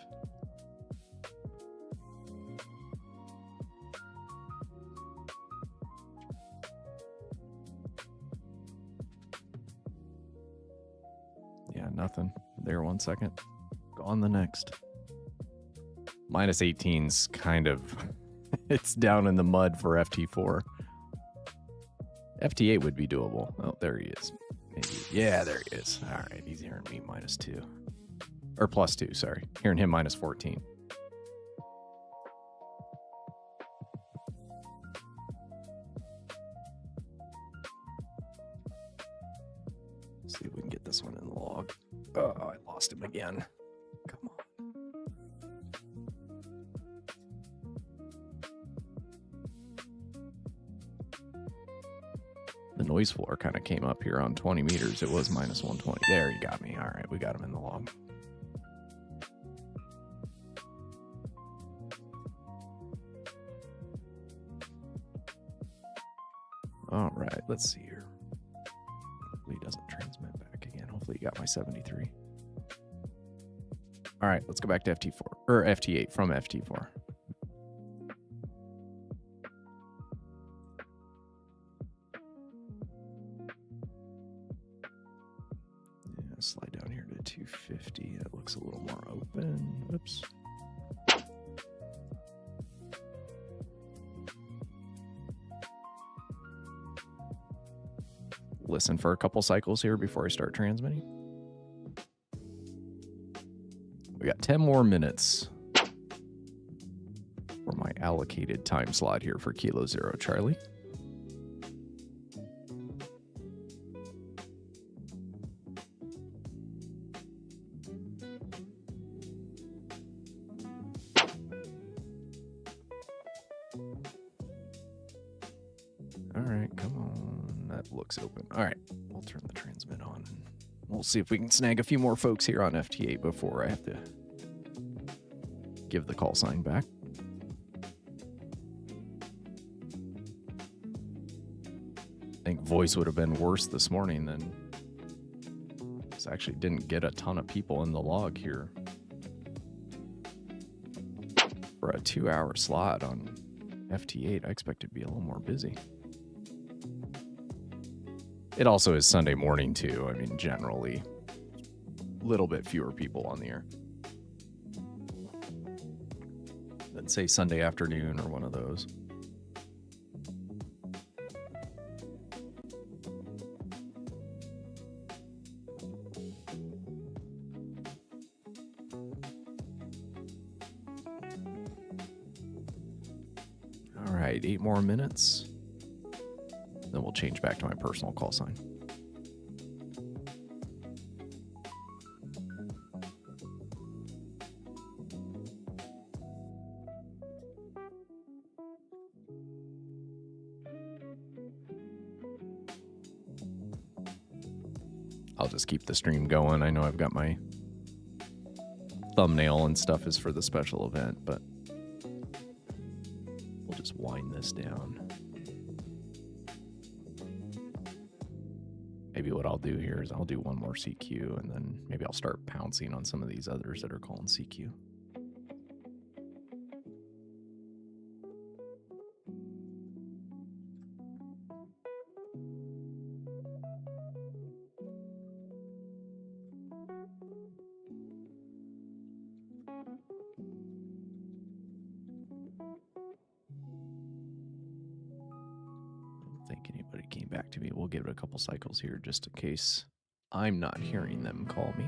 Yeah, nothing. There 1 second. Go on the next. Minus 18's kind of, it's down in the mud for FT4. FT8 would be doable. Oh, there he is. Maybe. Yeah, there he is. All right, he's hearing me minus 2. Or plus 2, sorry. Hearing him minus 14. The noise floor kind of came up here on 20 meters. It was minus 120. There, you got me. All right, we got him in the log. All right, let's see here. Hopefully he doesn't transmit back again. Hopefully he got my 73. All right, let's go back to FT4 or FT8 from FT4. Slide down here to 250. That looks a little more open. Oops. Listen for a couple cycles here before I start transmitting. We got 10 more minutes for my allocated time slot here for Kilo Zero Charlie. All right, come on. That looks open. All right, we'll turn the transmit on. We'll see if we can snag a few more folks here on FT8 before I have to give the call sign back. I think voice would have been worse this morning than this. Actually didn't get a ton of people in the log here for a 2-hour slot on FT8. I expect it to be a little more busy. It also is Sunday morning too. I mean, generally a little bit fewer people on the air than say Sunday afternoon or one of those. All right, 8 more minutes. Then we'll change back to my personal call sign. I'll just keep the stream going. I know I've got my thumbnail and stuff is for the special event, but we'll just wind this down. Maybe what I'll do here is I'll do one more CQ, and then maybe I'll start pouncing on some of these others that are calling CQ. Came back to me. We'll give it a couple cycles here just in case I'm not hearing them call me.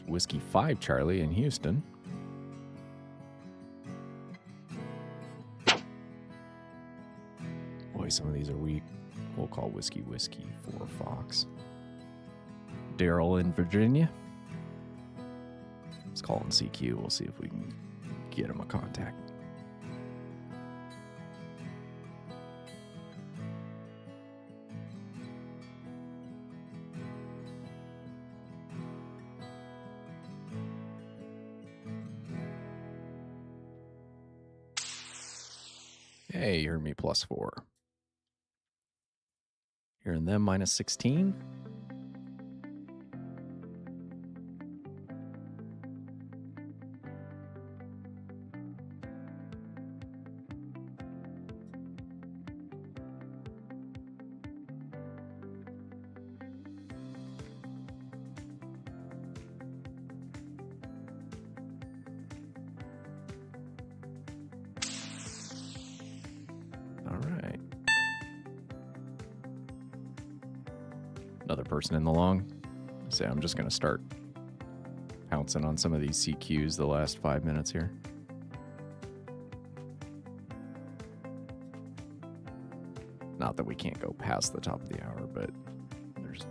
Whiskey 5 Charlie in Houston. Boy, some of these are weak. We'll call Whiskey 4 Fox. Daryl in Virginia. Let's call him CQ. We'll see if we can get him a contact. Hey, you heard me +4. Hearing them -16. Another person in the long. So I'm just going to start pouncing on some of these CQs the last 5 minutes here. Not that we can't go past the top of the hour, but is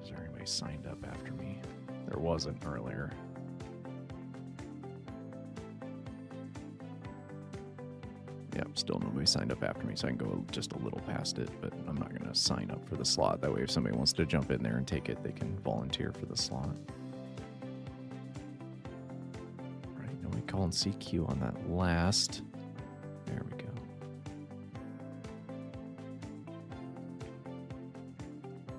there anybody signed up after me? There wasn't earlier. Yep, still nobody signed up after me, so I can go just a little past it, but I'm not going to sign up for the slot. That way, if somebody wants to jump in there and take it, they can volunteer for the slot. All right, nobody calling CQ on that last. There we go.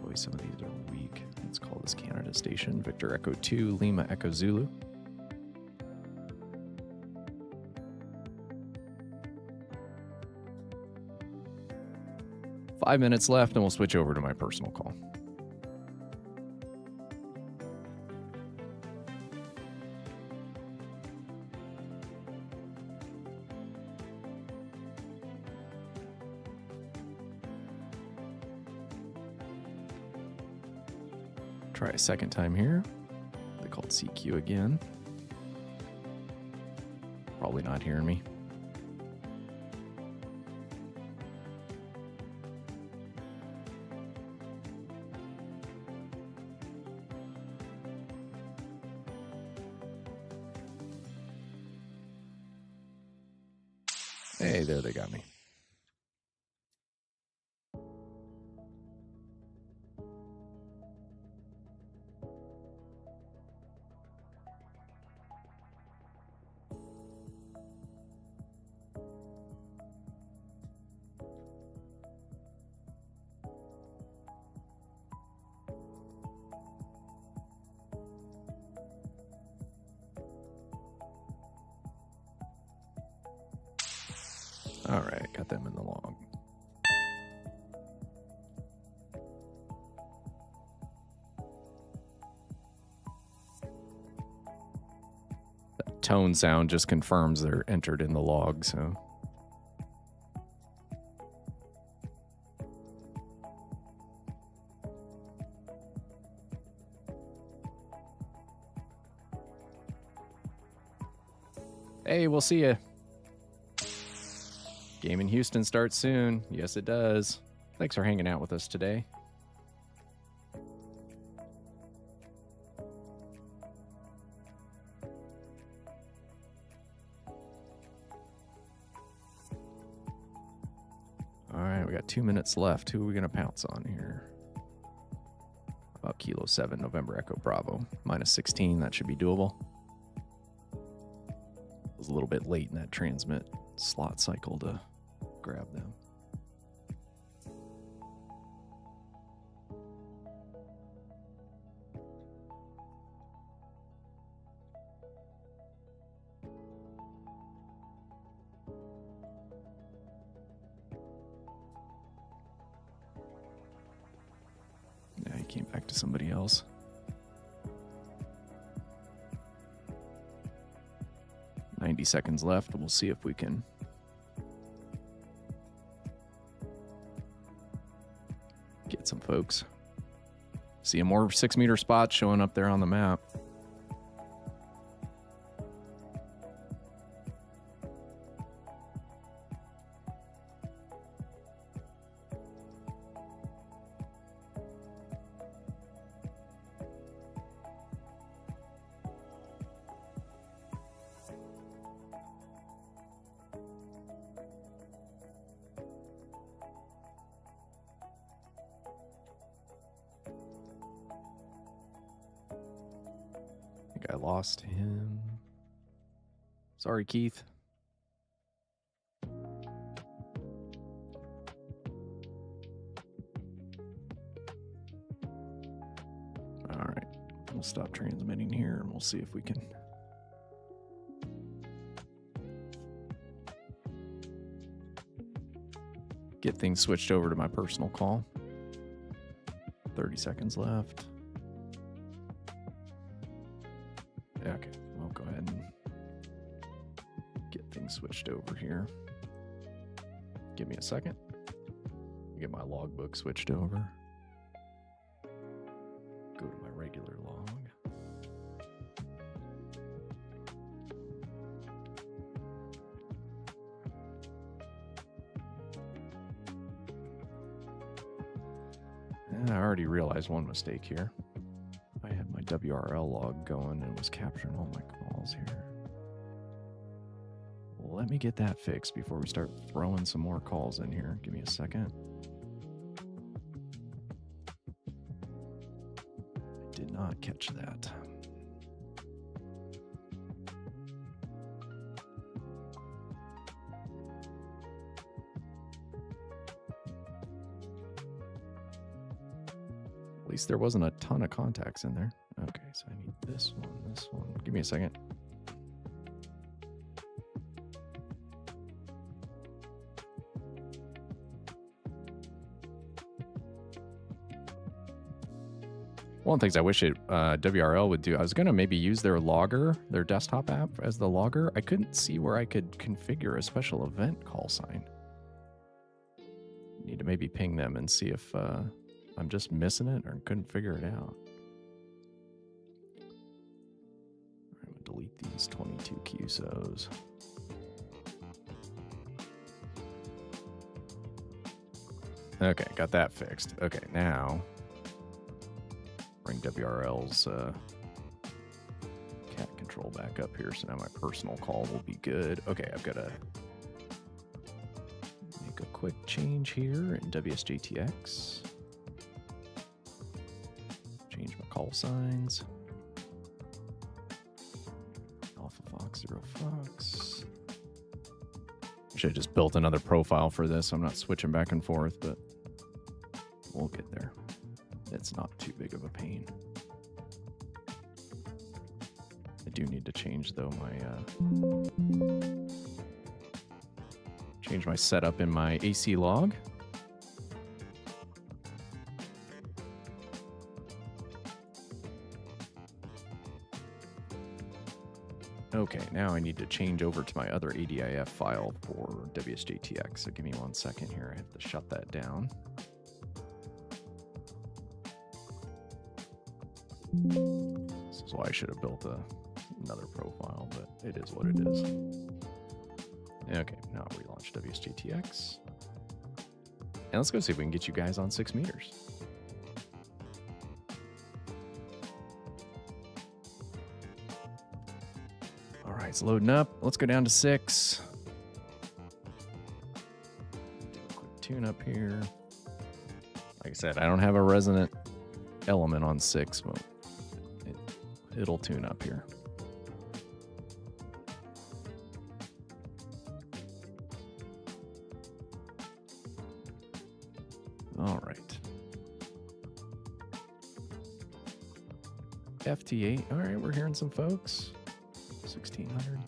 Boy, some of these are weak. Let's call this Canada station. Victor Echo 2, Lima Echo Zulu. Five minutes left, and we'll switch over to my personal call. Try a second time here. They called CQ again. Probably not hearing me. Hey, there they got me. All right, got them in the log. That tone sound just confirms they're entered in the log, so. Hey, we'll see you. Game in Houston starts soon. Yes, it does. Thanks for hanging out with us today. All right, we got 2 minutes left. Who are we going to pounce on here? About Kilo 7, November Echo Bravo. Minus 16, that should be doable. It was a little bit late in that transmit slot cycle to grab them. Now he came back to somebody else. $90 seconds left. We'll see if we can get some folks. See more 6-meter spots showing up there on the map. I lost him. Sorry, Keith. All right. We'll stop transmitting here and we'll see if we can get things switched over to my personal call. 30 seconds left. Okay, I'll go ahead and get things switched over here. Give me a second. Get my logbook switched over. Go to my regular log. I already realized one mistake here. I had my WRL log going and was capturing all my calls here. Let me get that fixed before we start throwing some more calls in here. Give me a second. I did not catch that. At least there wasn't a ton of contacts in there. Okay, so I need this one, this one. Give me a second. One of the things I wish WRL would do, I was going to maybe use their logger, their desktop app as the logger. I couldn't see where I could configure a special event call sign. Need to maybe ping them and see if I'm just missing it or couldn't figure it out. I'm going to delete these 22 QSOs. Okay, got that fixed. Okay, now bring WRL's cat control back up here, so now my personal call will be good. Okay, I've got to make a quick change here in WSJTX. Change my call signs. Alpha Fox, 0 Fox. I should have just built another profile for this. I'm not switching back and forth, but we'll get there. It's not too big of a pain. I do need to change though change my setup in my AC log. Okay, now I need to change over to my other ADIF file for WSJTX. So give me 1 second here. I have to shut that down. This is why I should have built another profile, but it is what it is. Okay, now I'll relaunch WSJTX. And let's go see if we can get you guys on 6 meters. All right, it's loading up. Let's go down to 6. Do a quick tune up here. Like I said, I don't have a resonant element on 6, but it'll tune up here. All right. FT8. All right, we're hearing some folks. 1600.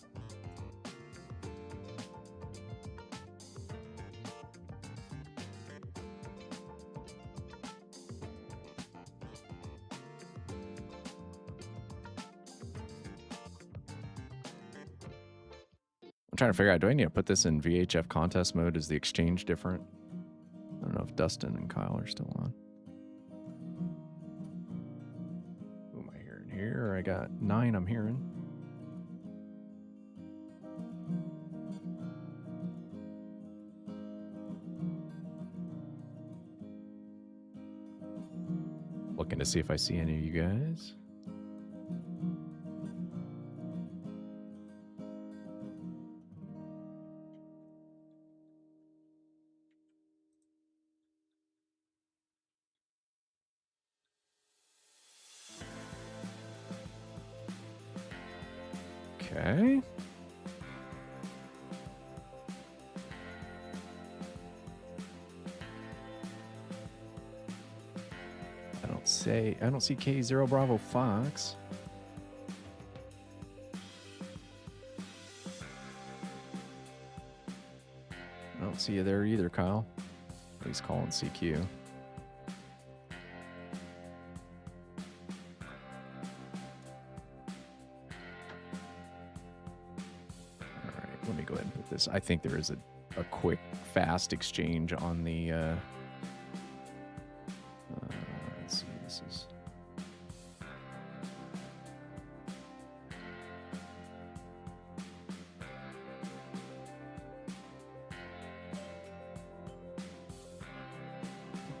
I'm trying to figure out, do I need to put this in VHF contest mode? Is the exchange different? I don't know if Dustin and Kyle are still on. Who am I hearing here? I got 9 I'm hearing. Looking to see if I see any of you guys. Okay. I don't see K0 Bravo Fox. I don't see you there either, Kyle. Please call and CQ. Let me go ahead and put this. I think there is a quick, fast exchange on the. Let's see. This is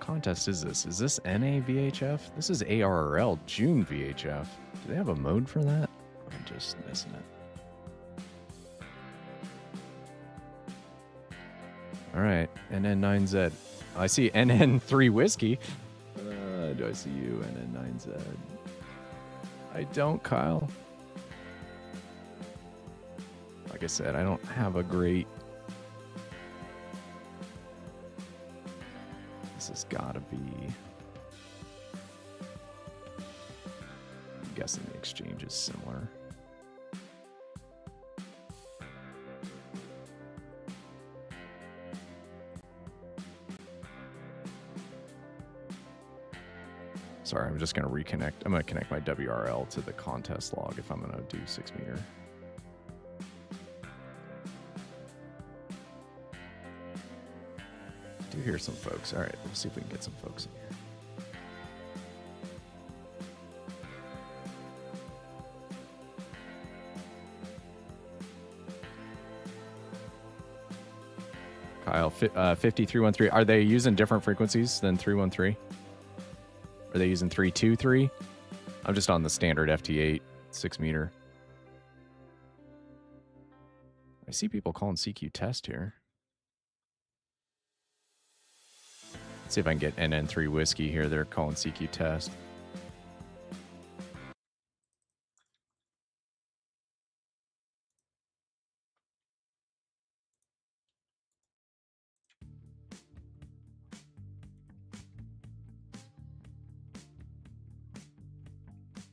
contest is this? Is this NA VHF? This is ARRL June VHF. Do they have a mode for that? I'm just missing it. All right, NN9Z. I see NN3 Whiskey. Do I see you, NN9Z? I don't, Kyle. Like I said, I don't have a great... This has got to be... I'm guessing the exchange is similar. Sorry, I'm just going to reconnect. I'm going to connect my WRL to the contest log if I'm going to do 6 meter. Do hear some folks. All right, we'll see if we can get some folks in here. Kyle, 5313. Are they using different frequencies than 313? Are they using 323? I'm just on the standard FT8 6 meter. I see people calling CQ test here. Let's see if I can get NN3 Whiskey here. They're calling CQ test.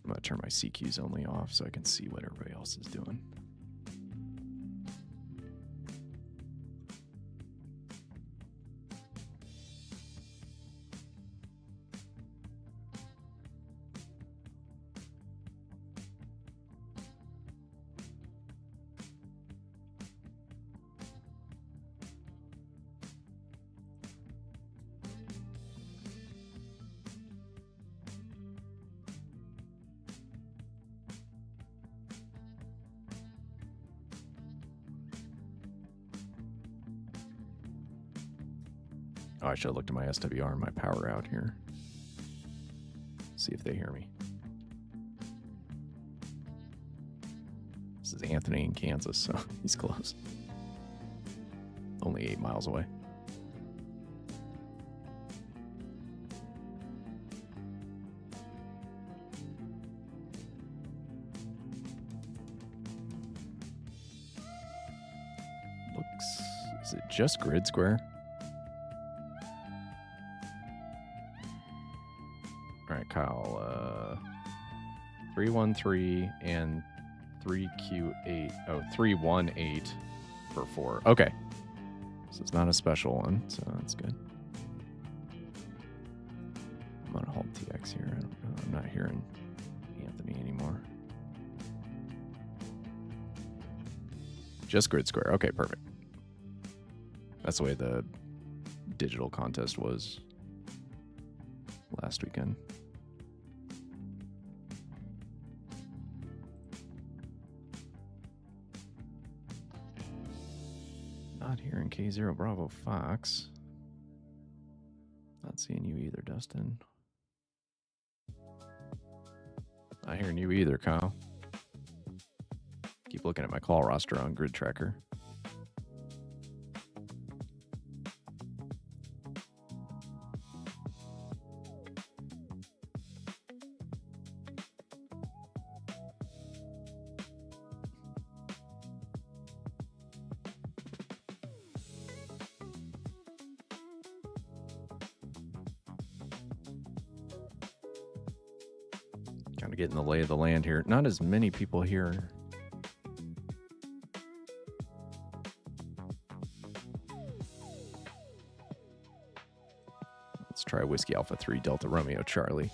I'm going to turn my CQs only off so I can see what everybody else is doing. Oh, I should have looked at my SWR and my power out here. See if they hear me. This is Anthony in Kansas, so he's close. Only 8 miles away. Looks... Is it just grid square? All right, Kyle, 313 and 3Q8. Oh, 318 for 4. Okay. So it's not a special one, so that's good. I'm going to hold TX here. I don't know. I'm not hearing Anthony anymore. Just grid square. Okay, perfect. That's the way the digital contest was last weekend. Not hearing K0 Bravo Fox. Not seeing you either, Dustin. Not hearing you either, Kyle. Keep looking at my call roster on Grid Tracker. Kind of getting the lay of the land here. Not as many people here. Let's try Whiskey Alpha 3 Delta Romeo Charlie.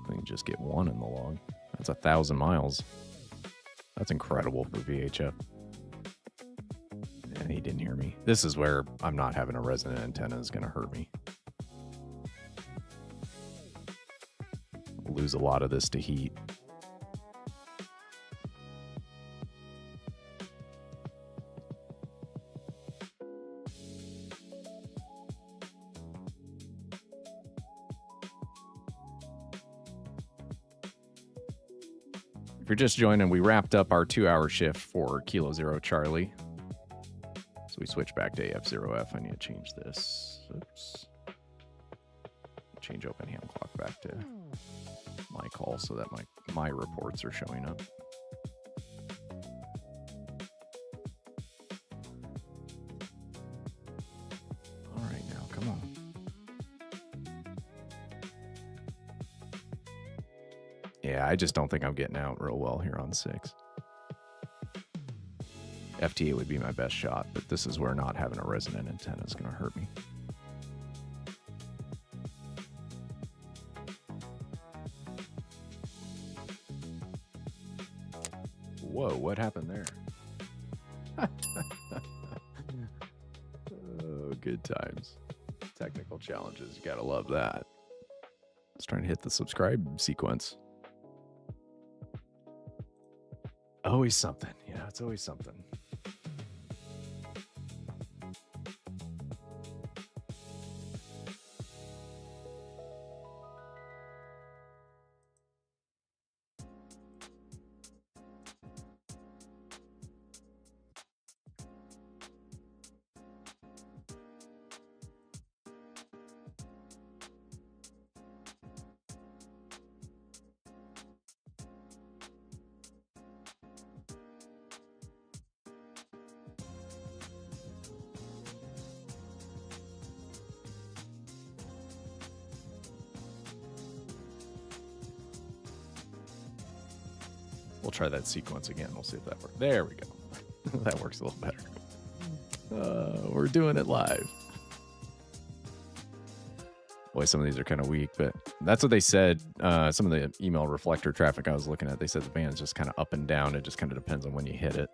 We can just get one in the log. That's 1,000 miles. That's incredible for VHF. He didn't hear me. This is where I'm not having a resonant antenna is going to hurt me. I'll lose a lot of this to heat. If you're just joining, we wrapped up our 2-hour shift for Kilo Zero Charlie. So we switch back to AF0F. I need to change this. Oops. Change open ham clock back to my call so that my reports are showing up. All right, now come on. Yeah, I just don't think I'm getting out real well here on 6. FT8 would be my best shot, but this is where not having a resonant antenna is going to hurt me. Whoa, what happened there? Oh, good times. Technical challenges, you gotta love that. I was trying to hit the subscribe sequence. Always something. Yeah, it's always something. We'll try that sequence again. We'll see if that works. There we go. That works a little better. We're doing it live. Boy, some of these are kind of weak, but that's what they said. Some of the email reflector traffic I was looking at, they said the band's just kind of up and down. It just kind of depends on when you hit it.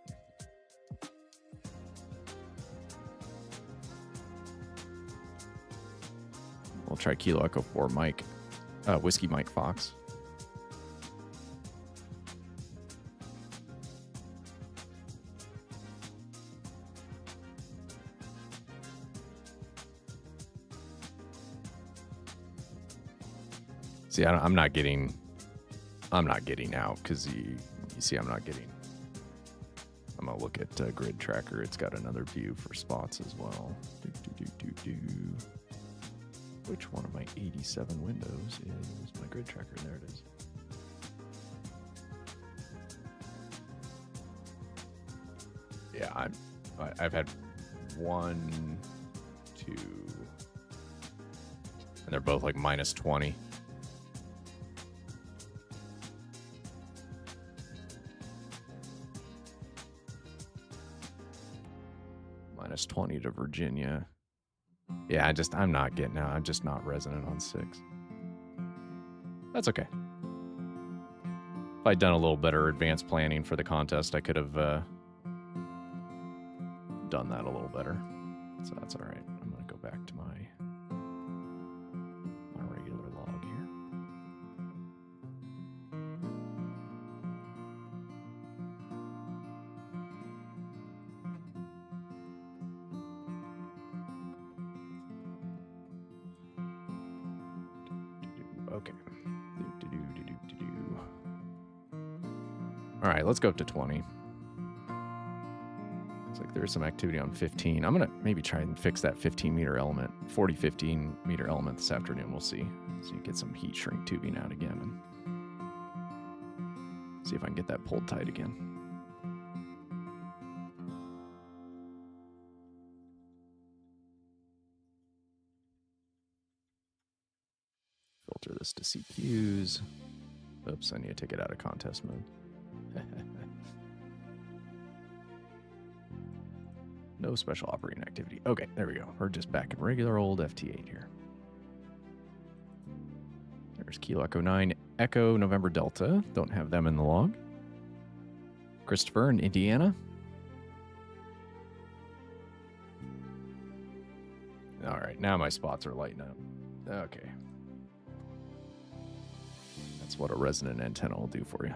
We'll try Kilo Echo 4 Mike, Whiskey Mike Fox. See, I'm not getting out because you see I'm not getting. I'm gonna look at Grid Tracker. It's got another view for spots as well. Which one of my 87 windows is my Grid Tracker? There it is. Yeah, I've had 1, 2, and they're both like minus 20. Minus 20 to Virginia. Yeah, I'm not getting out. I'm just not resonant on 6. That's okay. If I'd done a little better advanced planning for the contest, I could have done that a little better. So that's all right. I'm going to go back to my regular log here. Okay. All right, let's go up to 20. Looks like there's some activity on 15. I'm going to maybe try and fix that 15 meter element, 15 meter element this afternoon. We'll see. So you get some heat shrink tubing out again and see if I can get that pulled tight again. Filter this to CQs. Oops, I need to take it out of contest mode. No special operating activity. Okay, there we go. We're just back in regular old FT8 here. There's Kilo Echo 9, Echo November Delta. Don't have them in the log. Christopher in Indiana. All right, now my spots are lighting up. Okay. That's what a resonant antenna will do for you.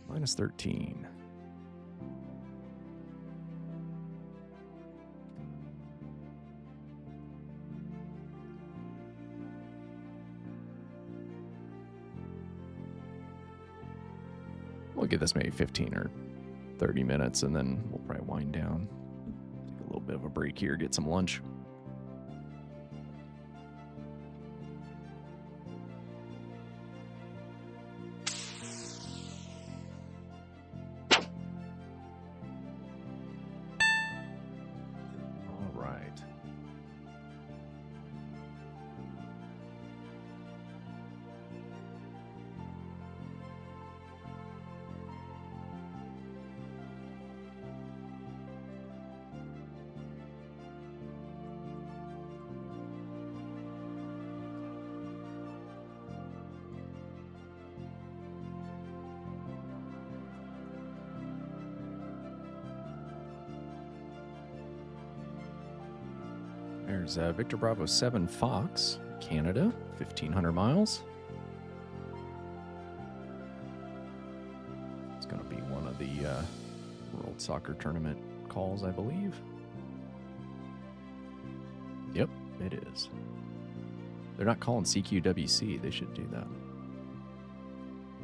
Minus 13. We'll give this maybe 15 or 30 minutes, and then we'll probably wind down. Take a little bit of a break here, get some lunch. All right. There's Victor Bravo 7 Fox, Canada, 1,500 miles. It's going to be one of the World Soccer Tournament calls, I believe. Yep, it is. They're not calling CQWC. They should do that.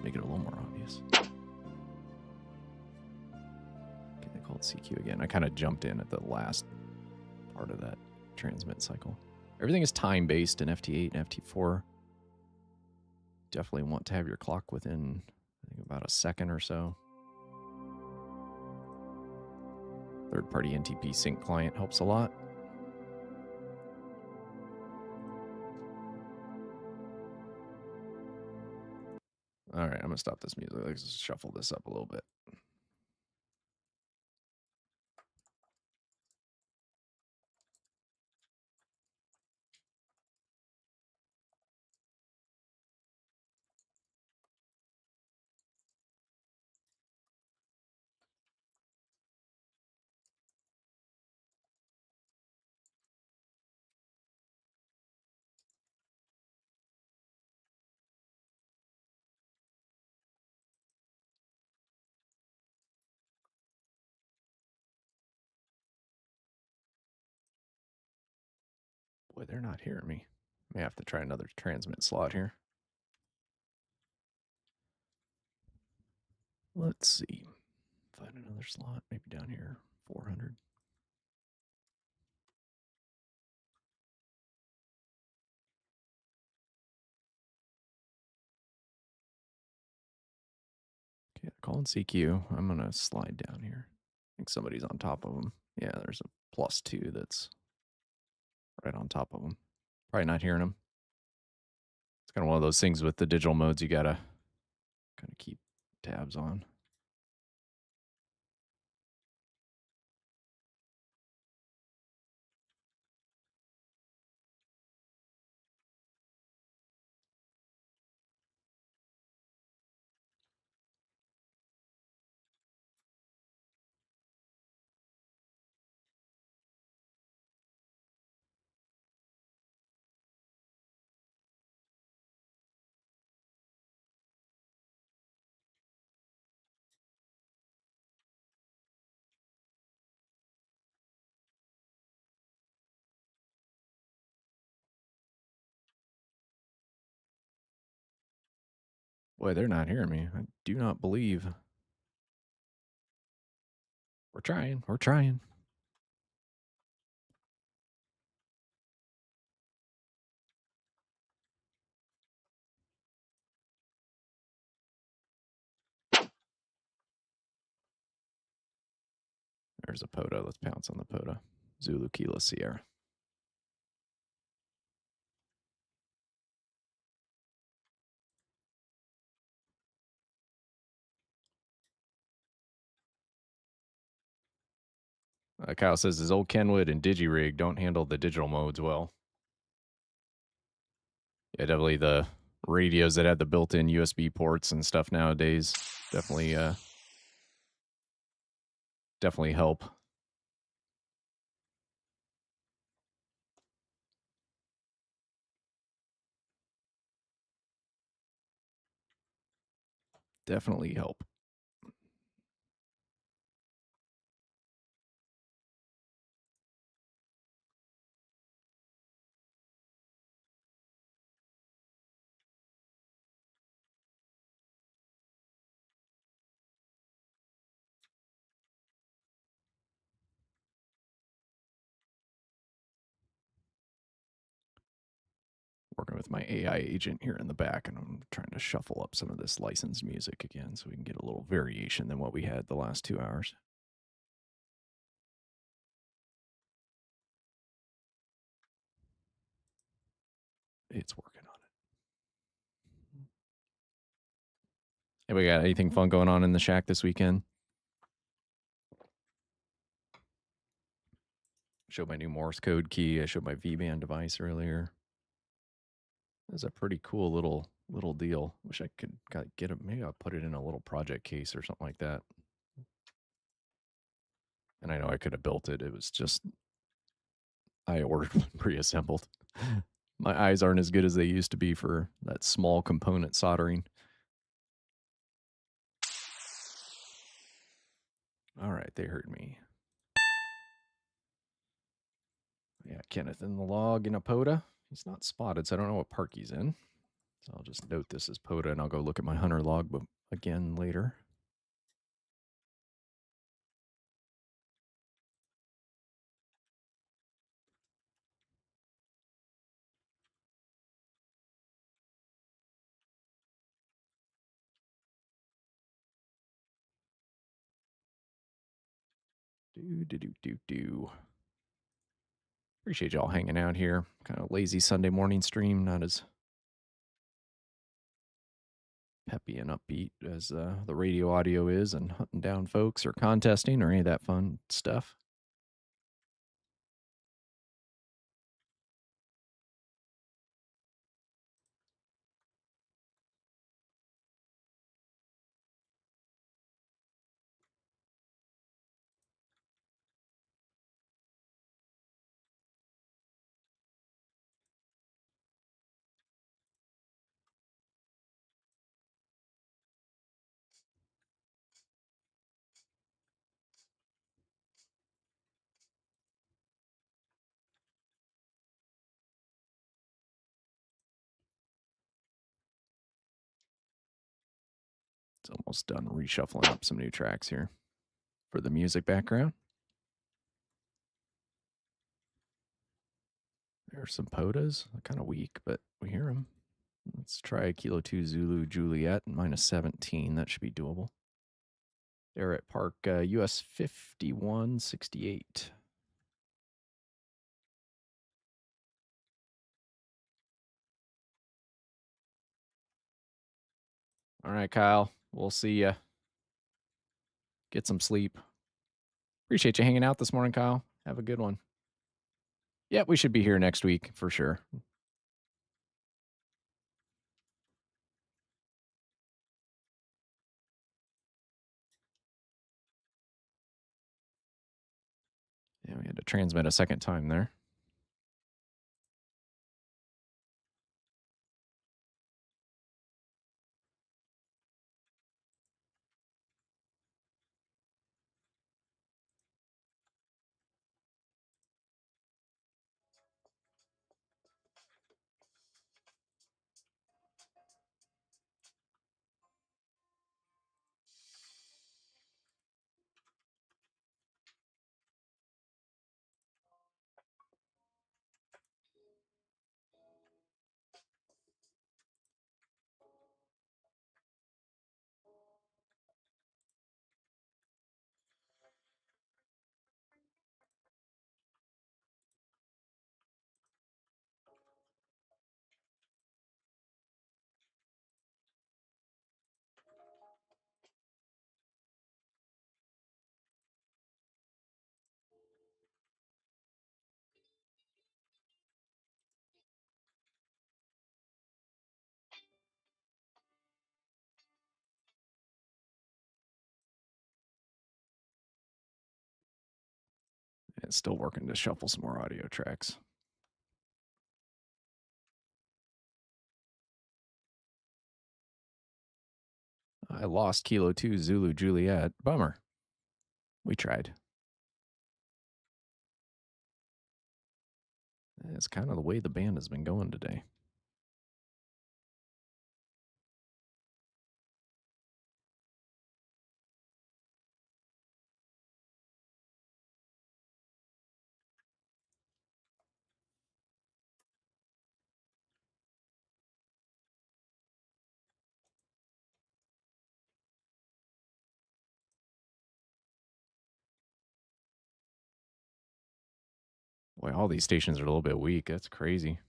Make it a little more obvious. Okay, they called CQ again. I kind of jumped in at the last part of that transmit cycle. Everything is time-based in FT8 and FT4. Definitely want to have your clock within, I think, about a second or so. Third-party NTP sync client helps a lot. All right, I'm going to stop this music. Let's just shuffle this up a little bit. Boy, they're not hearing me. May have to try another transmit slot here. Let's see. Find another slot, maybe down here, 400. Okay, calling CQ. I'm going to slide down here. I think somebody's on top of them. Yeah, there's a +2 that's right on top of them. Probably not hearing them. It's kind of one of those things with the digital modes you got to kind of keep tabs on. Boy, they're not hearing me. I do not believe. We're trying. We're trying. There's a POTA. Let's pounce on the POTA. Zulu Kilo Sierra. Kyle says his old Kenwood and DigiRig don't handle the digital modes well. Yeah, definitely the radios that had the built-in USB ports and stuff nowadays definitely definitely help. Definitely help. Working with my AI agent here in the back, and I'm trying to shuffle up some of this licensed music again so we can get a little variation than what we had the last 2 hours. It's working on it. Hey, we got anything fun going on in the shack this weekend? Showed my new Morse code key. I showed my V-band device earlier. That's a pretty cool little deal. Wish I could get it. Maybe I'll put it in a little project case or something like that. And I know I could have built it. It was just I ordered one pre-assembled. My eyes aren't as good as they used to be for that small component soldering. All right, they heard me. Yeah, Kenneth in the log in a POTA. He's not spotted, so I don't know what park he's in. So I'll just note this as POTA, and I'll go look at my hunter log again later. Do. Appreciate y'all hanging out here. Kind of lazy Sunday morning stream, not as peppy and upbeat as the radio audio is, and hunting down folks or contesting or any of that fun stuff. It's almost done reshuffling up some new tracks here for the music background. There are some POTAs, kind of weak, but we hear them. Let's try Kilo 2 Zulu Juliet minus 17. That should be doable. They're at Park US 5168. All right, Kyle. We'll see you. Get some sleep. Appreciate you hanging out this morning, Kyle. Have a good one. Yeah, we should be here next week for sure. Yeah, we had to transmit a second time there. It's still working to shuffle some more audio tracks. I lost Kilo 2 Zulu Juliet. Bummer. We tried. It's kind of the way the band has been going today. Boy, all these stations are a little bit weak. That's crazy.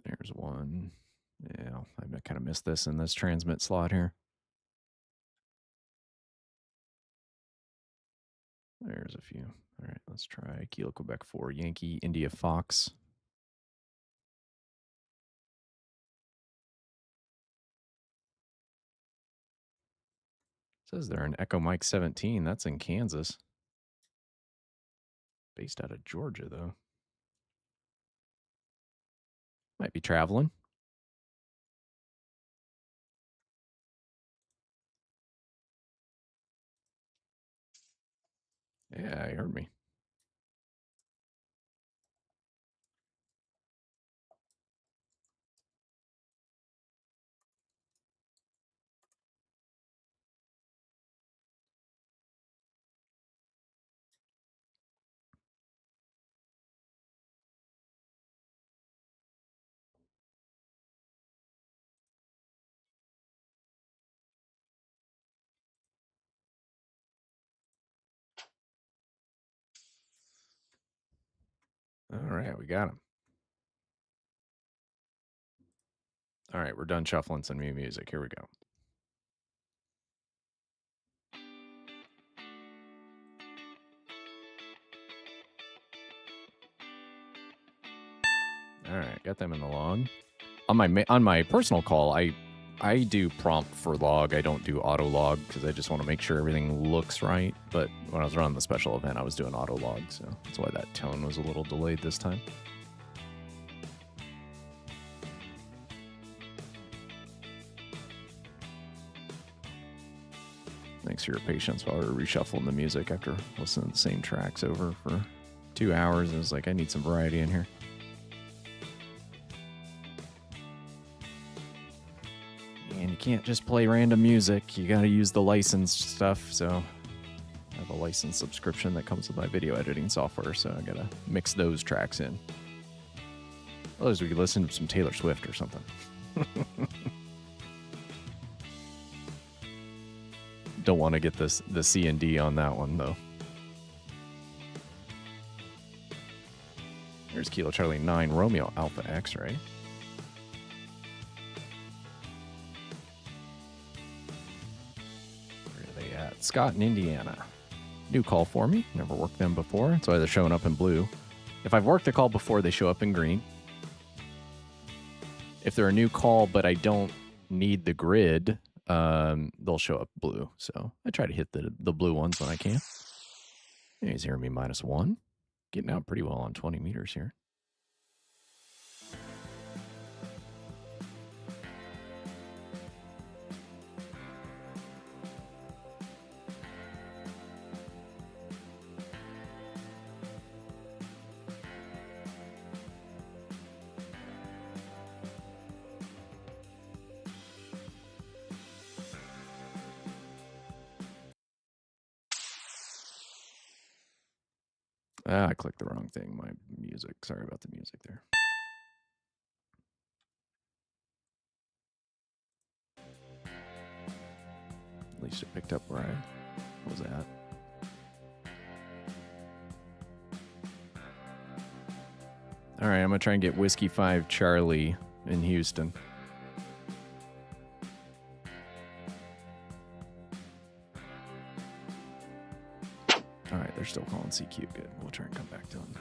There's one. Yeah, I kind of missed this in this transmit slot here. There's a few. All right, let's try Kilo Quebec 4 Yankee India Fox. Says they're an Echo Mike 17. That's in Kansas. Based out of Georgia, though. Might be traveling. Yeah, you heard me. All right, we got him. All right, we're done shuffling some new music. Here we go. All right, got them in the log. On my personal call, I do prompt for log. I don't do auto log because I just want to make sure everything looks right. But when I was running the special event, I was doing auto log, so that's why that tone was a little delayed this time. Thanks for your patience while we were reshuffling the music after listening to the same tracks over for 2 hours. It was like, I need some variety in here. And you can't just play random music. You got to use the licensed stuff. So I have a licensed subscription that comes with my video editing software. So I got to mix those tracks in. Otherwise, we could listen to some Taylor Swift or something. Don't want to get the C and D on that one, though. Here's Kilo Charlie 9 Romeo Alpha X-Ray. Where are they at? Scott in Indiana. New call for me. Never worked them before. That's why they're showing up in blue. If I've worked a call before, they show up in green. If they're a new call, but I don't need the grid, they'll show up blue. So I try to hit the blue ones when I can. He's hearing me -1. Getting out pretty well on 20 meters here. I clicked the wrong thing. My music. Sorry about the music there. At least it picked up where I was at. All right, I'm going to try and get Whiskey 5 Charlie in Houston. All right, they're still calling CQ. Good. We'll try and come back to them.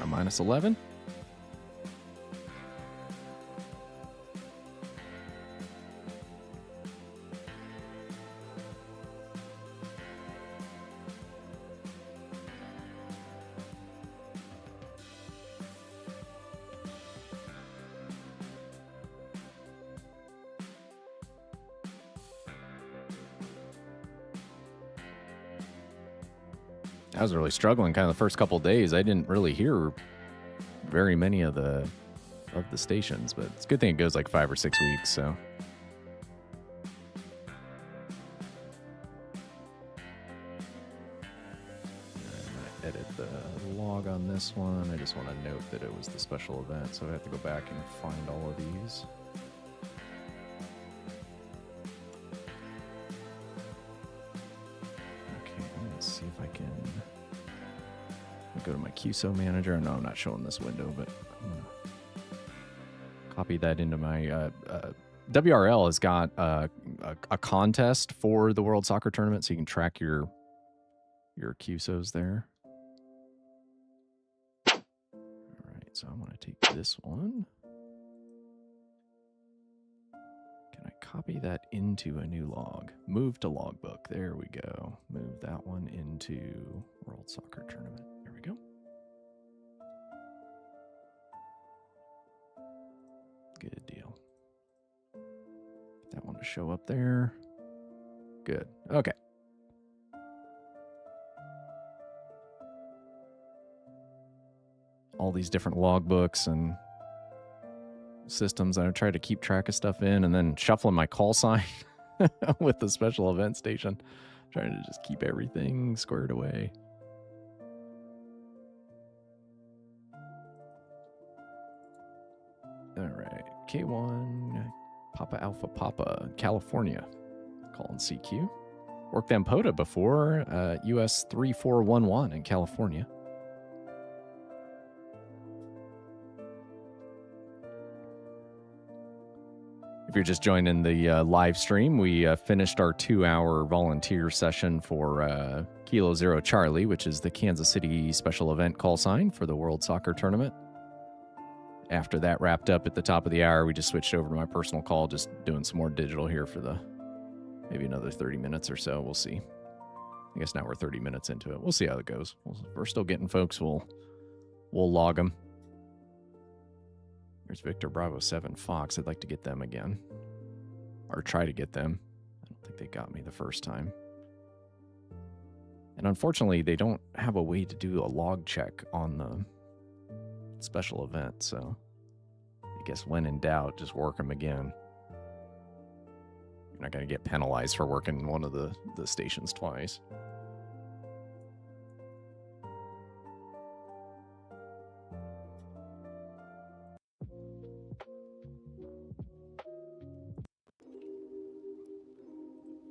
Minus 11. I was really struggling kind of the first couple of days. I didn't really hear very many of the stations, but it's a good thing it goes like 5 or 6 weeks, so. I'm gonna edit the log on this one. I just want to note that it was the special event, so I have to go back and find all of these. See if I can go to my Q0C manager. No, I'm not showing this window, but I'm gonna copy that into my WRL has got a contest for the World Soccer Tournament, so you can track your Q0Cs there. All right, so I'm gonna take this one. Can I copy that into a new log? Move to logbook. There we go. Move that one into World Soccer Tournament. There we go. Good deal. Get that one to show up there. Good. Okay. All these different logbooks and systems. I try to keep track of stuff in, and then shuffling my call sign with the special event station, trying to just keep everything squared away. All right, K1 Papa Alpha Papa, California, calling CQ. Worked on POTA before, US 3411 in California. If you're just joining the live stream, we finished our 2-hour volunteer session for Kilo Zero Charlie, which is the Kansas City special event call sign for the World Soccer Tournament. After that wrapped up at the top of the hour, we just switched over to my personal call, just doing some more digital here for maybe another 30 minutes or so. We'll see. I guess now we're 30 minutes into it. We'll see how it goes. We're still getting folks. We'll log them. There's Victor Bravo 7 Fox. I'd like to get them again. Or try to get them. I don't think they got me the first time. And unfortunately, they don't have a way to do a log check on the special event. So I guess when in doubt, just work them again. You're not going to get penalized for working one of the stations twice.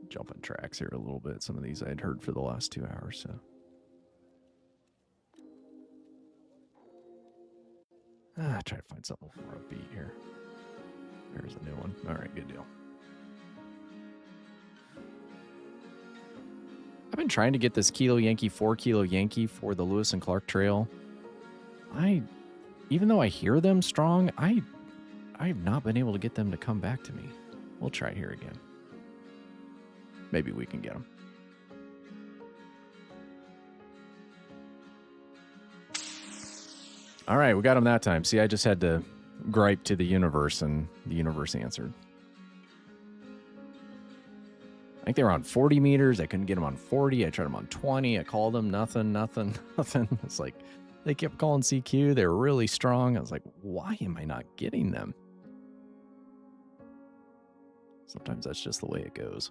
Jumping tracks here a little bit. Some of these I had heard for the last 2 hours, so. Try to find something more upbeat here. There's a new one. All right, good deal. I've been trying to get this Kilo Yankee 4 Kilo Yankee for the Lewis and Clark Trail. Even though I hear them strong, I have not been able to get them to come back to me. We'll try here again. Maybe we can get them. All right, we got them that time. See, I just had to gripe to the universe, and the universe answered. I think they were on 40 meters. I couldn't get them on 40. I tried them on 20. I called them. Nothing. It's like they kept calling CQ. They were really strong. I was like, why am I not getting them? Sometimes that's just the way it goes.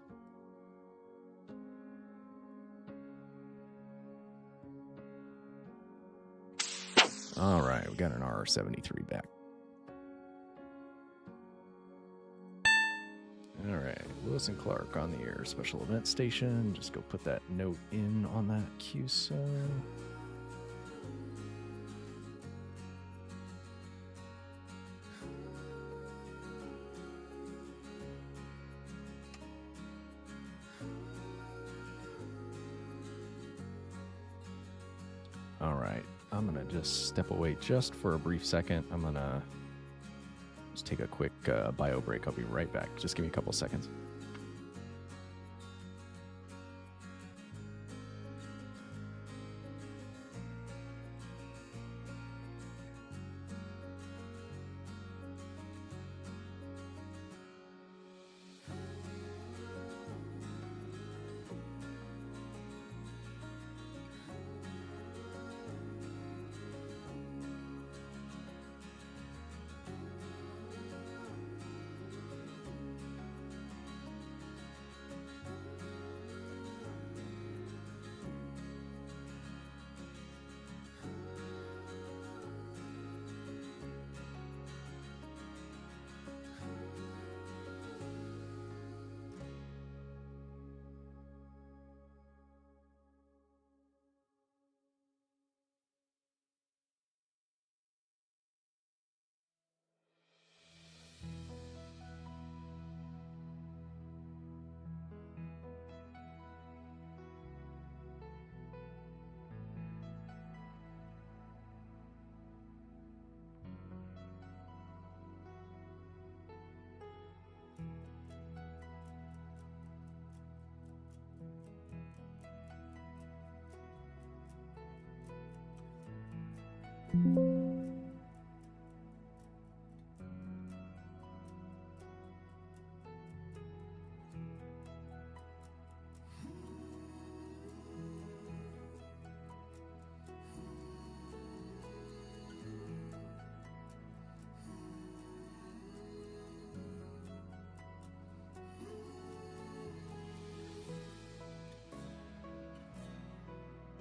All right, we got an RR73 back. All right, Lewis and Clark on the air, special event station. Just go put that note in on that QSO. All right, I'm gonna just step away just for a brief second. I'm gonna just take a quick bio break. I'll be right back. Just give me a couple seconds.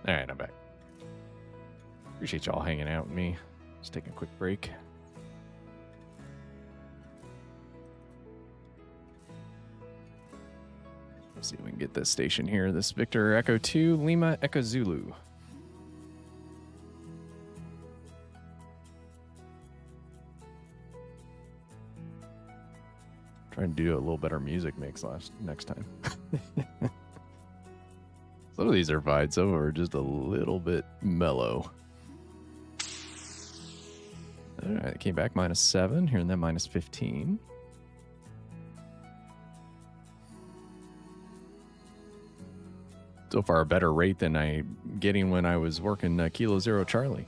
All right, I'm back. Appreciate y'all hanging out with me. Just taking a quick break. Let's see if we can get this station here. This Victor Echo 2, Lima Echo Zulu. Trying to do a little better music mix next time. Some of these are fine, some are just a little bit mellow. All right, it came back -7, here and then -15. So far, a better rate than I'm getting when I was working Kilo Zero Charlie.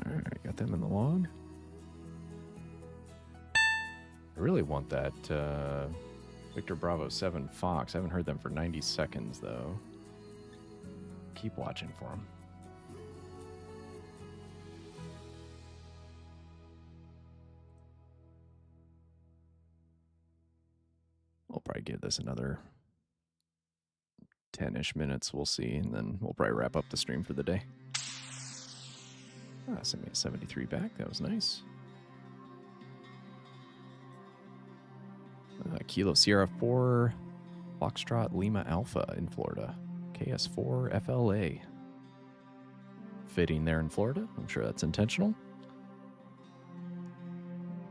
Alright, got them in the log. I really want that Victor Bravo 7 Fox. I haven't heard them for 90 seconds, though. Keep watching for them. We'll probably give this another 10-ish minutes. We'll see, and then we'll probably wrap up the stream for the day. Ah, sent me a 73 back. That was nice. Kilo Sierra 4 Foxtrot Lima Alpha in Florida. KS4 FLA. Fitting there in Florida. I'm sure that's intentional.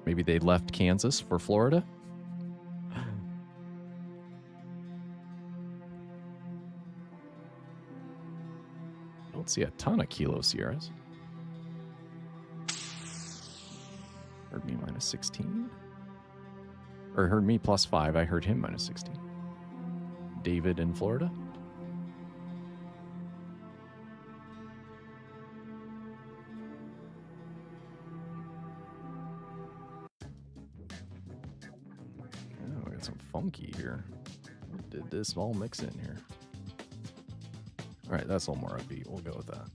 Maybe they left Kansas for Florida. Don't see a ton of Kilo Sierras. Heard me minus 16. Or heard me plus 5. I heard him minus 16. David in Florida. Oh, we got some funky here. What did this all mix in here? All right, that's a little more upbeat. We'll go with that.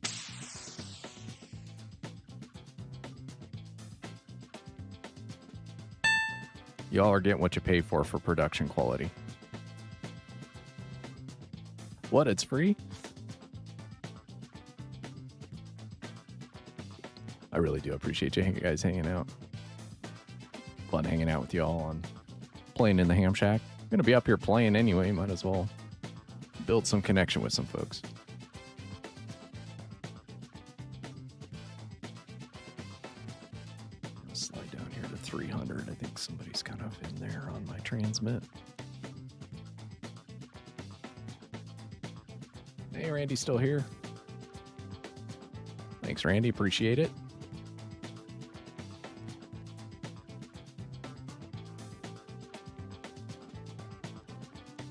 Y'all are getting what you pay for production quality. What? It's free? I really do appreciate you guys hanging out. Fun hanging out with y'all and playing in the Ham Shack. I'm going to be up here playing anyway. Might as well build some connection with some folks. I'll slide down here to 300. I think somebody's kind of in there on my transmit. Hey, Randy's still here. Thanks, Randy. Appreciate it.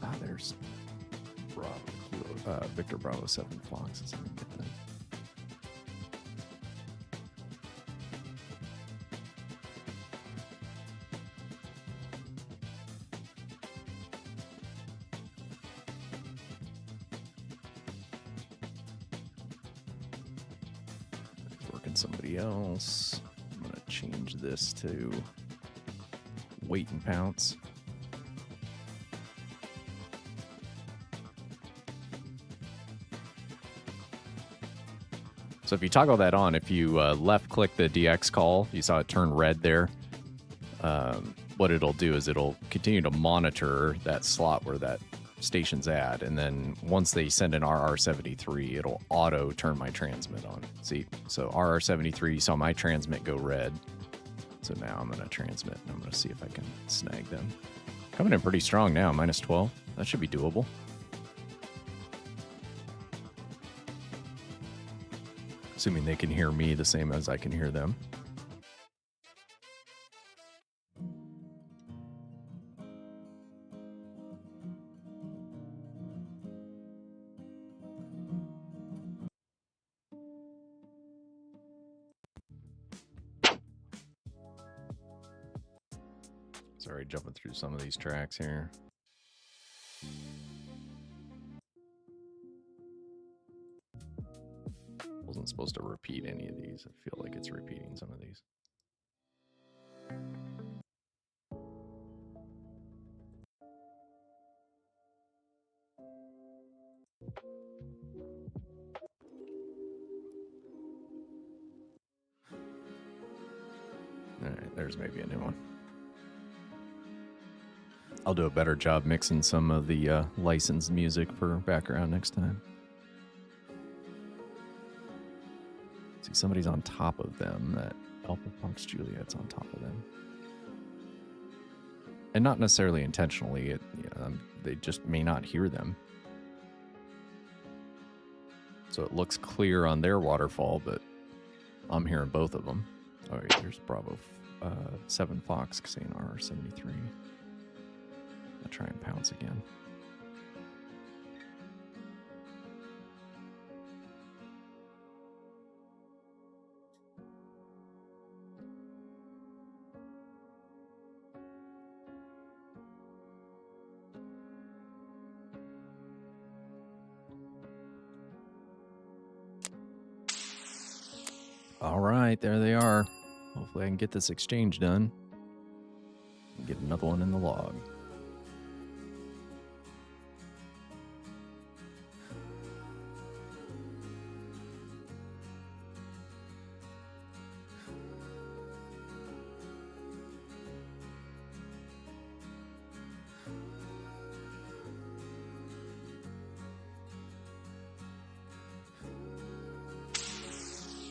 Ah, there's Bravo, Victor Bravo 7 Foxes. Let me get them. Somebody else. I'm going to change this to weight and pounce. So if you toggle that on, if you left click the DX call, you saw it turn red there. What it'll do is it'll continue to monitor that slot where that station's at, and then once they send an RR73, it'll auto turn my transmit on. See, so RR73 saw my transmit go red, so now I'm going to transmit, and I'm going to see if I can snag them. Coming in pretty strong now, minus 12. That should be doable. Assuming they can hear me the same as I can hear them. Sorry, jumping through some of these tracks here. Wasn't supposed to repeat any of these. I feel like it's repeating some of these. All right, there's maybe a new one. I'll do a better job mixing some of the licensed music for background next time. See, somebody's on top of them. That Alpha Fox Juliet's on top of them. And not necessarily intentionally. They just may not hear them. So it looks clear on their waterfall, but I'm hearing both of them. All right, there's Bravo 7 Fox saying RR73. I'll try and pounce again. All right, there they are. Hopefully I can get this exchange done and get another one in the log.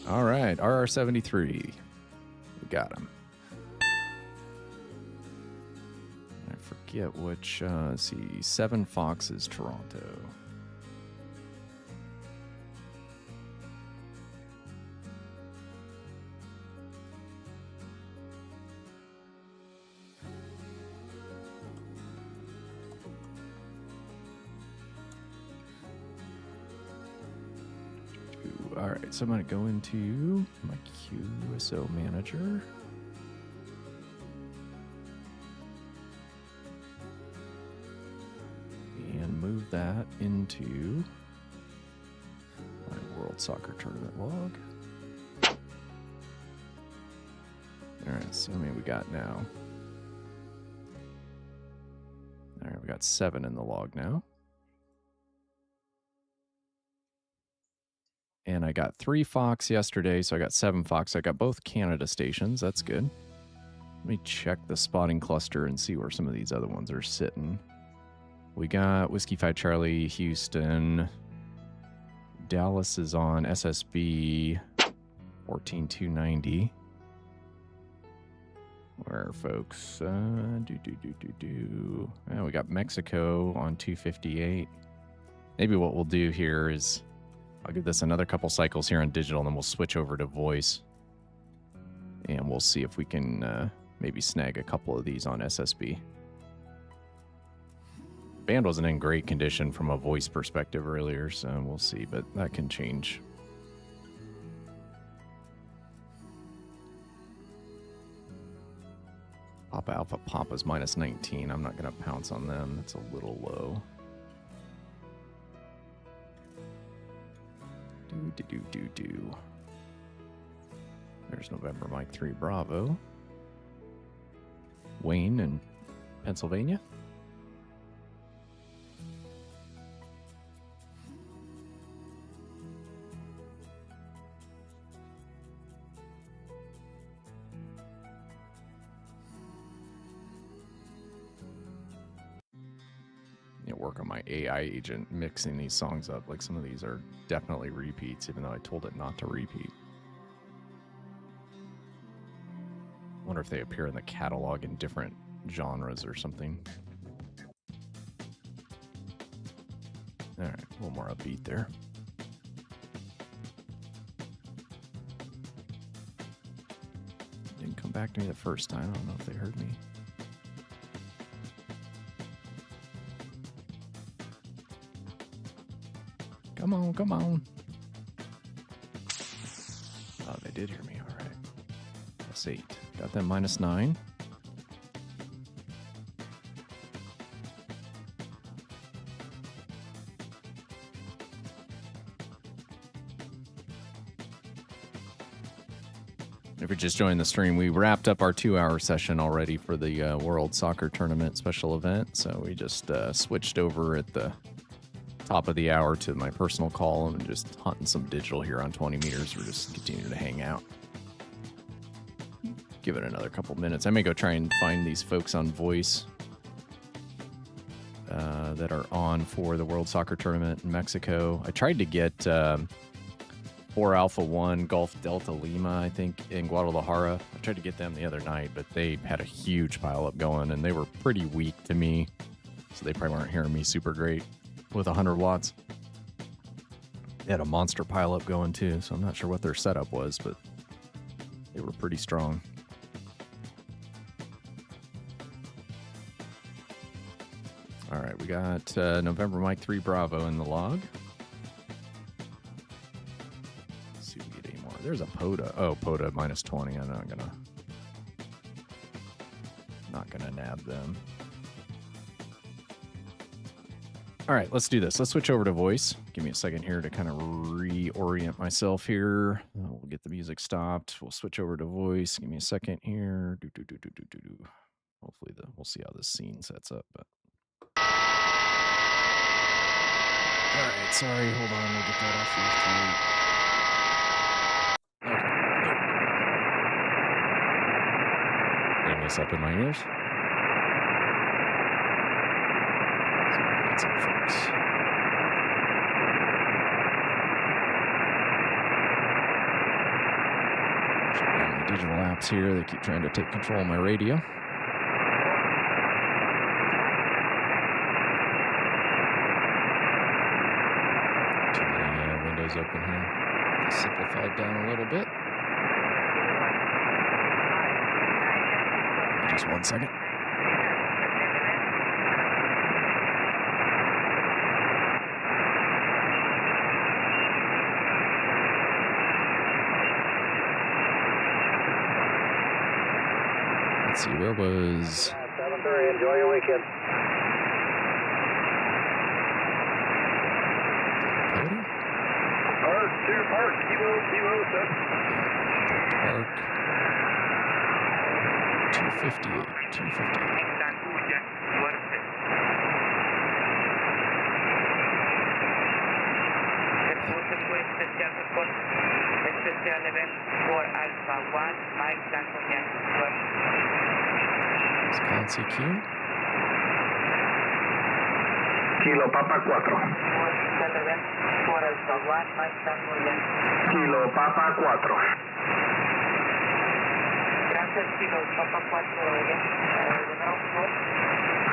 All right, RR73. We got him. I forget which, let's see, 7 Foxes, Toronto. All right, so I'm going to go into my QSO manager. And move that into my World Soccer Tournament log. All right, so how many we got now? All right, we got 7 in the log now. And I got 3 Fox yesterday, so I got 7 Fox. I got both Canada stations. That's good. Let me check the spotting cluster and see where some of these other ones are sitting. We got Whiskey 5 Charlie, Houston. Dallas is on SSB 14290. Where are folks? Yeah, we got Mexico on 258. Maybe what we'll do here is I'll give this another couple cycles here on digital, and then we'll switch over to voice. And we'll see if we can maybe snag a couple of these on SSB. Band wasn't in great condition from a voice perspective earlier, so we'll see, but that can change. Papa Alpha Papa's minus 19. I'm not going to pounce on them. That's a little low. Do. There's November Mike 3 Bravo. Wayne in Pennsylvania. Work on my AI agent mixing these songs up. Like some of these are definitely repeats, even though I told it not to repeat. I wonder if they appear in the catalog in different genres or something. All right, a little more upbeat there. Didn't come back to me the first time. I don't know if they heard me. Come on, come on. Oh, they did hear me. All right. That's 8. Got them minus 9. If you're just joining the stream, we wrapped up our 2-hour session already for the World Soccer Tournament special event. So we just switched over at the top of the hour to my personal call and just hunting some digital here on 20 meters. We're just continuing to hang out. Give it another couple minutes. I may go try and find these folks on voice that are on for the World Soccer Tournament in Mexico. I tried to get 4 Alpha 1 Golf Delta Lima, I think, in Guadalajara. I tried to get them the other night, but they had a huge pileup going, and they were pretty weak to me, so they probably weren't hearing me super great with 100 watts. They had a monster pileup going, too, so I'm not sure what their setup was, but they were pretty strong. All right, we got November Mike 3 Bravo in the log. Let's see if we get any more. There's a POTA. Oh, POTA minus 20. I'm not gonna nab them. All right, let's do this. Let's switch over to voice. Give me a second here to kind of reorient myself here. We'll get the music stopped. We'll switch over to voice. Give me a second here. Hopefully, we'll see how this scene sets up. But all right, sorry. Hold on. We'll get that off the FT8. Okay. Bring this up in my ears. Some folks. Shut down my digital apps here. They keep trying to take control of my radio. Too many windows open here. Get this simplified down a little bit. Just 1 second. Let's see, where was... 7:30, enjoy your weekend. Park, Kilo, sir. Park. 258. Special event for Alpha 1, Mike Tanzania. Let's call it CQ. Kilo Papa 4. Special event for Alpha 1, Mike Tanzania. Kilo Papa 4. Gracias, Kilo Papa 4.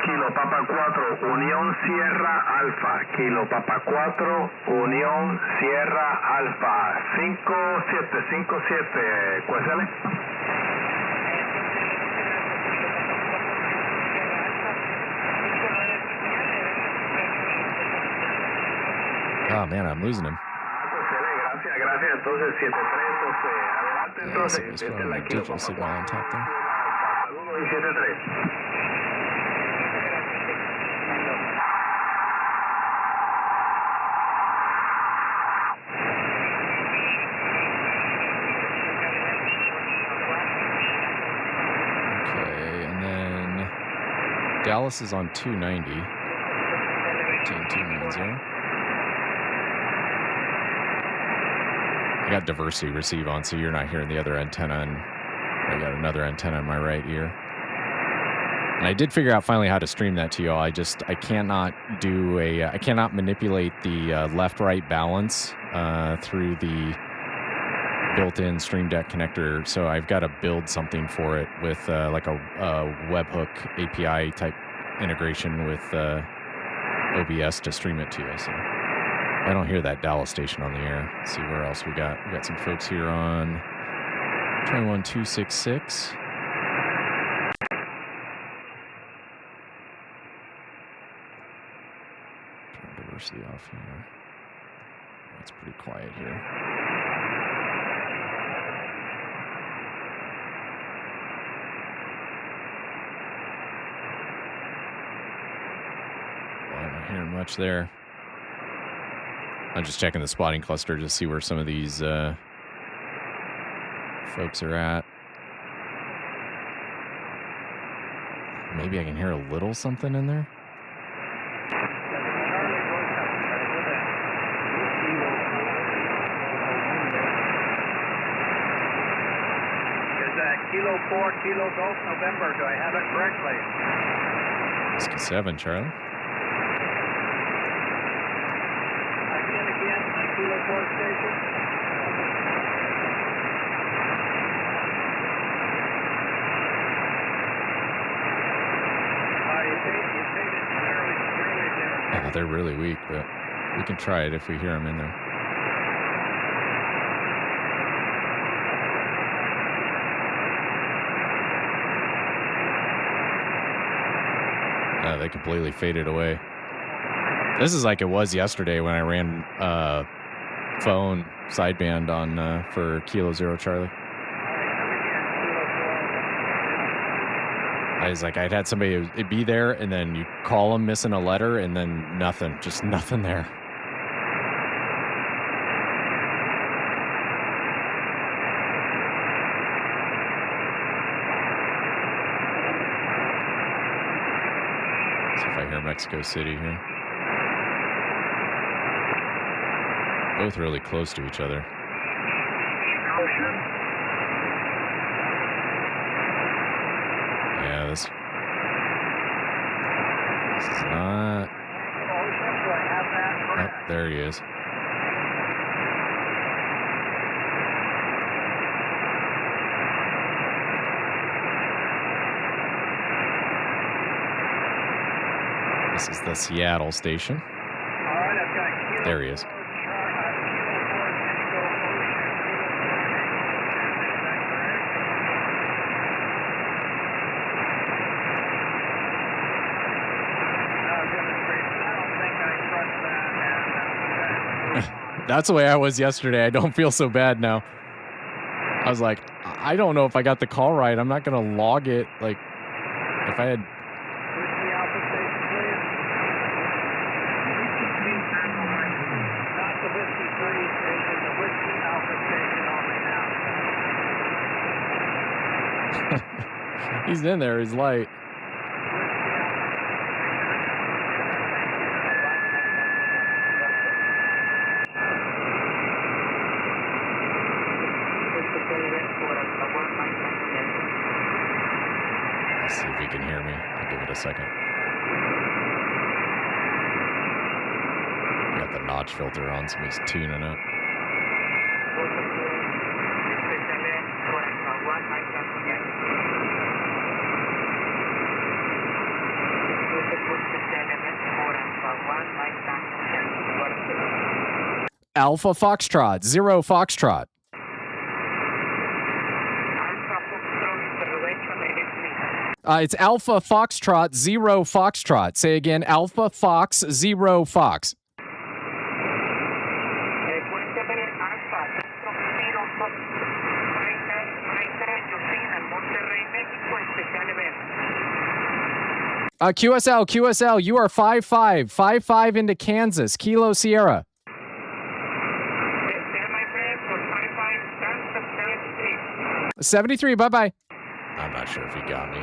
Kilo Papa 4, Unión Sierra Alfa. Kilo Papa 4, Unión Sierra Alfa. 5757. Cuéntale. Oh man, I'm losing him. Gracias. Entonces 7312. Adelante entonces. It's throwing a digital signal on top there. Saludos y 73. Dallas is on 290. 15290. I got diversity receive on, so you're not hearing the other antenna, and I got another antenna in my right ear. And I did figure out finally how to stream that to y'all. I cannot do I cannot manipulate the left-right balance through the built-in Stream Deck connector, so I've got to build something for it with like a webhook API type integration with OBS to stream it to you. So I don't hear that Dallas station on the air. Let's see where else we got. We got some folks here on 21266. Turn diversity off here. It's pretty quiet here. Hearing much there. I'm just checking the spotting cluster to see where some of these folks are at. Maybe I can hear a little something in there. Is that Kilo 4, Kilo Golf November? Do I have it correctly? Whiskey 7, Charlie. Kilo 4 station. Oh, they're really weak, but we can try it if we hear them in there. They completely faded away. This is like it was yesterday when I ran phone sideband on for Kilo 0 Charlie. I was like, I'd had somebody it'd be there, and then you call them missing a letter, and then nothing, just nothing there. Let's see if I hear Mexico City here. Both really close to each other. Yeah, this is not. Oh, there he is. This is the Seattle station. There he is. That's the way I was yesterday. I don't feel so bad now. I was like, I don't know if I got the call right. I'm not going to log it. Like, if I had... Whiskey Alpha Station, clear. Not the Whiskey 3 station, the Whiskey Alpha Station only now. He's in there. He's light. Let's see if he can hear me. I'll give it a second. Got the notch filter on, so he's tuning up. Alpha Foxtrot, 0 Foxtrot. It's Alpha Foxtrot, 0 Foxtrot. Say again, Alpha Fox, 0 Fox. QSL, you are 55 into Kansas, Kilo Sierra. 73, bye-bye. I'm not sure if he got me.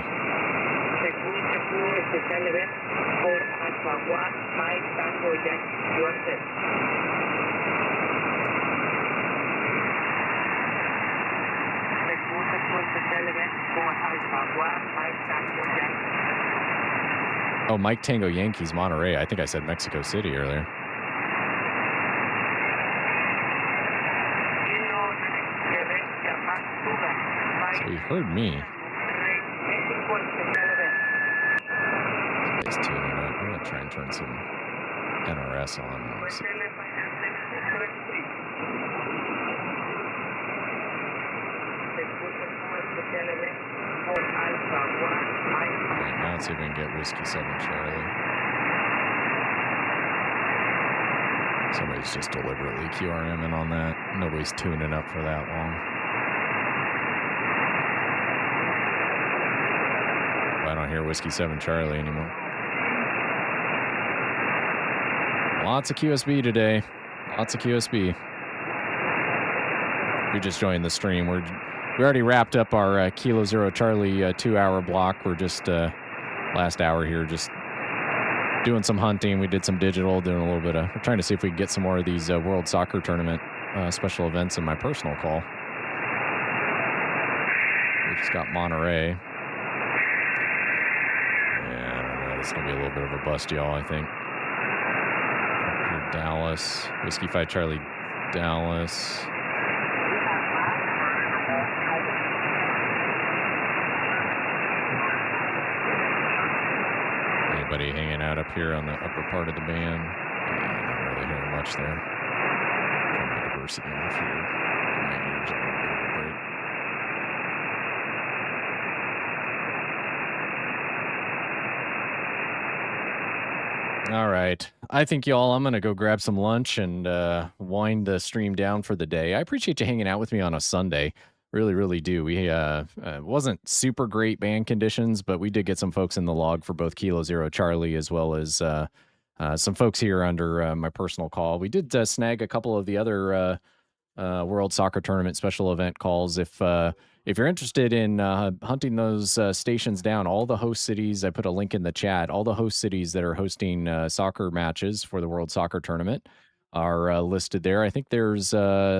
Oh, Mike Tango Yankees, Monterey. I think I said Mexico City earlier. So he heard me. This guy's tuning up. I'm going to try and turn some NRS on. Right, now let's see if we can get Whiskey 7 Charlie. Somebody's just deliberately QRMing on that. Nobody's tuning up for that long. I don't hear Whiskey 7 Charlie anymore. Lots of QSB today. Lots of QSB. If you just joined the stream, we already wrapped up our Kilo Zero Charlie 2-hour block. We're just last hour here, just doing some hunting. We did some digital, doing a little bit of. We're trying to see if we can get some more of these World Soccer Tournament special events in my personal call. We just got Monterey. Yeah, I don't know. This is gonna be a little bit of a bust, y'all. I think. Here, Dallas, Whiskey 5 Charlie, Dallas. Anybody hanging out up here on the upper part of the band? Not really hearing much there. Turn my diversity off here. Give my ears a little bit of a break. All right. I think, y'all, I'm going to go grab some lunch and wind the stream down for the day. I appreciate you hanging out with me on a Sunday. Really, really do. We wasn't super great band conditions, but we did get some folks in the log for both Kilo Zero Charlie as well as some folks here under my personal call. We did snag a couple of the other World Soccer Tournament special event calls. If you're interested in hunting those stations down, all the host cities, I put a link in the chat, all the host cities that are hosting soccer matches for the World Soccer Tournament are listed there. I think there's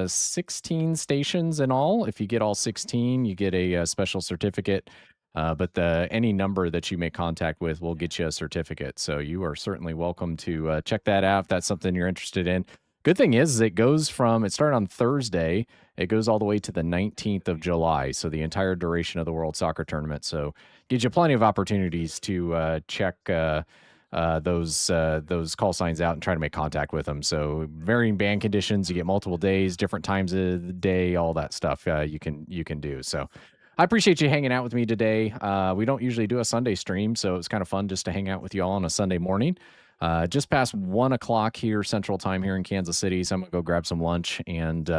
16 stations in all. If you get all 16, you get a special certificate. But any number that you make contact with will get you a certificate. So you are certainly welcome to check that out if that's something you're interested in. Good thing is it started on Thursday. It goes all the way to the 19th of July. So the entire duration of the World Soccer Tournament. So gives you plenty of opportunities to check those call signs out and try to make contact with them. So varying band conditions, you get multiple days, different times of the day, all that stuff you can do. So I appreciate you hanging out with me today. We don't usually do a Sunday stream, so it's kind of fun just to hang out with you all on a Sunday morning. Just past 1 o'clock here Central Time here in Kansas City, so I'm gonna go grab some lunch and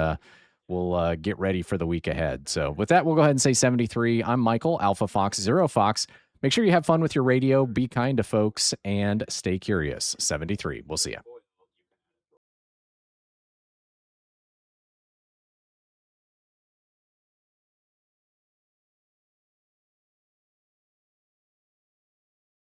we'll get ready for the week ahead. So with that, we'll go ahead and say 73. I'm Michael, Alpha Fox, Zero Fox. Make sure you have fun with your radio, be kind to folks, and stay curious. 73. We'll see you.